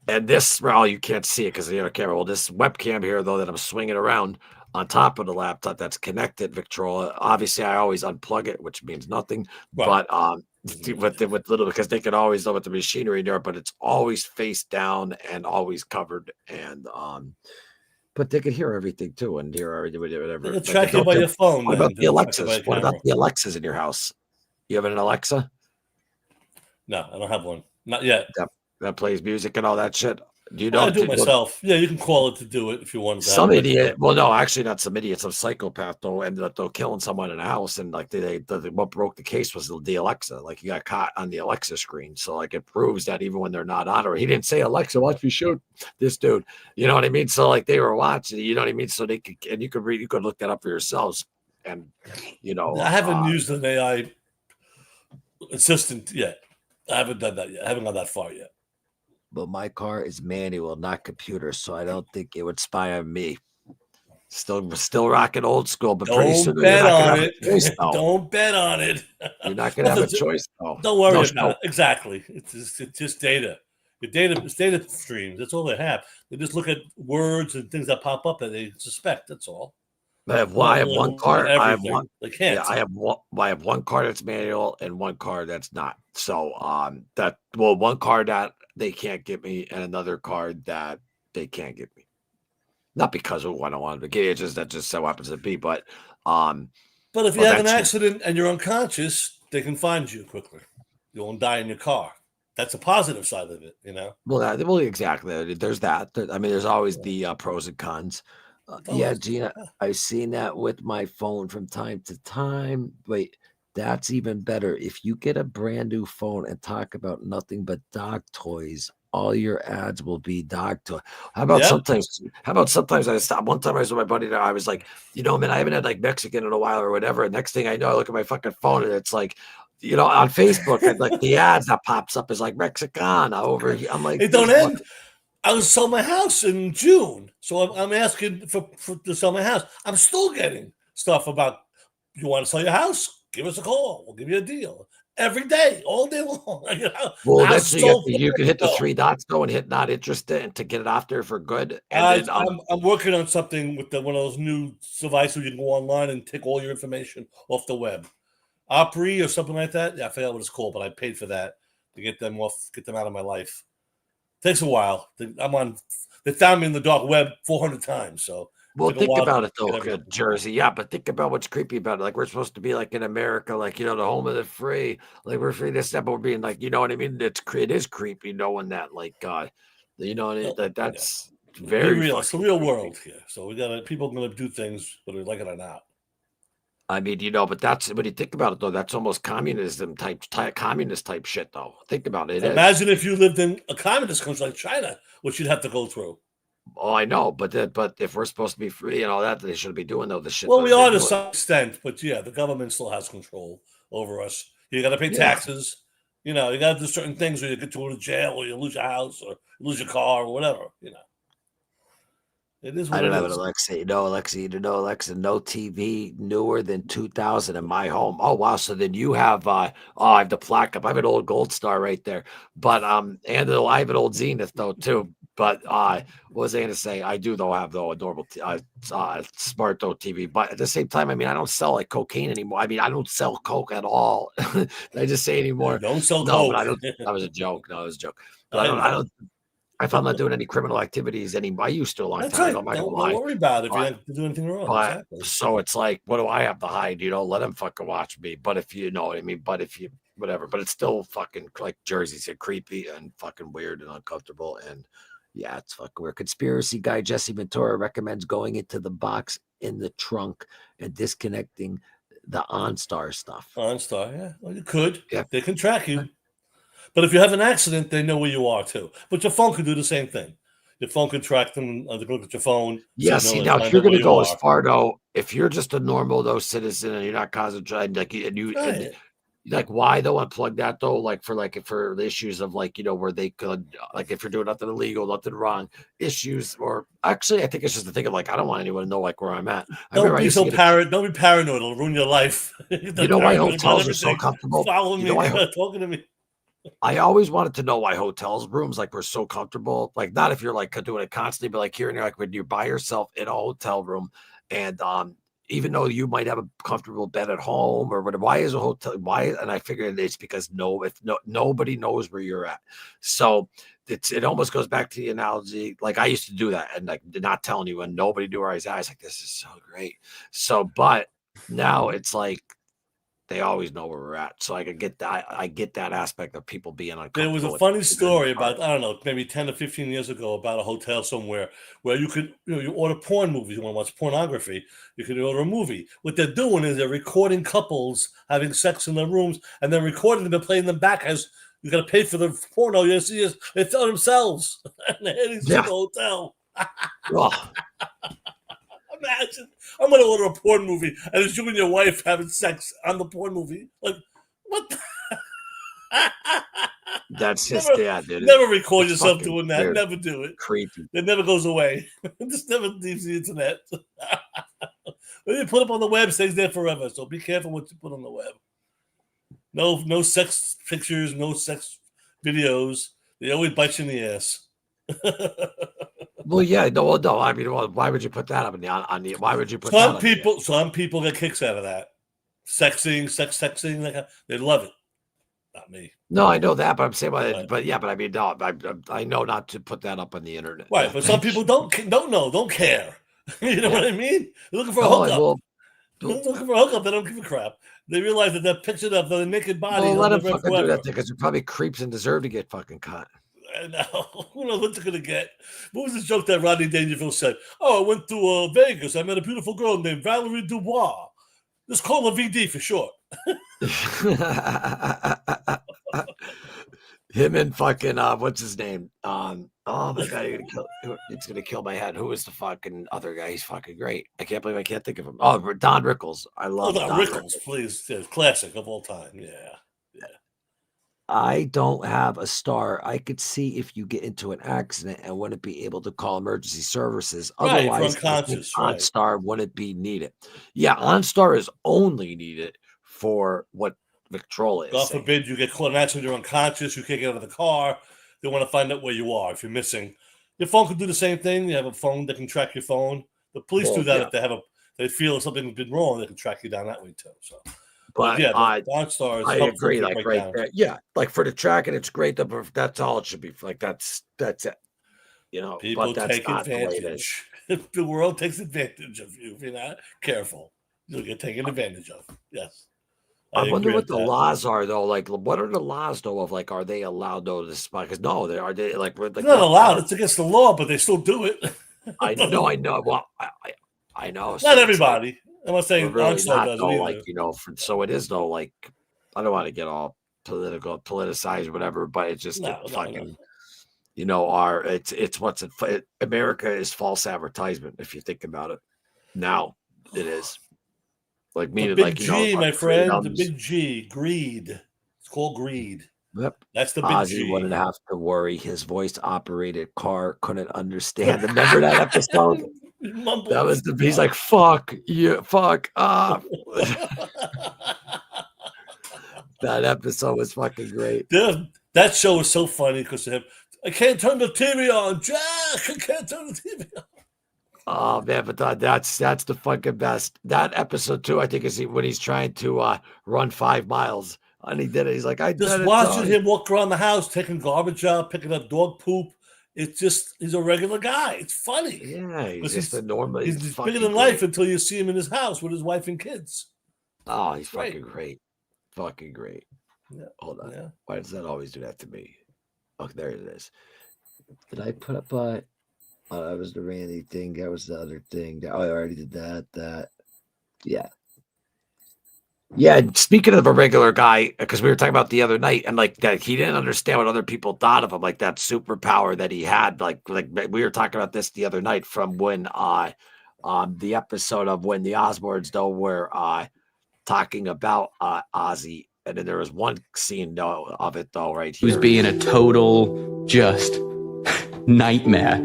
And this, well, you can't see it because of the other camera. Well, this webcam here, though, that I'm swinging around on top of the laptop that's connected, Victrola. Obviously, I always unplug it, which means nothing. Right. But with little because they could always know with the machinery there, but it's always face down and always covered. And but they could hear everything too and hear everything, whatever. They'll track you by your phone. What about the Alexas? What about camera. the Alexas in your house? You have an Alexa? No, I don't have one. Not yet. That plays music and all that shit. Do you I know? do it myself. Yeah, you can call it to do it if you want. Some idiot. Well, no, actually, not some idiot. Some psychopath though ended up killing someone in a house, and like what broke the case was the Alexa. Like he got caught on the Alexa screen, so like it proves that even when they're not on, or he didn't say Alexa, watch me shoot this dude. You know what I mean? So like they were watching. You know what I mean? So they could, and you could look that up for yourselves, and I haven't used an AI assistant yet. I haven't done that yet. I haven't gone that far yet. But my car is manual, not computer, so I don't think it would spy on me. Still rocking old school, but pretty soon you're not gonna have a choice, though. Don't bet on it. You're not gonna have a choice, though. Don't worry about it. Exactly. It's just data. It's data streams. That's all they have. They just look at words and things that pop up that they suspect. That's all. I have one car. I have one. They can't. Yeah, I have one car that's manual and one car that's not. So one car that they can't get me and another car that they can't get me. Not because of what I wanted to get. It's just that just so happens to be. But if you have an accident and you're unconscious, they can find you quickly. You won't die in your car. That's a positive side of it, Well, exactly. There's that. I mean, there's always the pros and cons. Yeah, Gina, I've seen that with my phone from time to time. Wait, that's even better. If you get a brand new phone and talk about nothing but dog toys, all your ads will be dog toy. How about sometimes I stop? One time I was with my buddy there. I was like, man, I haven't had like Mexican in a while or whatever. And next thing I know, I look at my fucking phone and it's like, on Facebook, and like the ads that pops up is like Mexicana over here. I'm like, it don't end. I was selling my house in June, so I'm asking for to sell my house. I'm still getting stuff about you want to sell your house? Give us a call. We'll give you a deal every day, all day long. Well, that's you can hit the three dots though and hit not interested to get it off there for good. And I'm working on something with one of those new devices where you can go online and take all your information off the web. Opry or something like that. Yeah, I forgot what it's called, but I paid for that to get them out of my life. Takes a while. They found me in the dark web 400 times, so Well, Took a think while to about it get though, everything. Jersey. Yeah, but think about what's creepy about it. Like we're supposed to be like in America, like the home of the free. Like we're free this, that, but we're being like, you know what I mean? It is creepy knowing that, like, No, yeah. that's Be very real. It's the fucking real creepy. world here. So people are gonna do things whether they like it or not. I mean, but that's when you think about it though, that's almost communist type shit though. Think about it, it is. Imagine if you lived in a communist country like China, what you'd have to go through. Oh, I know, but if we're supposed to be free and all that, they shouldn't be doing though the shit Well, that we they're are to doing. some extent, but yeah, the government still has control over us. You got to pay Yeah. taxes. You got to do certain things, or you get to go to jail, or you lose your house, or you lose your car, or whatever. It is I what don't it have an is. Alexa. Alexa, no TV newer than 2000 in my home. Oh wow, so then you have I have the platinum. I have an old Gold Star right there. But I have an old Zenith though too. But what was I gonna say? I do though have though a normal smart though TV. But at the same time, I mean I don't sell like cocaine anymore. I mean I don't sell coke at all. Did I just say anymore? Don't sell No, but coke. I don't. That was a joke. No, it was a joke. But I I know. don't. If I'm not doing any criminal activities anymore, I used to a long That's time ago. right. I'm not gonna Don't lie. worry about it if you're But not doing anything wrong. but Exactly. so it's like, what do I have to hide? Let them fucking watch me. But if you know what I mean, but if you whatever, but it's still fucking like Jersey's creepy and fucking weird and uncomfortable. And yeah, it's fucking weird. Conspiracy guy Jesse Ventura recommends going into the box in the trunk and disconnecting the OnStar stuff. OnStar, yeah. Well, you could. Yeah. They can track you. But if you have an accident, they know where you are too. But your phone could do the same thing. Your phone can track them. They look at your phone. Yeah, Signal, see and now if find you're out where gonna you go as are. far though, if you're just a normal though citizen and you're not causing and Right. like why though unplug that though for the issues of where they could like if you're doing nothing illegal, nothing wrong, issues or actually I think it's just the thing of like I don't want anyone to know like where I'm at. I Don't remember I be used to so get paranoid. Don't be paranoid. It'll ruin your life. you know why Paranoid about hotels are so everything. comfortable? Following You me, know why talking to me. I always wanted to know why hotels rooms like were so comfortable. Like not if you're like doing it constantly, but like here and you're like when you're by yourself in a hotel room, and even though you might have a comfortable bed at home or whatever, why is a hotel? Why? And I figured it's because nobody knows where you're at. So it almost goes back to the analogy. Like I used to do that and like not telling you when nobody knew where I was at. I was like, this is so great. So, but now it's like they always know where we're at. So I could get that. I get that aspect of people being uncomfortable. There was a with funny it. story about, I don't know, maybe 10 to 15 years ago about a hotel somewhere where you could, you order porn movies. You want to watch pornography, you can order a movie. What they're doing is they're recording couples having sex in their rooms and then recording them and playing them back as you got to pay for the porno. You see, they film themselves and they're heading to the hotel. Oh, Imagine, I'm going to order a porn movie and it's you and your wife having sex on the porn movie. Like, what the? that's just dude. Never record it's yourself fucking doing that. weird. Never do it. Creepy. It never goes away. It just never leaves the internet. When you put up on the web, it stays there forever. So be careful what you put on the web. No sex pictures, no sex videos. They always bite you in the ass. Well, yeah, no. I mean, why would you put that up why would you put Some that some people get kicks out of that. Sex sexing, like they love it. Not me. No, I know that, but I'm saying, but yeah, but I mean, no, I know not to put that up on the internet. Right, but some people don't know, don't care. You know what I mean? They're looking for a hookup. They're looking for a hookup. They don't give a crap. They realize that they're pictured of the naked body. Well, let them fucking do that thing because they're probably creeps and deserve to get fucking caught. I know. Who knows what they're gonna get? What was the joke that Rodney Dangerfield said? Oh, I went to Vegas. I met a beautiful girl named Valerie Dubois. Just call her VD for short. Him and fucking what's his name? Oh my god, it's gonna kill my head. Who is the fucking other guy? He's fucking great. I can't believe I can't think of him. Oh, Don Rickles. I love Don Rickles, please. Yeah, classic of all time. Yeah. I don't have a star. I could see if you get into an accident and wouldn't be able to call emergency services. Right, Otherwise, OnStar wouldn't be needed. Yeah, OnStar is only needed for what Victrola is. God forbid you get caught in an accident, you're unconscious, you can't get out of the car. They want to find out where you are if you're missing. Your phone can do the same thing. You have a phone that can track your phone. The police do that if they feel something's been wrong, they can track you down that way too. So. But yeah, OnStar I agree. Like right there, yeah. Like for the tracking, it's great. That's all it should be. Like that's it. People but that's take not the way it is. advantage. The world takes advantage of you if you're not careful. You'll get taken advantage of. Yes. I wonder agree what with the that. laws are though. Like, what are the laws though of like, are they allowed though to spy? Because no, they are. They like, It's not allowed. It's against the law, but they still do it. I know. Well, I know. Not So it's like, everybody. I'm not we're saying really Onslaught not does it though. either. Like, so it is though. Like, I don't want to get all politicized, whatever. But it's just No. fucking. It's what's it. America is false advertisement. If you think about it, now it is. Like The meaning, big like G, my friend. The freedoms. big G. Greed. It's called greed. Yep. That's the big Ozzy G. wouldn't have to worry. His voice operated car couldn't understand. Remember that episode? That was he's like, fuck you, fuck off. That episode was fucking great. That show was so funny because I can't turn the TV on, Jack. I can't turn the TV on. Oh man, but that's the fucking best. That episode too, I think, is when he's trying to run 5 miles. And he did it. He's like, I Just did it, watching Tony. him walk around the house, taking garbage out, picking up dog poop. It's just, he's a regular guy. It's funny. Yeah, he's just a normal. He's bigger than life until you see him in his house with his wife and kids. Oh, he's fucking great. Fucking great. Yeah. Hold on. Yeah. Why does that always do that to me? Oh, there it is. Did I put up that was the Randy thing. That was the other thing. I already did that. Yeah. Yeah, speaking of a regular guy, because we were talking about the other night, and like that, he didn't understand what other people thought of him, like that superpower that he had. Like we were talking about this the other night from when the episode of when the Osbournes though were talking about Ozzy, and then there was one scene though of it though right here. He was being a total just nightmare.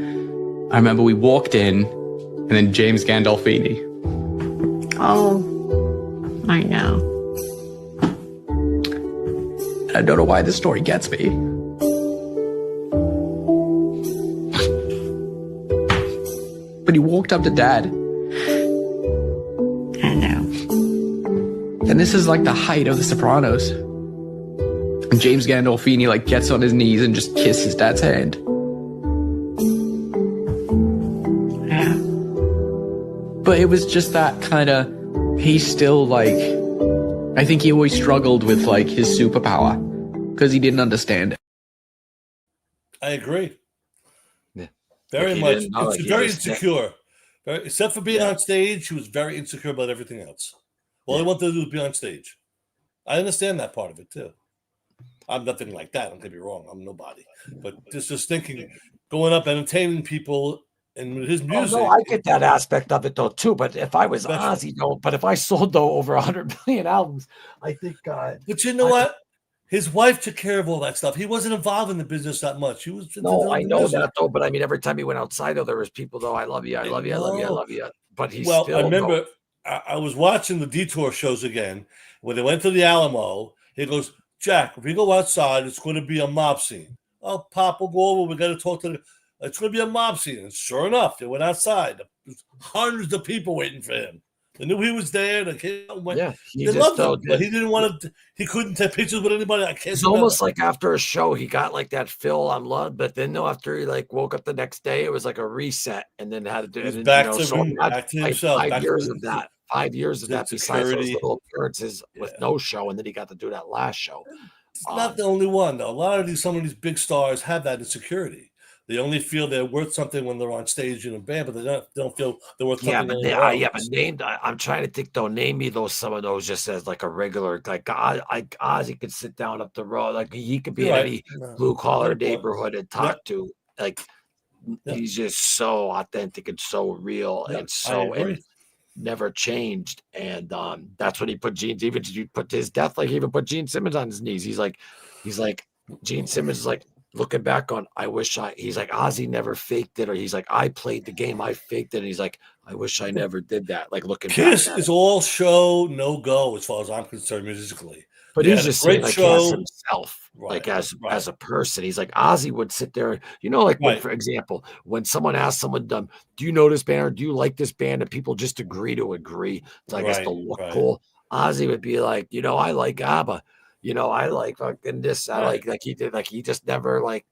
I remember we walked in, and then James Gandolfini. Oh, I know. I don't know why this story gets me. But he walked up to Dad. I know. And this is like the height of The Sopranos. And James Gandolfini like gets on his knees and just kisses Dad's hand. Yeah. But it was just that kind of, he's still like, I think he always struggled with like his superpower because he didn't understand it. I agree. Yeah. Very Like much. didn't know, It's like, he very just- insecure. Except for being on stage, he was very insecure about everything else. All he wanted to do was be on stage. I understand that part of it too. I'm nothing like that. Don't get me wrong. I'm nobody. But just thinking, going up, entertaining people, and with his music. Oh, no, I get that aspect of it though too. But if I was Especially- Ozzy, though, but if I sold though over 100 million albums, I think. But you know what? His wife took care of all that stuff. He wasn't involved in the business that much. He was. No, I know that though. But I mean, every time he went outside, though, there was people though. I love you. I love you. I love you. I love you. But he Well, still. I remember I was watching the Detour shows again when they went to the Alamo. He goes, Jack, if we go outside, it's going to be a mob scene. Oh, Pop, we'll go over. We got to talk to the. It's going to be a mob scene. And sure enough, they went outside. There's hundreds of people waiting for him. They knew he was there. They came, Yeah, he they just loved him, but he didn't want to. He couldn't take pictures with anybody. I can't. It's almost like after a show, he got like that fill on love, but then after he like woke up the next day, it was like a reset, and then had to do it. Back to himself. 5 back years to of that. 5 years of that. Besides those little appearances with no show, and then he got to do that last show. It's not the only one though. A lot of some of these big stars have that insecurity. They only feel they're worth something when they're on stage in a band, but they don't feel they're worth Yeah, something. but named. I'm trying to think though. Name me those some of those just as like a regular like Ozzy could sit down up the road, like he could be in any blue collar neighborhood and talk to. Like he's just so authentic and so real and so and never changed. And that's when he put Gene. Even you put his death, like he even put Gene Simmons on his knees. He's like Gene Simmons is like. Looking back on, he's like, Ozzy never faked it, or he's like, I played the game, I faked it. And he's like, I wish I never did that. Like looking Kiss back. is all show, no go, as far as I'm concerned musically. But he's just saying, like, as himself, right, like as a person. He's like, Ozzy would sit there, like when, for example, when someone asks someone, do you know this band or do you like this band? And people just agree to agree. So I guess to look cool. Ozzy would be like, I like ABBA. I like fucking this. I like he did, like he just never like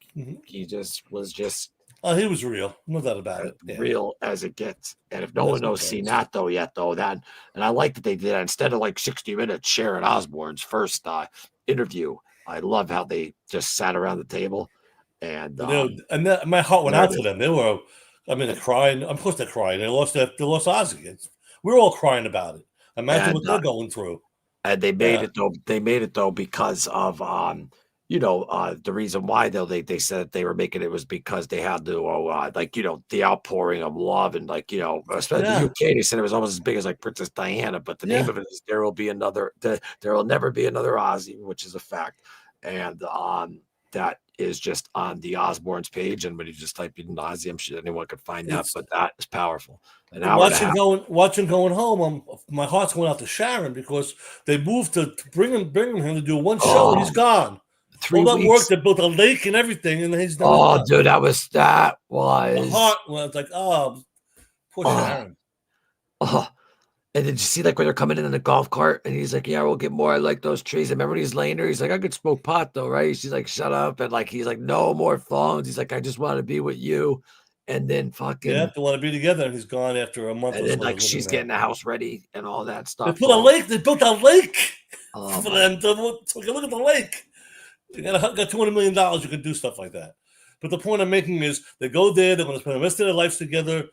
he just was just Oh, he was real. No doubt about it. Yeah. Real as it gets. And if no That's one knows what seen counts. that though yet, though, that and I like that they did that instead of like 60 minutes Sharon Osbourne's first interview. I love how they just sat around the table and My heart went there out it to is. them. They were, I mean, they're crying. Of course, they're crying. They lost Ozzy. We're all crying about it. Imagine what they're going through. And they made Yeah. it though. They made it though because of the reason why though they said they were making it was because they had to the outpouring of love and especially the Yeah. UK. They said it was almost as big as like Princess Diana, but the name Yeah. of it is there will never be another Ozzy, which is a fact. And that is just on the Osbourne's page. And when you just type in Ozzy, I'm sure anyone could find that. But that is powerful. An hour and a half. Watching going home, my heart's going out to Sharon because they moved to bring him to do one show. He's gone. 3 All that weeks. work, they built a lake and everything, and he's never Oh, done. dude, that was The heart was like, oh, poor Sharon. Oh, and did you see like when they're coming in the golf cart and he's like, yeah, we'll get more. I like those trees. And remember when he's laying there, he's like, I could smoke pot though, right? She's like, shut up. And like, he's like, no more phones. He's like, I just want to be with you. And then fucking, Yeah, they want to be together, and he's gone after a month and or then so. like she's getting the house ready and all that They stuff. put a lake. They built a lake Oh, for them to look at the lake. You got $200 million. You can do stuff like that. But the point I'm making is they go there. They're going to spend the rest of their lives together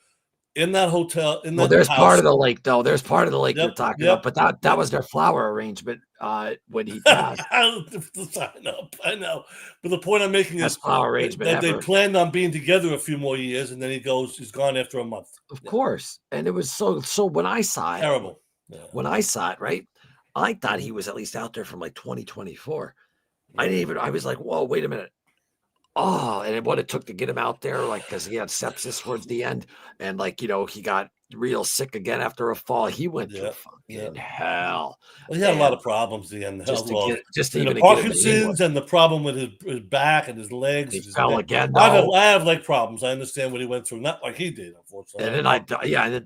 in that hotel. Well, there's house. part of the lake though. There's part of the lake Yep, you're talking yep. about, but that was their flower arrangement when he passed. I know. But the point I'm making Best is flower arrangement that they ever. planned on being together a few more years, and then he's gone after a month. Of course. And it was so when I saw it, Terrible. Yeah. when I saw it, right, I thought he was at least out there from like 2024. I was like, whoa, wait a minute. Oh, and what it took to get him out there, like, because he had sepsis towards the end, and like, he got real sick again after a fall. He went through fucking hell. Well, he had a lot of problems at the end. Just to get the to Parkinson's and the problem with his back and his legs. He his fell neck. again. I have leg problems. I understand what he went through. Not like he did, unfortunately. And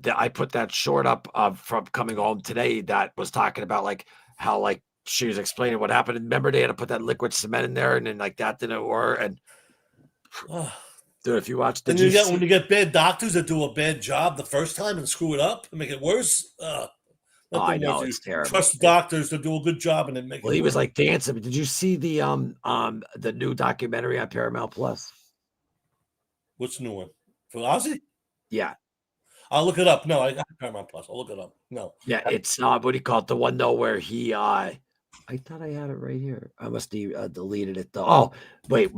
then I put that short up from coming home today that was talking about like how like she was explaining what happened. And remember they had to put that liquid cement in there, and then like that didn't work. And dude, if you watch, I know it's terrible. Trust doctors to do a good job and then make. Well, he was like dancing. Did you see the new documentary on Paramount Plus? What's the new one for Ozzy? Yeah, I'll look it up. No, I got Paramount Plus. I'll look it up. No, yeah, it's what do you call it? The one though where he I thought I had it right here. I must have deleted it though. Oh, wait,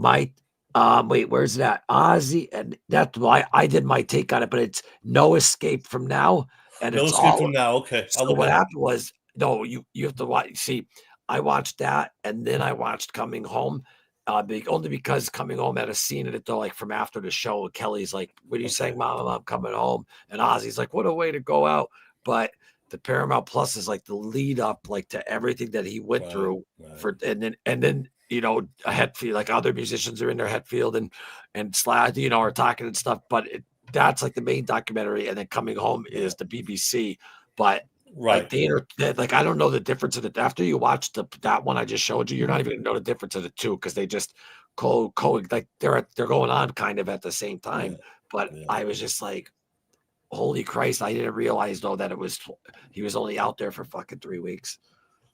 where's that? Ozzy, and that's why I did my take on it, but it's No Escape From Now. And No it's Escape From Now. Okay. So what happened was, no, you have to watch. See, I watched that, and then I watched Coming Home, only because Coming Home had a scene in it though, like from after the show. Kelly's like, "What are you saying, Mom? I'm coming home," and Ozzy's like, "What a way to go out!" But the Paramount Plus is like the lead up, like to everything that he went through and then Hetfield, like other musicians are in there, Hetfield and Slash, are talking and stuff. But that's like the main documentary, and then Coming Home is the BBC. But like I don't know the difference in it. After you watch that one I just showed you, you're not even gonna know the difference of the two because they just like they're going on kind of at the same time. But I was just like, holy Christ, I didn't realize though that he was only out there for fucking 3 weeks.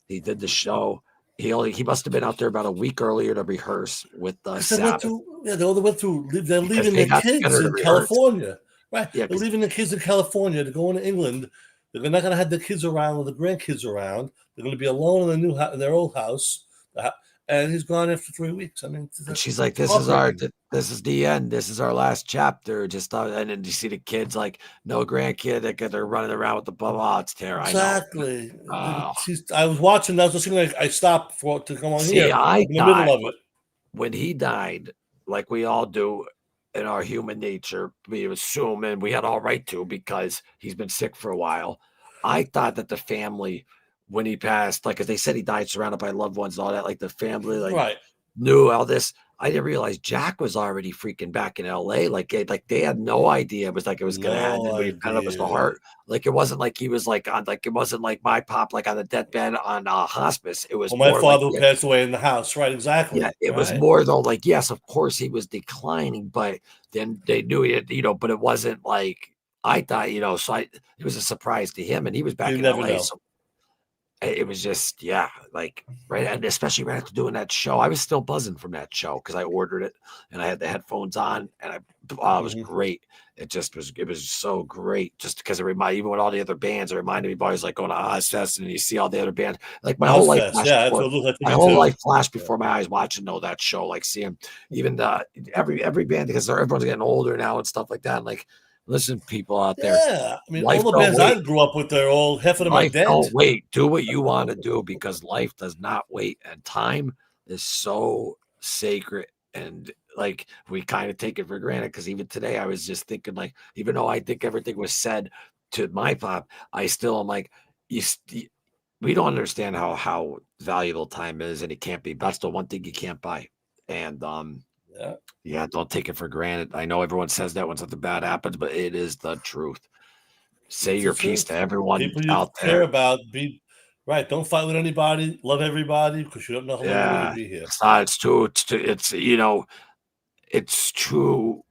He did the show. He must have been out there about a week earlier to rehearse with the Sabbath. They all went through. They're leaving their kids in California, right? Yeah, they're leaving the kids in California to go into England. They're not going to have the kids around or the grandkids around. They're going to be alone in their old house. And he's gone after 3 weeks. I mean, and she's like, this is the end. This is our last chapter. And then you see the kids like no grandkid. They're running around with the blah blah. It's terrible. Exactly. I was watching. I was listening. I stopped to come on here. I in the middle of it. When he died, like we all do in our human nature, we assume, and we had all right to because he's been sick for a while. I thought that the family, when he passed, like as they said, he died surrounded by loved ones and all that. Like the family, like knew all this. I didn't realize Jack was already freaking back in LA. Like they had no idea. It was like it was gonna happen. No We found out it was the idea. heart. Like it wasn't like he was like on like it wasn't like my pop like on the deathbed on hospice. It was Well, my more like father who passed away in the house, right? Exactly. yeah, it was Right. more though like yes, of course he was declining, but then they knew it, but it wasn't like I thought, so it was a surprise to him and he was back You in never LA. know. So it was just, yeah, like right. And especially right after doing that show, I was still buzzing from that show because I ordered it and I had the headphones on and it was Mhm. great. It was so great just because even with all the other bands, it reminded me of always like going to Ozfest and you see all the other bands. Like my whole life Ozfest, flashed yeah, that's before, what it looked like to my me whole too. life flashed before my eyes watching that show, like seeing even every band because everyone's getting older now and stuff like that. And like, listen, people out there, Yeah, I mean, all life the don't bands wait. I grew up with, they're all half of them are Life dead. don't wait. Do what you want to do because life does not wait. And time is so sacred. And like we kind of take it for granted because even today I was just thinking, like, even though I think everything was said to my pop, I still am like, we don't understand how valuable time is, and it can't be. That's the one thing you can't buy. And Yeah. yeah, don't take it for granted. I know everyone says that when something bad happens, but it is the truth. Say It's your the piece truth. to everyone People you out care there. about, be right. Don't fight with anybody. Love everybody because you don't know how long you're going Yeah, to be here. it's true. It's true.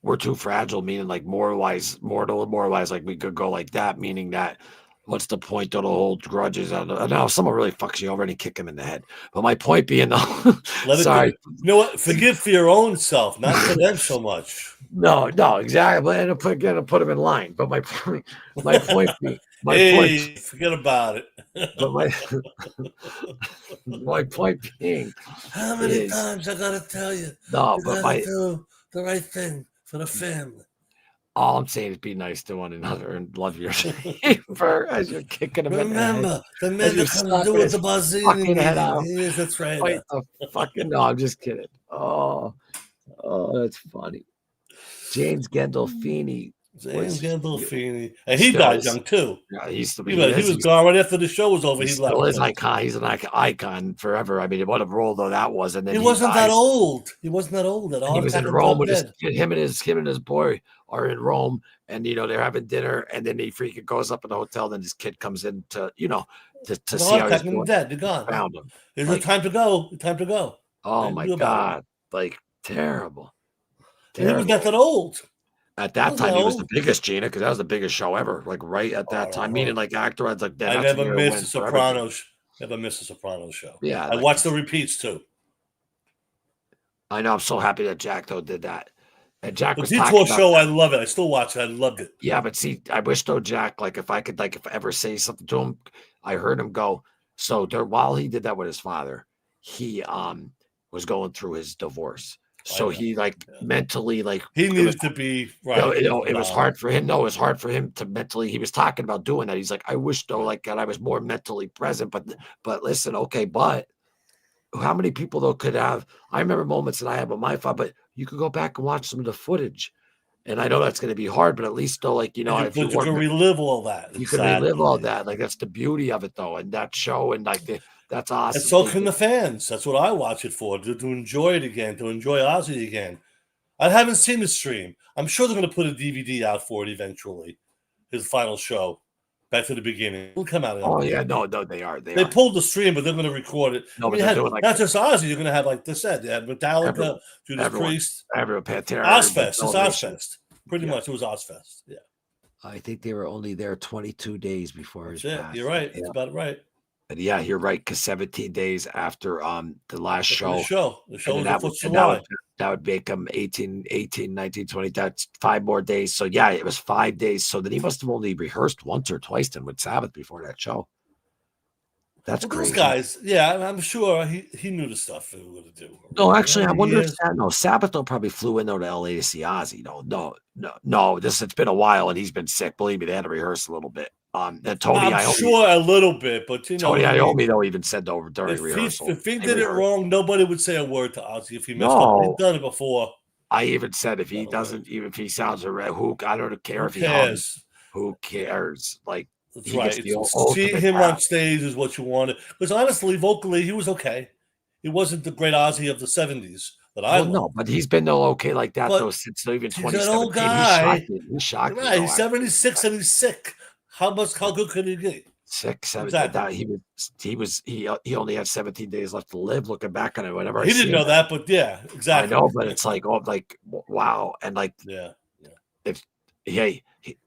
We're too fragile, meaning like more wise, like we could go like that, meaning that what's the point of the hold grudges? I know if someone really fucks you over and kick him in the head. But my point being though, Let it go. sorry. You know what? Forgive for your own self, not for them so much. No, exactly. And put him in line. But my point being, Hey, forget about it. but my point being How many is times I gotta tell you? no, You but gotta do the right thing for the family. all I'm saying is be nice to one another and love your neighbor as you're kicking him in the head. Remember, the As man you're that comes slapping to do with his the Barzini fucking head meeting. out. He is a traitor. Fight the fucking no, I'm just kidding. Oh, that's funny. James Gandolfini James was Gandolfini. And he still died is. young too. Yeah, he He was gone right after the show was over. he He still left. is icon. He's an icon forever. I mean, what a role though that was. And then He he wasn't that dies. old. He wasn't that old. That And he was in attack and Rome drop with dead. him and his boy are in Rome, and they're having dinner, and then he freaking goes up in the hotel. Then his kid comes in to The see heart how he's attack and doing. dead. They're gone. Found him. It's Like, time to go. Time to go. oh Nothing to my do about it. god, like terrible. And he was not that old. At that was time, that he was the old. biggest Gina because that was the biggest show ever. Like right at that time, meaning like actor, I was like, I never missed a Sopranos. Never missed a Sopranos show. Yeah, I watched the repeats too. I know. I'm so happy that Jack though did that. And Jack The was Detour talking about show, I love it. I still watch it. I loved it. yeah, but see, I wish though, Jack, like if I ever say something to him, I heard him go. So there, while he did that with his father, he was going through his divorce. So he mentally like he needed to be right. It was hard for him. No, it was hard for him to mentally. He was talking about doing that. He's like, I wish though, like that I was more mentally present. But listen, okay, but how many people though could have? I remember moments that I had with my father, but you could go back and watch some of the footage. And I know that's going to be hard, but at least though, like if you can relive all that. you can relive all that. Like that's the beauty of it, though, and that show, and like that's awesome. And so can the fans. That's what I watch it for, to enjoy it again, to enjoy Ozzy again. I haven't seen the stream. I'm sure they're going to put a DVD out for it eventually. His final show, back to the beginning. It'll come out. Oh yeah, no, they are. They pulled the stream, but they're going to record it. No, I mean, but they're doing like not just Ozzy. You're going to have, like they said, they had Metallica, Judas Priest, Pantera, Ozfest. It's Ozfest. Pretty much, it was Ozfest. Yeah. I think they were only there 22 days before his That's it. You're right. That's about right. But yeah, you're right. Because 17 days after the last show, the show was the 4th of and July. that would make him 18, 19, 20. That's 5 more days. So yeah, it was 5 days. So then he must have only rehearsed once or twice then with Sabbath before that show. That's crazy. Those guys, yeah, I'm sure he knew the stuff they were going to do. No, actually, I wonder if Sabbath though probably flew in though to LA to see Ozzy. No. It's been a while and he's been sick. Believe me, they had to rehearse a little bit. And Tony, I'm sure a little bit, but Tony Iommi though even said though during rehearsal, if he did it wrong, nobody would say a word to Ozzy if he messed up. He's done it before. I even said if he doesn't, even if he sounds a red, I don't care if he cares. Who cares? Like. That's right. See him on stage is what you wanted. Because honestly, vocally, he was okay. He wasn't the great Ozzy of the 70s that I Well, love. no, but he's been okay like that But though since even he's an 2017. old He guy. shocked me. He shocked me. Right, Though, he's 76 and he's sick. How good could he get? 6, 7. Exactly. He only had 17 days left to live. Looking back on it, whenever I He see didn't know him, that, but yeah, I exactly. know, but it's like, oh, like wow, and like Yeah. if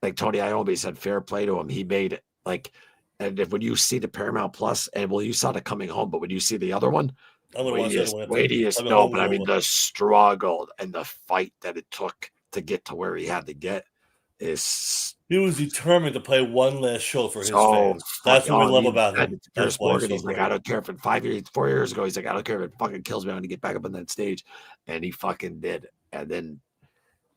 like Tony Iommi said, fair play to him. He made it like, and if when you see the Paramount Plus, and well, you saw the Coming Home, but when you see the other one, I'm gonna watch that one. wait till you Coming know. Home But I was mean, over. the struggle and the fight that it took to get to where he had to get is He was determined to play one last show for his so fans. That's what we love about him. Pierce That's why Morgan, he's he's so like, great. I don't care if in 4 years ago, he's like, I don't care if it fucking kills me. I'm gonna get back up on that stage, and he fucking did. And then,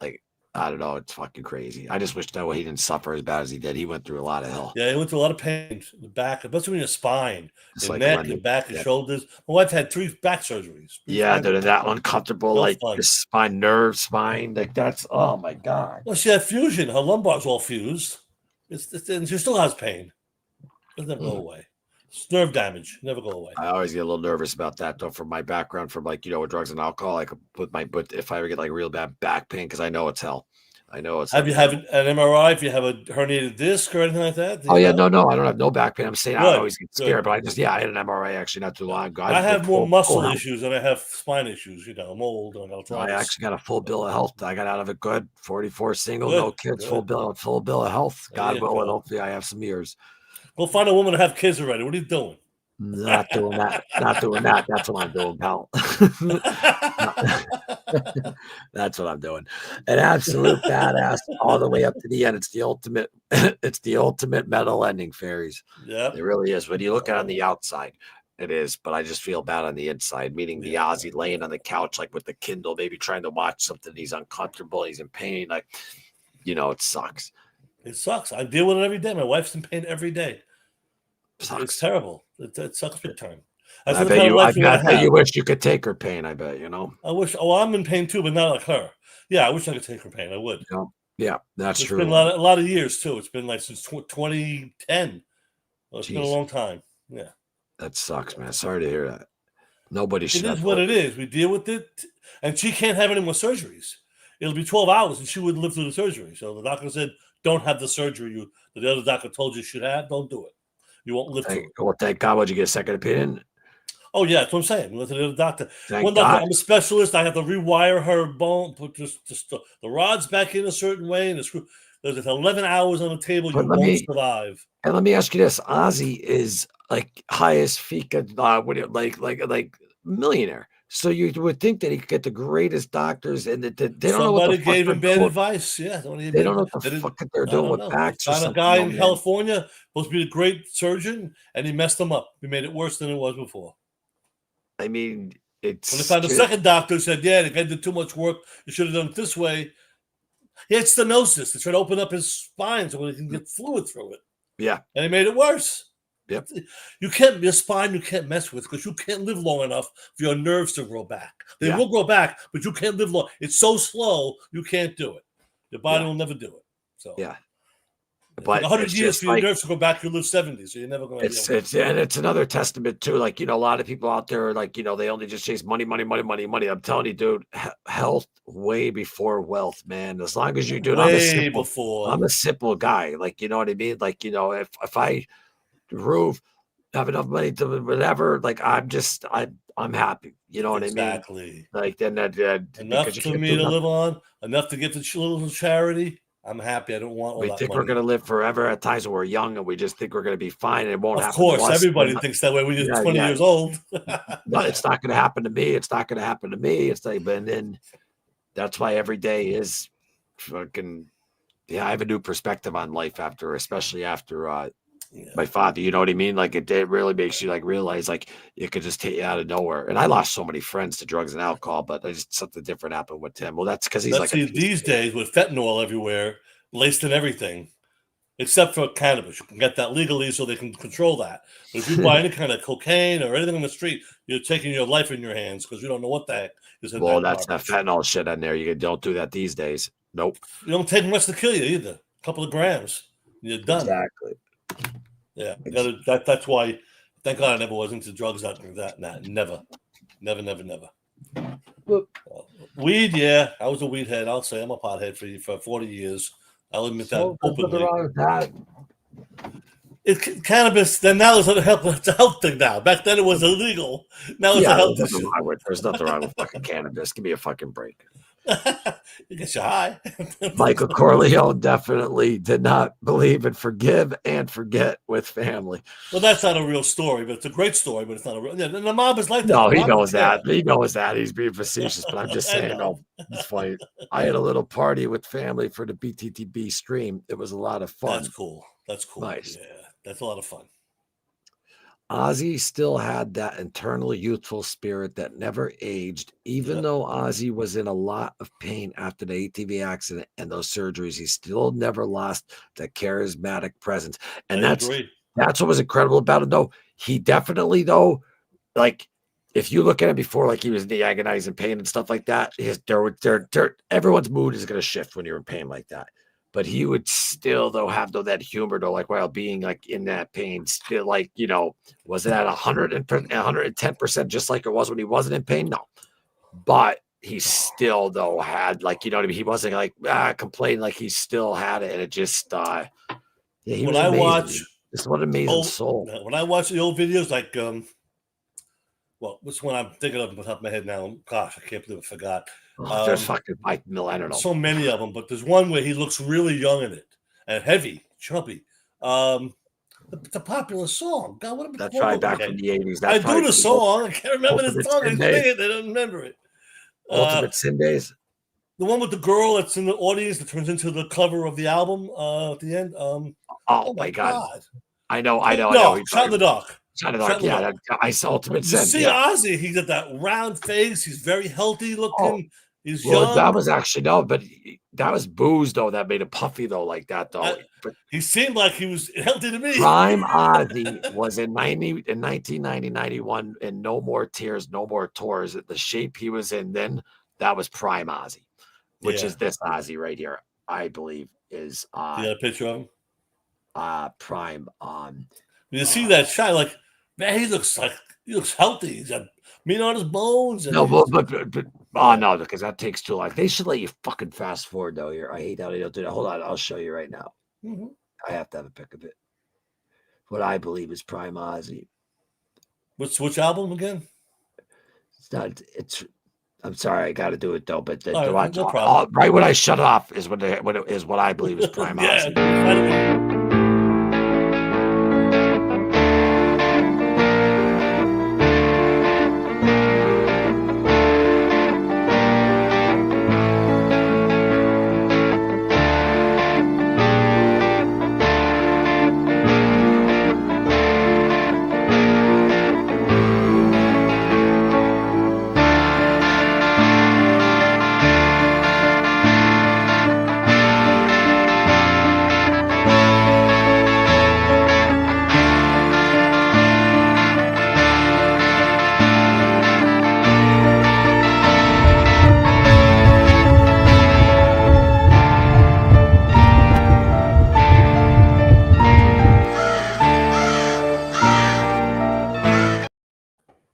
like, I don't know, it's fucking crazy. I just wish that way he didn't suffer as bad as he did. He went through a lot of hell. Yeah, he went through a lot of pain in the back, especially in your spine, It's your like neck, when your they- back, your yeah. shoulders. My wife had 3 back surgeries. Yeah, dude, and that uncomfortable, No like fun. the spine, like that's oh my god. Well, she had fusion. Her lumbar's all fused. And she still has pain. It'll never go away. It's nerve damage. Never go away. I always get a little nervous about that though, from my background, from like with drugs and alcohol. Like but if I ever get like real bad back pain, because I know it's hell. I know it's. Have you had an MRI? If you have a herniated disc or anything like that? Oh yeah, no, I don't have no back pain. I'm saying I Good, always get scared, but I had an MRI actually not too long ago. I have more muscle health. issues than I have spine issues. I'm old and I arthritis. actually got a full bill of health. I got out of it good. 44 single, Good, no kids, good. full bill of health. There God you willing, go. hopefully I have some years. Go find a woman to have kids already. What are you doing? Not doing that. Not doing that. That's what I'm doing, pal. That's what I'm doing. An absolute badass all the way up to the end. It's the ultimate. It's the ultimate metal ending, fairies. Yeah. It really is. When you look at it on the outside, it is. But I just feel bad on the inside. Meaning the Ozzy laying on the couch, like with the Kindle, maybe trying to watch something. He's uncomfortable. He's in pain. Like, it sucks. It sucks. I deal with it every day. My wife's in pain every day. Sucks. It's terrible. It sucks big time. I bet you wish you could take her pain. I bet I wish. Oh, I'm in pain too, but not like her. Yeah, I wish I could take her pain. I would. Yeah, that's It's true. been a lot of years too. It's been like since 2010. Well, it's been a Jeez. long time. Yeah, That sucks, man. Sorry to hear that. Nobody should. it is what it is. We deal with it, and she can't have any more surgeries. It'll be 12 hours, and she wouldn't live through the surgery. So the doctor said, "Don't have the surgery the other doctor told you should have. Don't do it. You won't live through it." Well, thank God. Would you get a second opinion? Oh yeah, that's what I'm saying. We went to the other doctor. Thank One God. doctor, I'm a specialist. I have to rewire her bone, put just the rods back in a certain way, and the screw. There's 11 hours on the table. But You let won't me- survive. And let me ask you this: Ozzy is like highest fika, like millionaire. So you would think that he could get the greatest doctors, and that they don't know what Somebody the fuck gave they're him bad doing. advice. Yeah, They don't know what the fuck they're I doing don't with know. backs or Found a something. guy no, in man. California supposed to be a great surgeon, and he messed him up. He made it worse than it was before. I mean, it's When they found the just- second doctor, who said, "Yeah, the guy did too much work. You should have done it this way." He had stenosis. They tried to open up his spine so he can get fluid through it, yeah, and he made it worse. Yep. Your spine you can't mess with because you can't live long enough for your nerves to grow back. They Yeah. will grow back, but you can't live long. It's so slow, you can't do it. Your body Yeah. will never do it. So yeah. But But 100 it's years just for your like- nerves to go back, you live 70, so you're never going to It's another testament too. Like, a lot of people out there are like, they only just chase money. I'm telling you, dude, health way before wealth, man. As long as you do it, way before. I'm a simple guy. Like, you know what I mean? Like, if I have enough money to whatever, like I'm happy. You know what I mean? Exactly. Like then that Enough because you for can't me do to nothing. live on, enough to give to little charity. I'm happy. I don't want all We that think money. we're gonna live forever at times when we're young, and we just think we're gonna be fine, and it won't Of happen. course, to us. everybody But thinks that way when you're Yeah, 20 yeah. years old. no, it's not gonna happen to me. It's not gonna happen to me. It's like, but then that's why every day is fucking. Yeah, I have a new perspective on life especially after my father. You know what I mean? Like it really makes you like realize like it could just take you out of nowhere. And I lost so many friends to drugs and alcohol, but just something different happened with him. Well, that's because he's Let's like see, these days with fentanyl everywhere, laced in everything, except for cannabis. You can get that legally so they can control that. But if you buy any kind of cocaine or anything on the street, you're taking your life in your hands because you don't know what the heck is in well, that that's that garbage. fentanyl shit in there. You don't do that these days. Nope. You don't take much to kill you either. A couple of grams, you're done. Exactly. Yeah, that's why. Thank God I never was into drugs after that. Nah, never. Never, never, never. Well- Weed, yeah. I was a weed head. I'll say I'm a pothead for 40 years. I'll admit that So there's nothing openly. wrong with that. Cannabis, then now it's a health thing now. Back then it was illegal. Now it's a Yeah, health there's nothing issue. wrong with there's nothing wrong with fucking cannabis. Give me a fucking break. You get you high. Michael Corleone definitely did not believe in forgive and forget with family. Well, that's not a real story, but it's a great story, but it's not a real. Yeah, the mob is like that. No, The he mob knows is there. that. He knows that. He's being facetious, but I'm just I saying, know. no, it's funny. I had a little party with family for the BTTB stream. It was a lot of fun. That's cool. That's cool. Nice. Yeah, that's a lot of fun. Ozzy still had that internal youthful spirit that never aged, even Yep. though Ozzy was in a lot of pain after the ATV accident and those surgeries. He still never lost that charismatic presence. And I that's agree. what was incredible about it, though. He definitely, though, like if you look at it before, like he was in the agonizing pain and stuff like that, everyone's mood is going to shift when you're in pain like that. But he would still, though, have that humor, though, like while being like in that pain, still like, was it at 110%, just like it was when he wasn't in pain? No. But he still, though, had like, you know what I mean? He wasn't like complaining, like he still had it. And it just, yeah, he When was I amazing. watch This is what an amazing soul. when I watch the old videos, like well, which one I'm thinking of off the top of my head now? Gosh, I can't believe I forgot. There's fucking Mike Mill. I don't know. So many of them, but there's one where he looks really young in it and heavy, chubby. It's a popular song. God, what That's right back from the 80s. I do the song. I can't remember the Ultimate song. I Sin sing Days. it. I don't remember it. Ultimate Sin Days. The one with the girl that's in the audience that turns into the cover of the album at the end. Oh my God. I know. No, Shot in the Dark. Shot in the Dark. Yeah, I saw Ultimate You Sin. see Ozzy, he's got that round face. He's very healthy looking. He's young. That was actually that was booze though that made it puffy though like that though. But he seemed like he was healthy to me. Prime Ozzy was in 1990, 91, and No More Tears, No More Tours. The shape he was in then, that was Prime Ozzy, which is this Ozzy right here. I believe is you got a picture of him? Prime. You see that shot, like man, he looks healthy. He's got meat on his bones. And no, because that takes too long. They should let you fucking fast forward though. Here, I hate how they don't do that. Hold on, I'll show you right now. Mm-hmm. I have to have a pic of it. What I believe is Prime Ozzy. Which album again? It's not. It's. I'm sorry, I got to do it though. But No problem. Right when I shut off is what I believe is Prime Ozzy.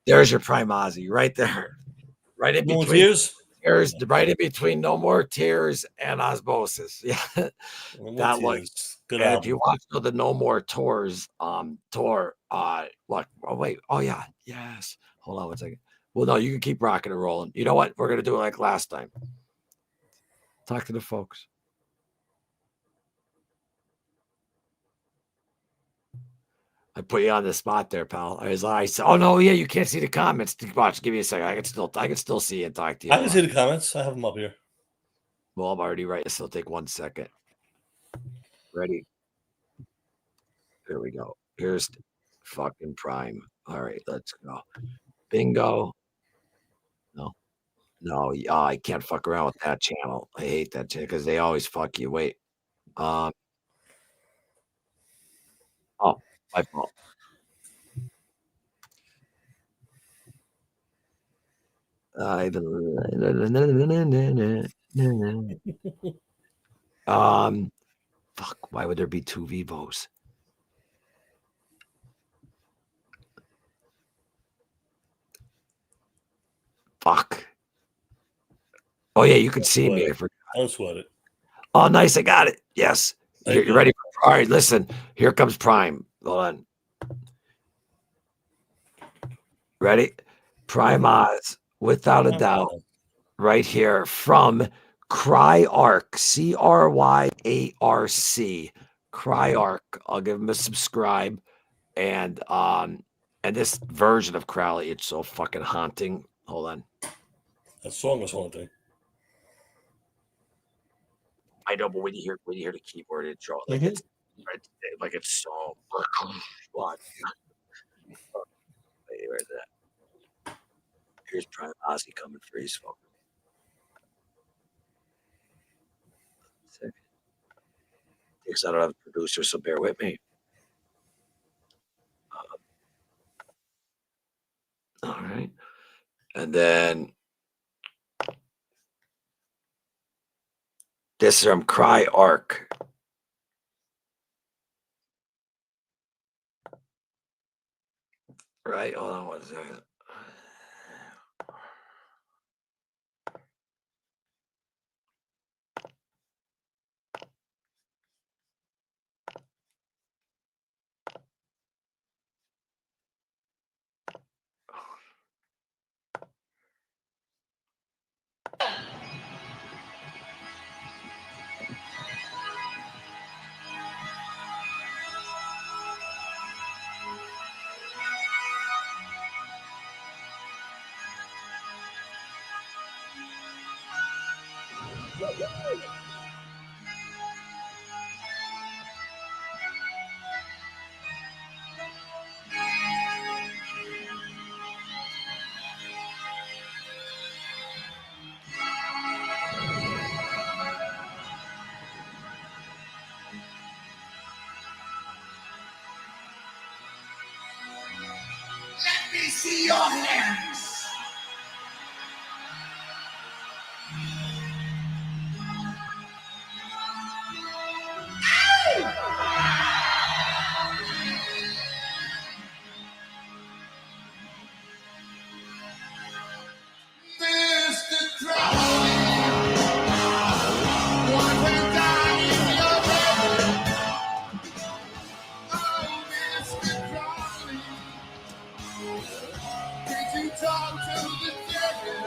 There's your Prime Ozzy right there. Right in between. Tears, right in between No More Tears and Osmosis. Yeah. That looks good. If you watch the No More Tours tour, look, oh wait, oh yeah, yes. Hold on one second. Well, no, you can keep rocking and rolling. You know what? We're gonna do it like last time. Talk to the folks. I put you on the spot there, pal. I said, oh no, yeah, you can't see the comments. Watch, give me a second. I can still see and talk to you. I can see the comments. I have them up here. Well, I'm already right. This will take 1 second. Ready? Here we go. Here's fucking Prime. All right, let's go. Bingo. No, I can't fuck around with that channel. I hate that channel because they always fuck you. Wait. Oh, my fault. Fuck, why would there be two Vivos? Fuck. Oh yeah, you can see me. I forgot. Don't sweat it. Oh, nice. I got it. Yes. Thank You're ready? All right. Listen. Here comes Prime. Hold on. Ready? Prime Oz, without a doubt, right here from CryArc, CRYARC, CryArc. I'll give him a subscribe, and this version of Crowley, it's so fucking haunting. Hold on. That song was haunting. I know, but when you hear the keyboard intro, like Mhm. it's so. What? Wait, where's that? Here's Prime Ozzy coming for his phone. Because I don't have a producer, so bear with me. All right. And then this is from CryArc. Right? Hold on one second. Let me see your hands. Mr. Crowley, what went down in your bed? Oh, Mr. Crowley, did you talk to the devil?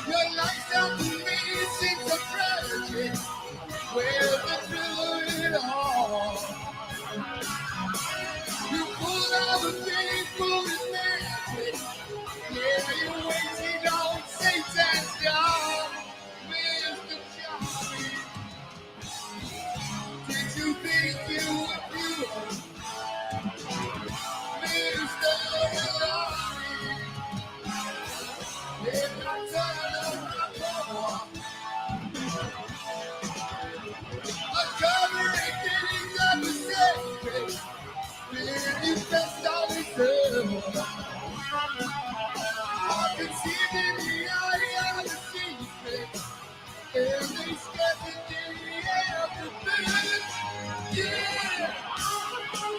Your lifestyle to me seems a tragedy. Where the thrill it all? You pulled out the people in magic. Yeah, you're waiting on Satan's door. Mr. Charlie, did you think you were pure? Mr. Charlie, if I turn around, a covering things of the sacred. When you best always serve. I can see it in the eye of the secret. And they scattered in the air of the birds. Yeah!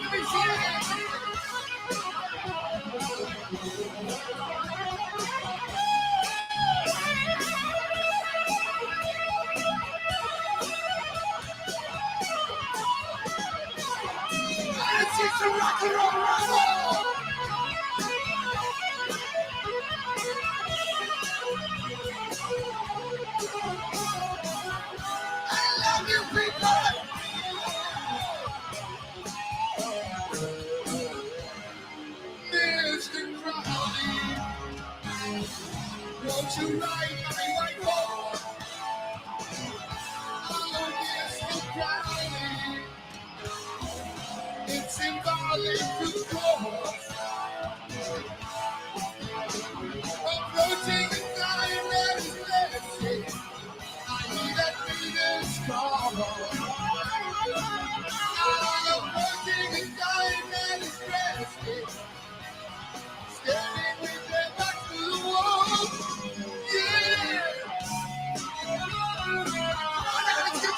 Let me see it. It's just a rock and roll rumble. I love you, people. Mr. Crowley, won't you ride my white horse? Oh, Mr. Crowley, it's symbolic to cross. Approaching the time that is blessed. I need that Venus call. I'm approaching the time that is blessed. Standing with their back to the wall. Yeah! Let's get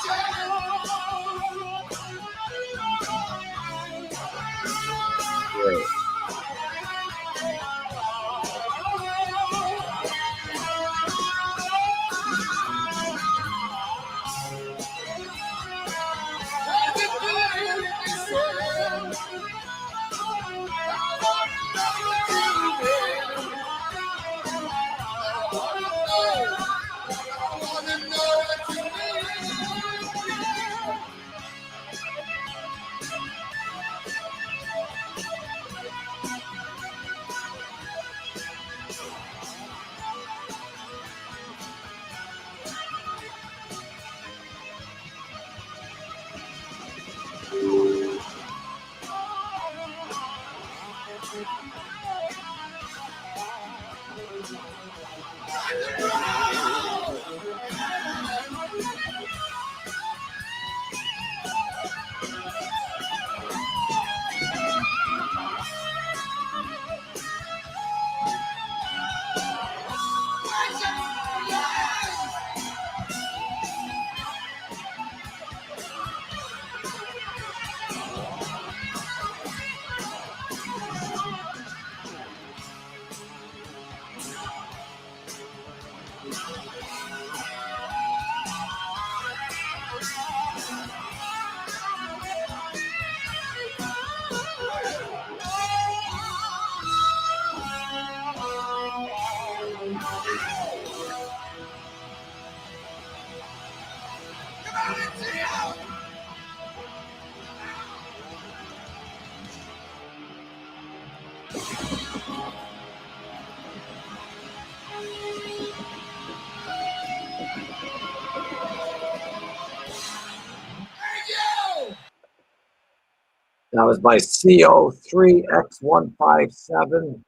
That was my CO3X157.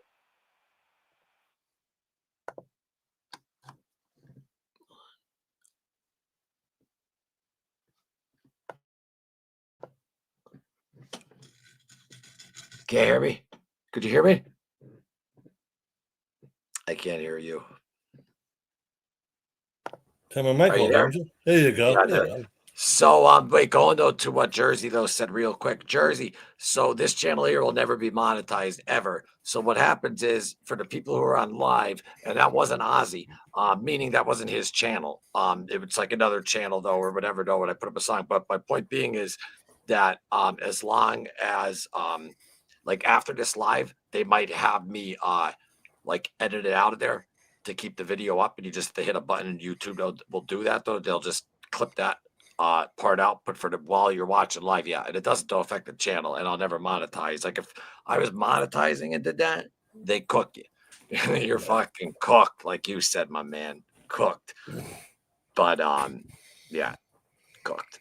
Can't hear me? Could you hear me? I can't hear you. Turn my mic Are you on, there? don't you? There you go. Yeah, There you there. go. So, wait, going though to what Jersey though said real quick. Jersey, so this channel here will never be monetized ever. So what happens is for the people who are on live, and that wasn't Ozzy, meaning that wasn't his channel. It was like another channel though, or whatever though, when I put up a song. But my point being is that as long as like after this live, they might have me like edit it out of there to keep the video up, and you just have to hit a button and YouTube will do that though. They'll just clip that part out, but for the while you're watching live, yeah, and it doesn't affect the channel, and I'll never monetize. Like if I was monetizing and did that, they cook you. You're fucking cooked, like you said, my man, cooked. But yeah, cooked.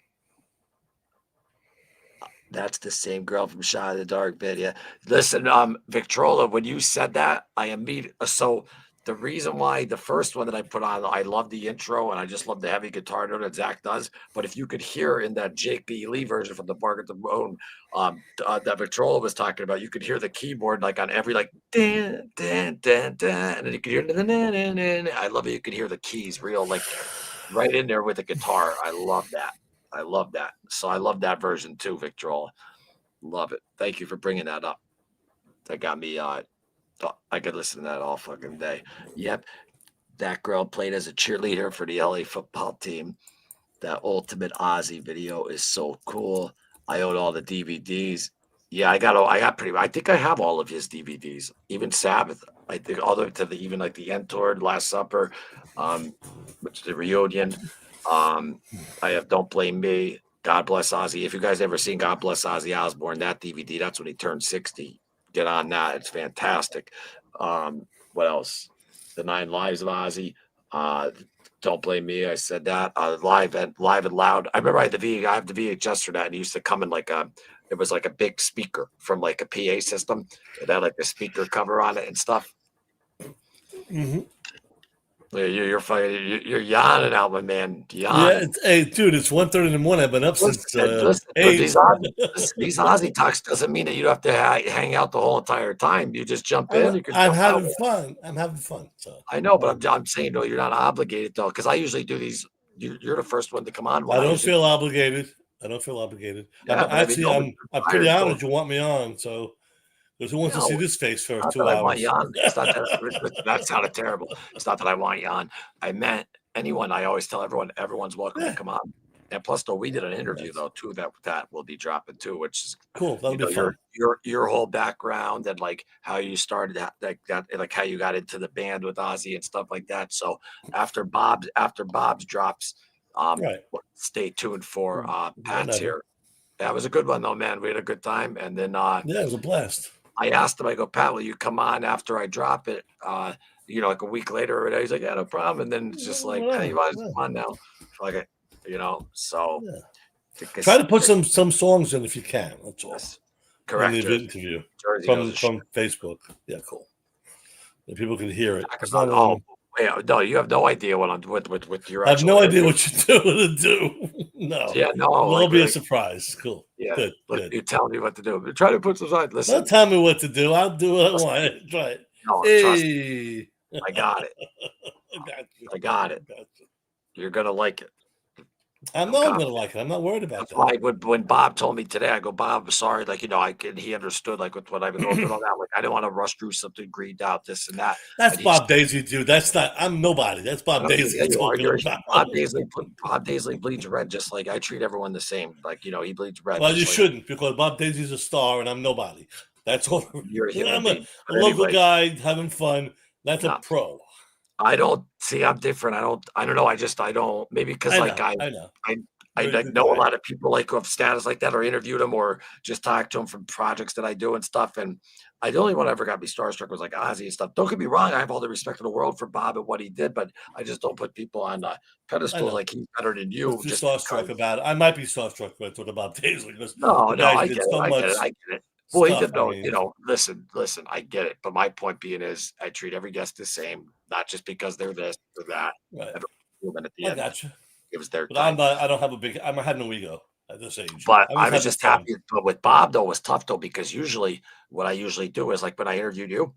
That's the same girl from Shot in the Dark video. Listen, Victrola, when you said that, I immediately so the reason why the first one that I put on, I love the intro and I just love the heavy guitar note that Zach does. But if you could hear in that Jake B. Lee version from the Bark at the Bone that Victrola was talking about, you could hear the keyboard like on every like dan, dan, dan, dan, and then you could hear I love it. You could hear the keys real like right in there with the guitar. I love that. I love that. So I love that version too, Victrola. Love it. Thank you for bringing that up. That got me I could listen to that all fucking day. Yep. That girl played as a cheerleader for the LA football team. That Ultimate Ozzy video is so cool. I own all the DVDs. Yeah, I think I have all of his DVDs, even Sabbath. I think all the way to the even like the Entored, Last Supper, which is the reunion. I have Don't Blame Me, God Bless Ozzy. If you guys ever seen God Bless Ozzy Osbourne, that DVD, that's when he turned 60. Get on that. It's fantastic. What else? The 9 Lives of Ozzy. Don't Blame Me. I said that. Live and Loud. I remember I have the VHS for that, and it used to come in like it was like a big speaker from like a PA system. It had like a speaker cover on it and stuff. Mm-hmm. You're yawning out, my man. Yeah, hey, dude, it's 1:30 in the morning. I've been up since Listen, 8. these Ozzy talks doesn't mean that you have to hang out the whole entire time. You just jump in. You can I'm jump having out. fun. I'm having fun. So I know, but I'm saying though, you're not obligated though, because I usually do these. You're the first one to come on. I don't feel obligated. I don't feel obligated. Yeah, I'm pretty honored you want me on. So, because who wants to see this face for Not 2 that I want hours? you on. It's not that that sounded terrible. It's not that I want you on. I meant anyone. I always tell everyone's welcome to come on. And plus, though, we did an interview though too that will be dropping too, which is cool. That'll be fun. Your whole background and like how you started that like how you got into the band with Ozzy and stuff like that. So after Bob's drops, stay tuned for Pat's here. That was a good one though, man. We had a good time, and then yeah, it was a blast. I asked him, I go, Pat, will you come on after I drop it? Like a week later, and he's like, yeah, no problem. And then it's just like, hey, you want to come on now? Like it, so try to put some songs in if you can. That's all. Correct. In the interview from Facebook. Yeah, cool. And people can hear it. No, you have no idea what I'm with your. I have no idea what you're doing to do. No. Yeah, no. It'll be a surprise. Cool. Yeah. Good. You're telling me what to do. Try to put some side. Listen. Don't tell me what to do. I'll do what I want. Try it. No, trust me. I got it. I got it. You're gonna like it. I know I'm gonna like it. I'm not worried about that. Why when Bob told me today, I go, Bob, I'm sorry, he understood like with what I've been going through all that. Like I didn't want to rush through something, greened out this and that. That's Bob Daisley, dude. That's not. I'm nobody. That's Bob Daisley. Bob Daisley bleeds red, just like I treat everyone the same. Like he bleeds red. Well, you shouldn't, because Bob Daisley's a star and I'm nobody. That's all. I'm a local guy having fun. That's a pro. I don't see. I'm different. I don't know. I don't. Maybe because I I Very like good know a guy. lot of people like who have status like that, or interviewed them, or just talked to them from projects that I do and stuff. And the only one ever got me starstruck was like Ozzy and stuff. Don't get me wrong, I have all the respect in the world for Bob and what he did, but I just don't put people on I pedestals know. like he's better than What's you too just starstruck because. about it? I might be starstruck when I talk about Daisley because No, the no, guy I did get it. so I much get it. I get it. Well, he stuff. did I know, mean, listen, I get it. But my point being is I treat every guest the same, not just because they're this or that. right. Every human at the I end got you. gives their But I'm time. not. I don't have a big. I have no ego at this age. But I'm I just was having just fun. happy. But with Bob though, it was tough though, because usually what I usually do is like when I interviewed you,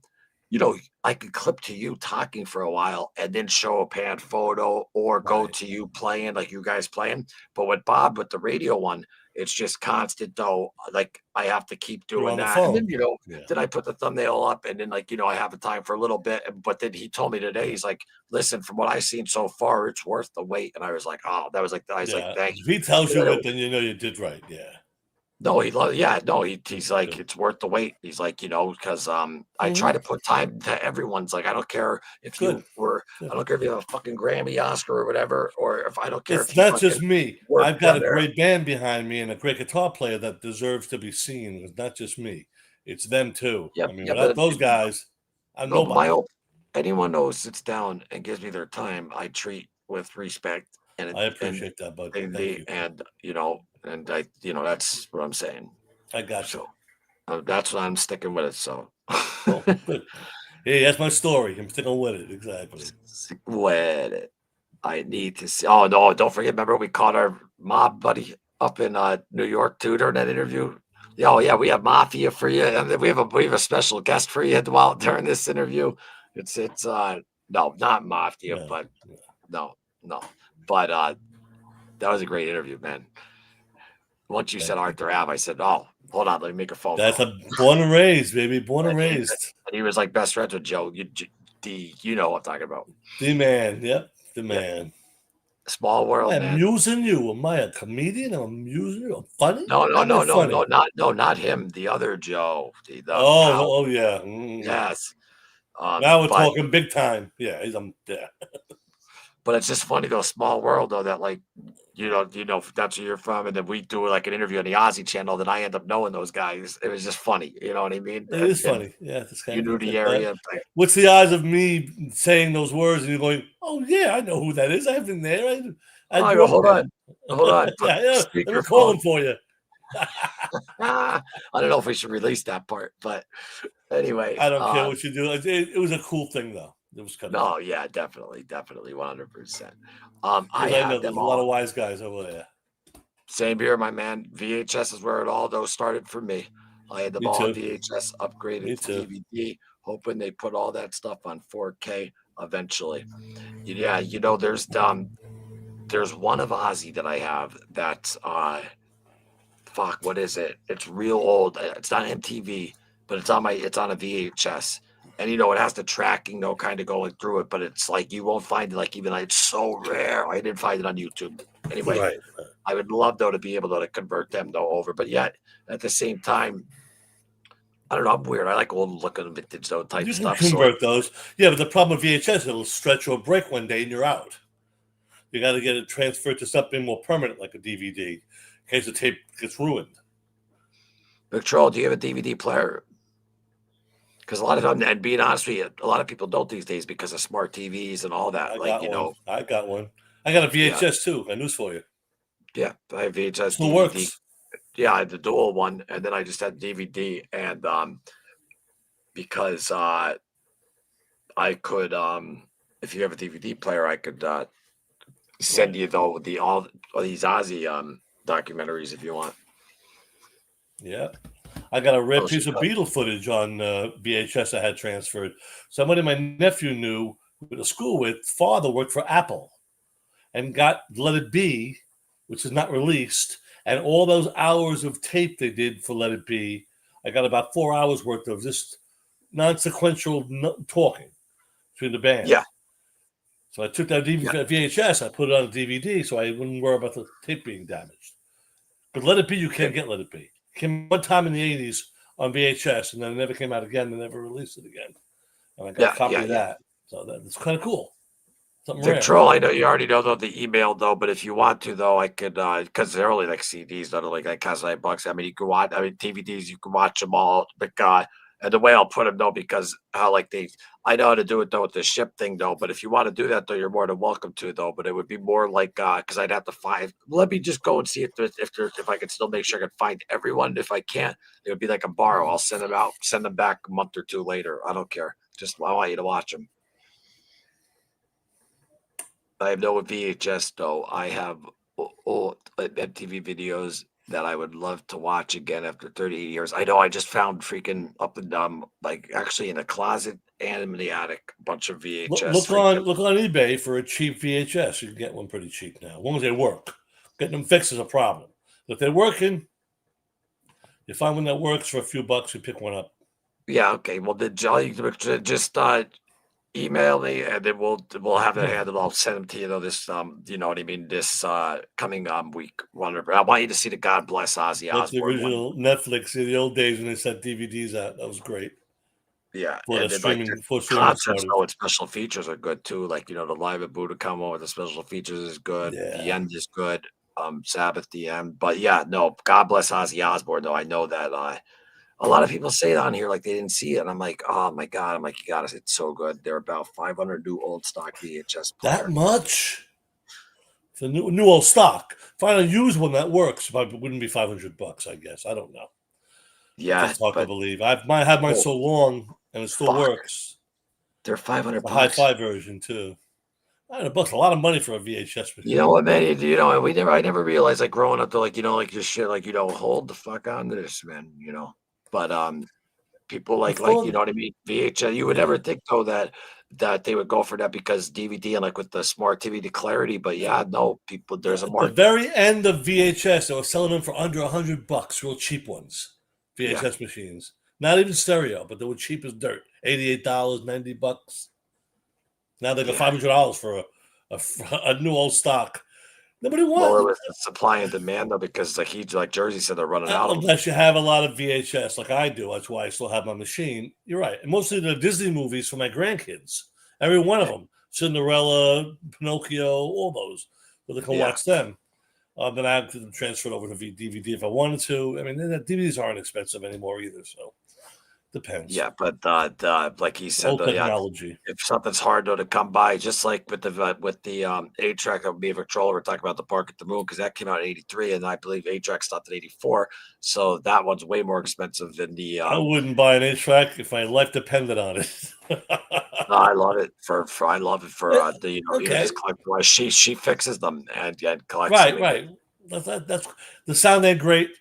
I could clip to you talking for a while and then show a pan photo or go Right. to you playing, like you guys playing. But with Bob, with the radio one, it's just constant though. Like I have to keep You're doing on the that. And then, phone. Yeah. then I put the thumbnail up and then I have a time for a little bit. But then he told me today, he's like, listen, from what I've seen so far, it's worth the wait. And I was like, oh, that was like, I was like, Yeah. thank If you. he tells And you then it, then you know you did right. Yeah. no, he's like, Yeah. it's worth the wait. He's like, because I try Mhm. to put time to everyone's like, I don't care if Good. I don't care if you have a fucking Grammy, Oscar, or whatever, or if I don't care if It's you not fucking just me. I've worked got on a there. great band behind me and a great guitar player that deserves to be seen. It's not just me. It's them too. Yep, I mean, yeah, without but those guys, I'm no, but my nobody. own anyone who sits down and gives me their time, I treat with respect I and appreciate that, bud. Thank dignity, you. and that's what I'm saying. I got you. So that's what I'm sticking with it. So. Cool. Good. Hey, that's my story. I'm sticking with it. Exactly. With it. I need to see. Oh no! Don't forget. Remember, we caught our mob buddy up in New York too during that interview. Yeah, oh yeah, we have mafia for you, and then we have a special guest for you while during this interview. It's no, not mafia, No. but no, but that was a great interview, man. Once you said Thank you. Arthur Ave, I said, oh, hold on, let me make a phone That's call. a born and raised, baby. Born and And raised. he was like best friends with Joe. You know what I'm talking about. The man. Yep. The Yep. man. Small world, I'm man. amusing you. Am I a comedian? I'm amusing you. I'm funny? No, Am I funny? not him. The other Joe, the pal. Oh, yeah. Mm. Yes. Now we're But talking big time. Yeah, yeah. it's just funny though, small world though, that like if that's where you're from, and then we do like an interview on the Ozzy channel, then I end up knowing those guys. It was just funny, you know what I mean? It is And funny. Yeah, it's you kind knew of the like that. area. Like, What's the odds of me saying those words and you're going, "Oh yeah, I know who that is. I've been there. I I grew go, up hold there." on, put Yeah. Let me call speakerphone. him for you. I don't know if we should release that part, but anyway, I don't care what you do. It was a cool thing though. It was kind of no, cool. yeah, definitely, 100%. Because I I know have there's them a lot all. of wise guys over there. Same here, my man. VHS is where it all those started for me. I had them Me all on too. VHS, upgraded Me to too. DVD, hoping they put all that stuff on 4K eventually. Yeah, there's one of Ozzy that I have that's fuck, what is it? It's real old. It's not MTV, but it's on a VHS. And it has the tracking, kind of going through it, but it's like you won't find it like even like it's so rare. I didn't find it on YouTube. Anyway, Right. I would love though to be able to convert them though over, but yet at the same time, I don't know. I'm weird. I like old looking vintage though type You can stuff. So convert those. Yeah, but the problem with VHS, it'll stretch or break one day and you're out. You got to get it transferred to something more permanent like a DVD in case the tape gets ruined. Big Troll, do you have a DVD player? Because a lot of them, and being honest with you, a lot of people don't these days because of smart TVs and all that. I Like, got one. I got one. I got a Yeah. VHS too. Got news for you. Yeah, I have VHS Still DVD. works. Yeah, I had the dual one, and then I just had DVD, and because I could, if you have a DVD player, I could send you though all these Ozzy documentaries if you want. Yeah. I got a rare Oh, piece of shit. Beatle footage on VHS I had transferred. Somebody my nephew knew went to school with, father worked for Apple and got Let It Be, which is not released, and all those hours of tape they did for Let It Be. I got about 4 hours worth of just non-sequential talking between the band. Yeah. So I took that VHS, I put it on a DVD so I wouldn't worry about the tape being damaged. But Let It Be, you can't get Let It Be. It came one time in the 80s on VHS, and then it never came out again. They never released it again. And I got a copy of that. So that's kind of cool. Something Dick rare. Troll, I know you already know though the email though, but if you want to though, I could because they're only like CDs that are like cost $8. I mean, you can watch. I mean, DVDs you can watch them all. But and the way I'll put them though, because how like I know how to do it though with the ship thing though. But if you want to do that though, you're more than welcome to though. But it would be more like because I'd have to find. Let me just go and see if I can still make sure I can find everyone. If I can't, it would be like a borrow. I'll send them out, send them back a month or two later. I don't care. Just I want you to watch them. I have no VHS though. I have old MTV videos that I would love to watch again after 38 years. I know I just found freaking up and like actually in a closet and in the attic, a bunch of VHS. Look on eBay for a cheap VHS. You can get one pretty cheap now, as long as they work. Getting them fixed is a problem. But if they're working, you find one that works for a few bucks, you pick one up. Yeah, okay. Well, then Jolly, just email me and then we'll have it handled. I'll send them to you though. This you know what I mean. This coming week. Wonderful. I want you to see the God Bless Ozzy That's the Osbourne original one. Netflix in the old days when they sent DVDs out. That was great. Yeah, For and the then streaming, like before the streaming concerts started. though, and special features are good too. Like the live at Budokan with the special features is good. The Yeah. end is good. Sabbath the end, but yeah, no. God Bless Ozzy Osbourne though. I know that a lot of people say it on here like they didn't see it. And I'm like, oh my god. I'm like, you got it. It's so good. They're about 500 new old stock VHS That player. much? It's a new old stock. Find a used one that works, but it wouldn't be $500, I guess. I don't know. Yeah, It's hard to but believe. I've had mine so long and it still fuck. works. They're 500 The bucks. hi-fi version too. $500, a lot of money for a VHS machine. You know what, man? I never realized like growing up to like like just shit like hold the fuck on to this, man. But people like you know what I mean. VHS. You would never think though that they would go for that because DVD and like with the smart TV, the clarity. But yeah, no, people. There's a At the market. very end of VHS, they were selling them for under $100, real cheap ones. VHS Yeah. machines, not even stereo, but they were cheap as dirt. $88, $90. Now they got $500 for a new old stock. Nobody Well, wants. it was the supply and demand though, because like Jersey said, they're running out of them. Unless you have a lot of VHS, like I do. That's why I still have my machine. You're right. And mostly the Disney movies for my grandkids. Every one of them. Cinderella, Pinocchio, all those. So they can watch them. Then I have to transfer it over to DVD if I wanted to. I mean, DVDs aren't expensive anymore either, so depends. Yeah, but like he said, Old technology. if something's hard though to come by, just like with the 8-track of me Victrola, we're talking about the Park at the Moon because that came out in '83, and I believe 8-track stopped in '84, so that one's way more expensive than the. I wouldn't buy an 8-track if my life depended on it. No, I love it for I love it for the Okay. even just collect wise. She fixes them and collects Right, them. right. That's the sound ain't great.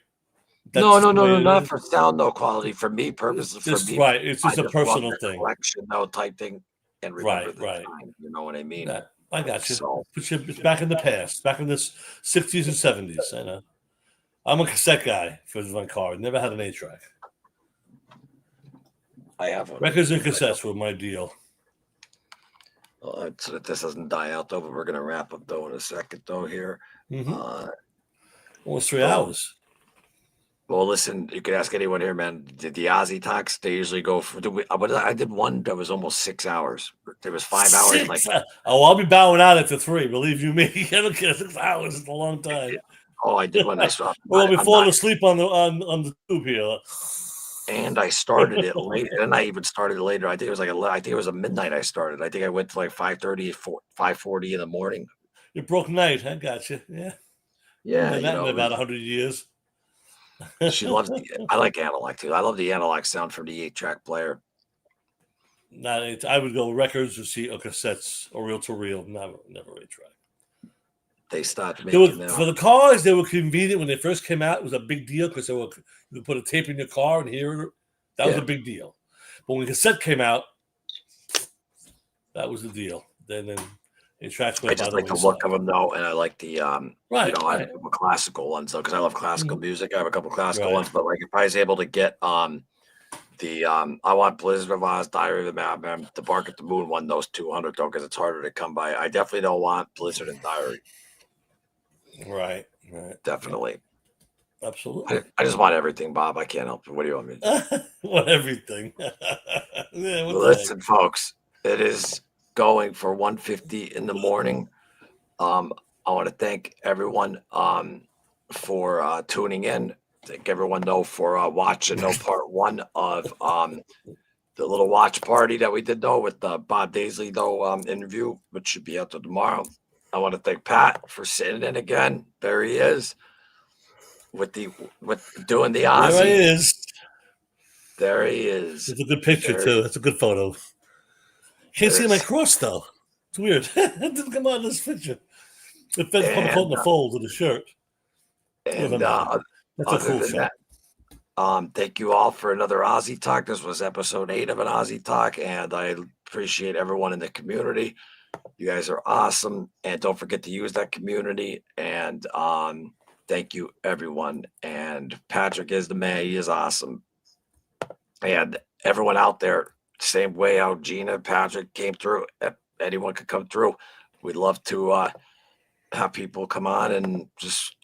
No, That's the way it not is. for sound, no quality. For me, purposes for Just me, right. It's just I a love personal the thing. collection, though, type thing, and remember Right, the right. time. You know what I mean? I got you. So It's back in the past, back in the 60s and 70s. I know. I'm a cassette guy for my car. Never had an 8-track. I have one. Records and cassettes were my deal. So that this doesn't die out though, but we're gonna wrap up though in a second though here. Almost 3 hours. Well, listen, you can ask anyone here, man. The Ozzy Talks, they usually go for. I did one that was almost 6 hours. There was 5 hours. Like, I'll be bowing out after 3. Believe you me. I don't care. 6 hours is a long time. oh, I did one. I saw. Well, I'll be falling asleep on the tube here. And I started it late, and I even started it later. I think it was I think it was a midnight. I started. I think I went to like 5:30, 5:40 in the morning. It broke night. I got you. Yeah. Yeah, And that in about 100 years. She loves. I like analog too. I love the analog sound from the 8-track player. I would go records or cassettes or reel to reel. Never 8-track. They stopped making them. For the cars, they were convenient when they first came out. It was a big deal because you could put a tape in your car and hear it. That was a big deal. But when cassette came out, that was the deal. Then 8-tracks went I just by like the look of them though, and I like the I have a couple classical ones though because I love classical music. I have a couple classical ones, but like if I was able to get I want Blizzard of Oz, Diary of the Madman, the Bark at the Moon one, those 200 though because it's harder to come by. I definitely don't want Blizzard and Diary. Right. Definitely. Absolutely. I just want everything, Bob. I can't help it. What do you want me to do? Want everything. Listen, folks, it is going for 1:50 in the morning. I want to thank everyone for tuning in. Thank everyone though for watching part 1 of the little watch party that we did though with the Bob Daisley interview, which should be out till tomorrow. I want to thank Pat for sitting in again. There he is with doing the Ozzy. There he is. There he is. It's a good picture too. That's a good photo. Can't see my cross though. It's weird. It didn't come out in this picture. It fits probably caught in the folds of the shirt. And that's a cool shot. Thank you all for another Ozzy Talk. This was episode 8 of an Ozzy Talk, and I appreciate everyone in the community. You guys are awesome, and don't forget to use that community. And thank you, everyone. And Patrick is the man. He is awesome. And everyone out there, same way how Gina and Patrick came through. Anyone could come through. We'd love to have people come on and just,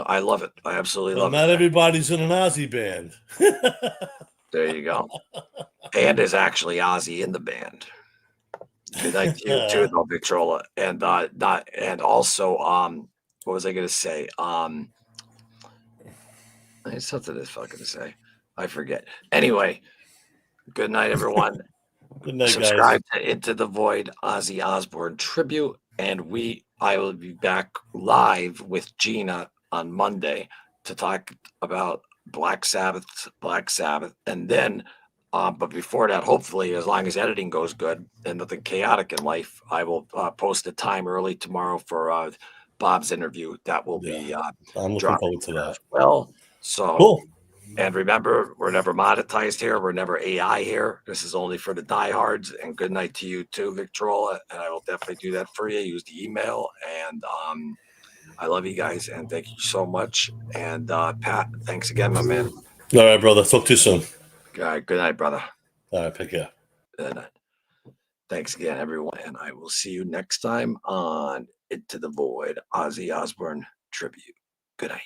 I love it. I absolutely love it. Not everybody's in an Ozzy band. There you go. And there's actually Ozzy in the band. Good night to you too, though, Victrola. And also, what was I gonna say? I had something to fucking say. I forget. Anyway, good night, everyone. Good night, Subscribe guys. to Into the Void Ozzy Osbourne tribute, and I will be back live with Gina on Monday to talk about Black Sabbath, and then. But before that, hopefully, as long as editing goes good and nothing chaotic in life, I will post a time early tomorrow for Bob's interview. That will be I'm looking forward to that. Well, so cool. And remember, we're never monetized here. We're never AI here. This is only for the diehards. And good night to you too, Victrola. And I will definitely do that for you. Use the email. And I love you guys. And thank you so much. And Pat, thanks again, my man. All right, brother. Talk to you soon. All right. Good night, brother. All right. Take care. Good night. Thanks again, everyone. And I will see you next time on Into the Void, Ozzy Osbourne tribute. Good night.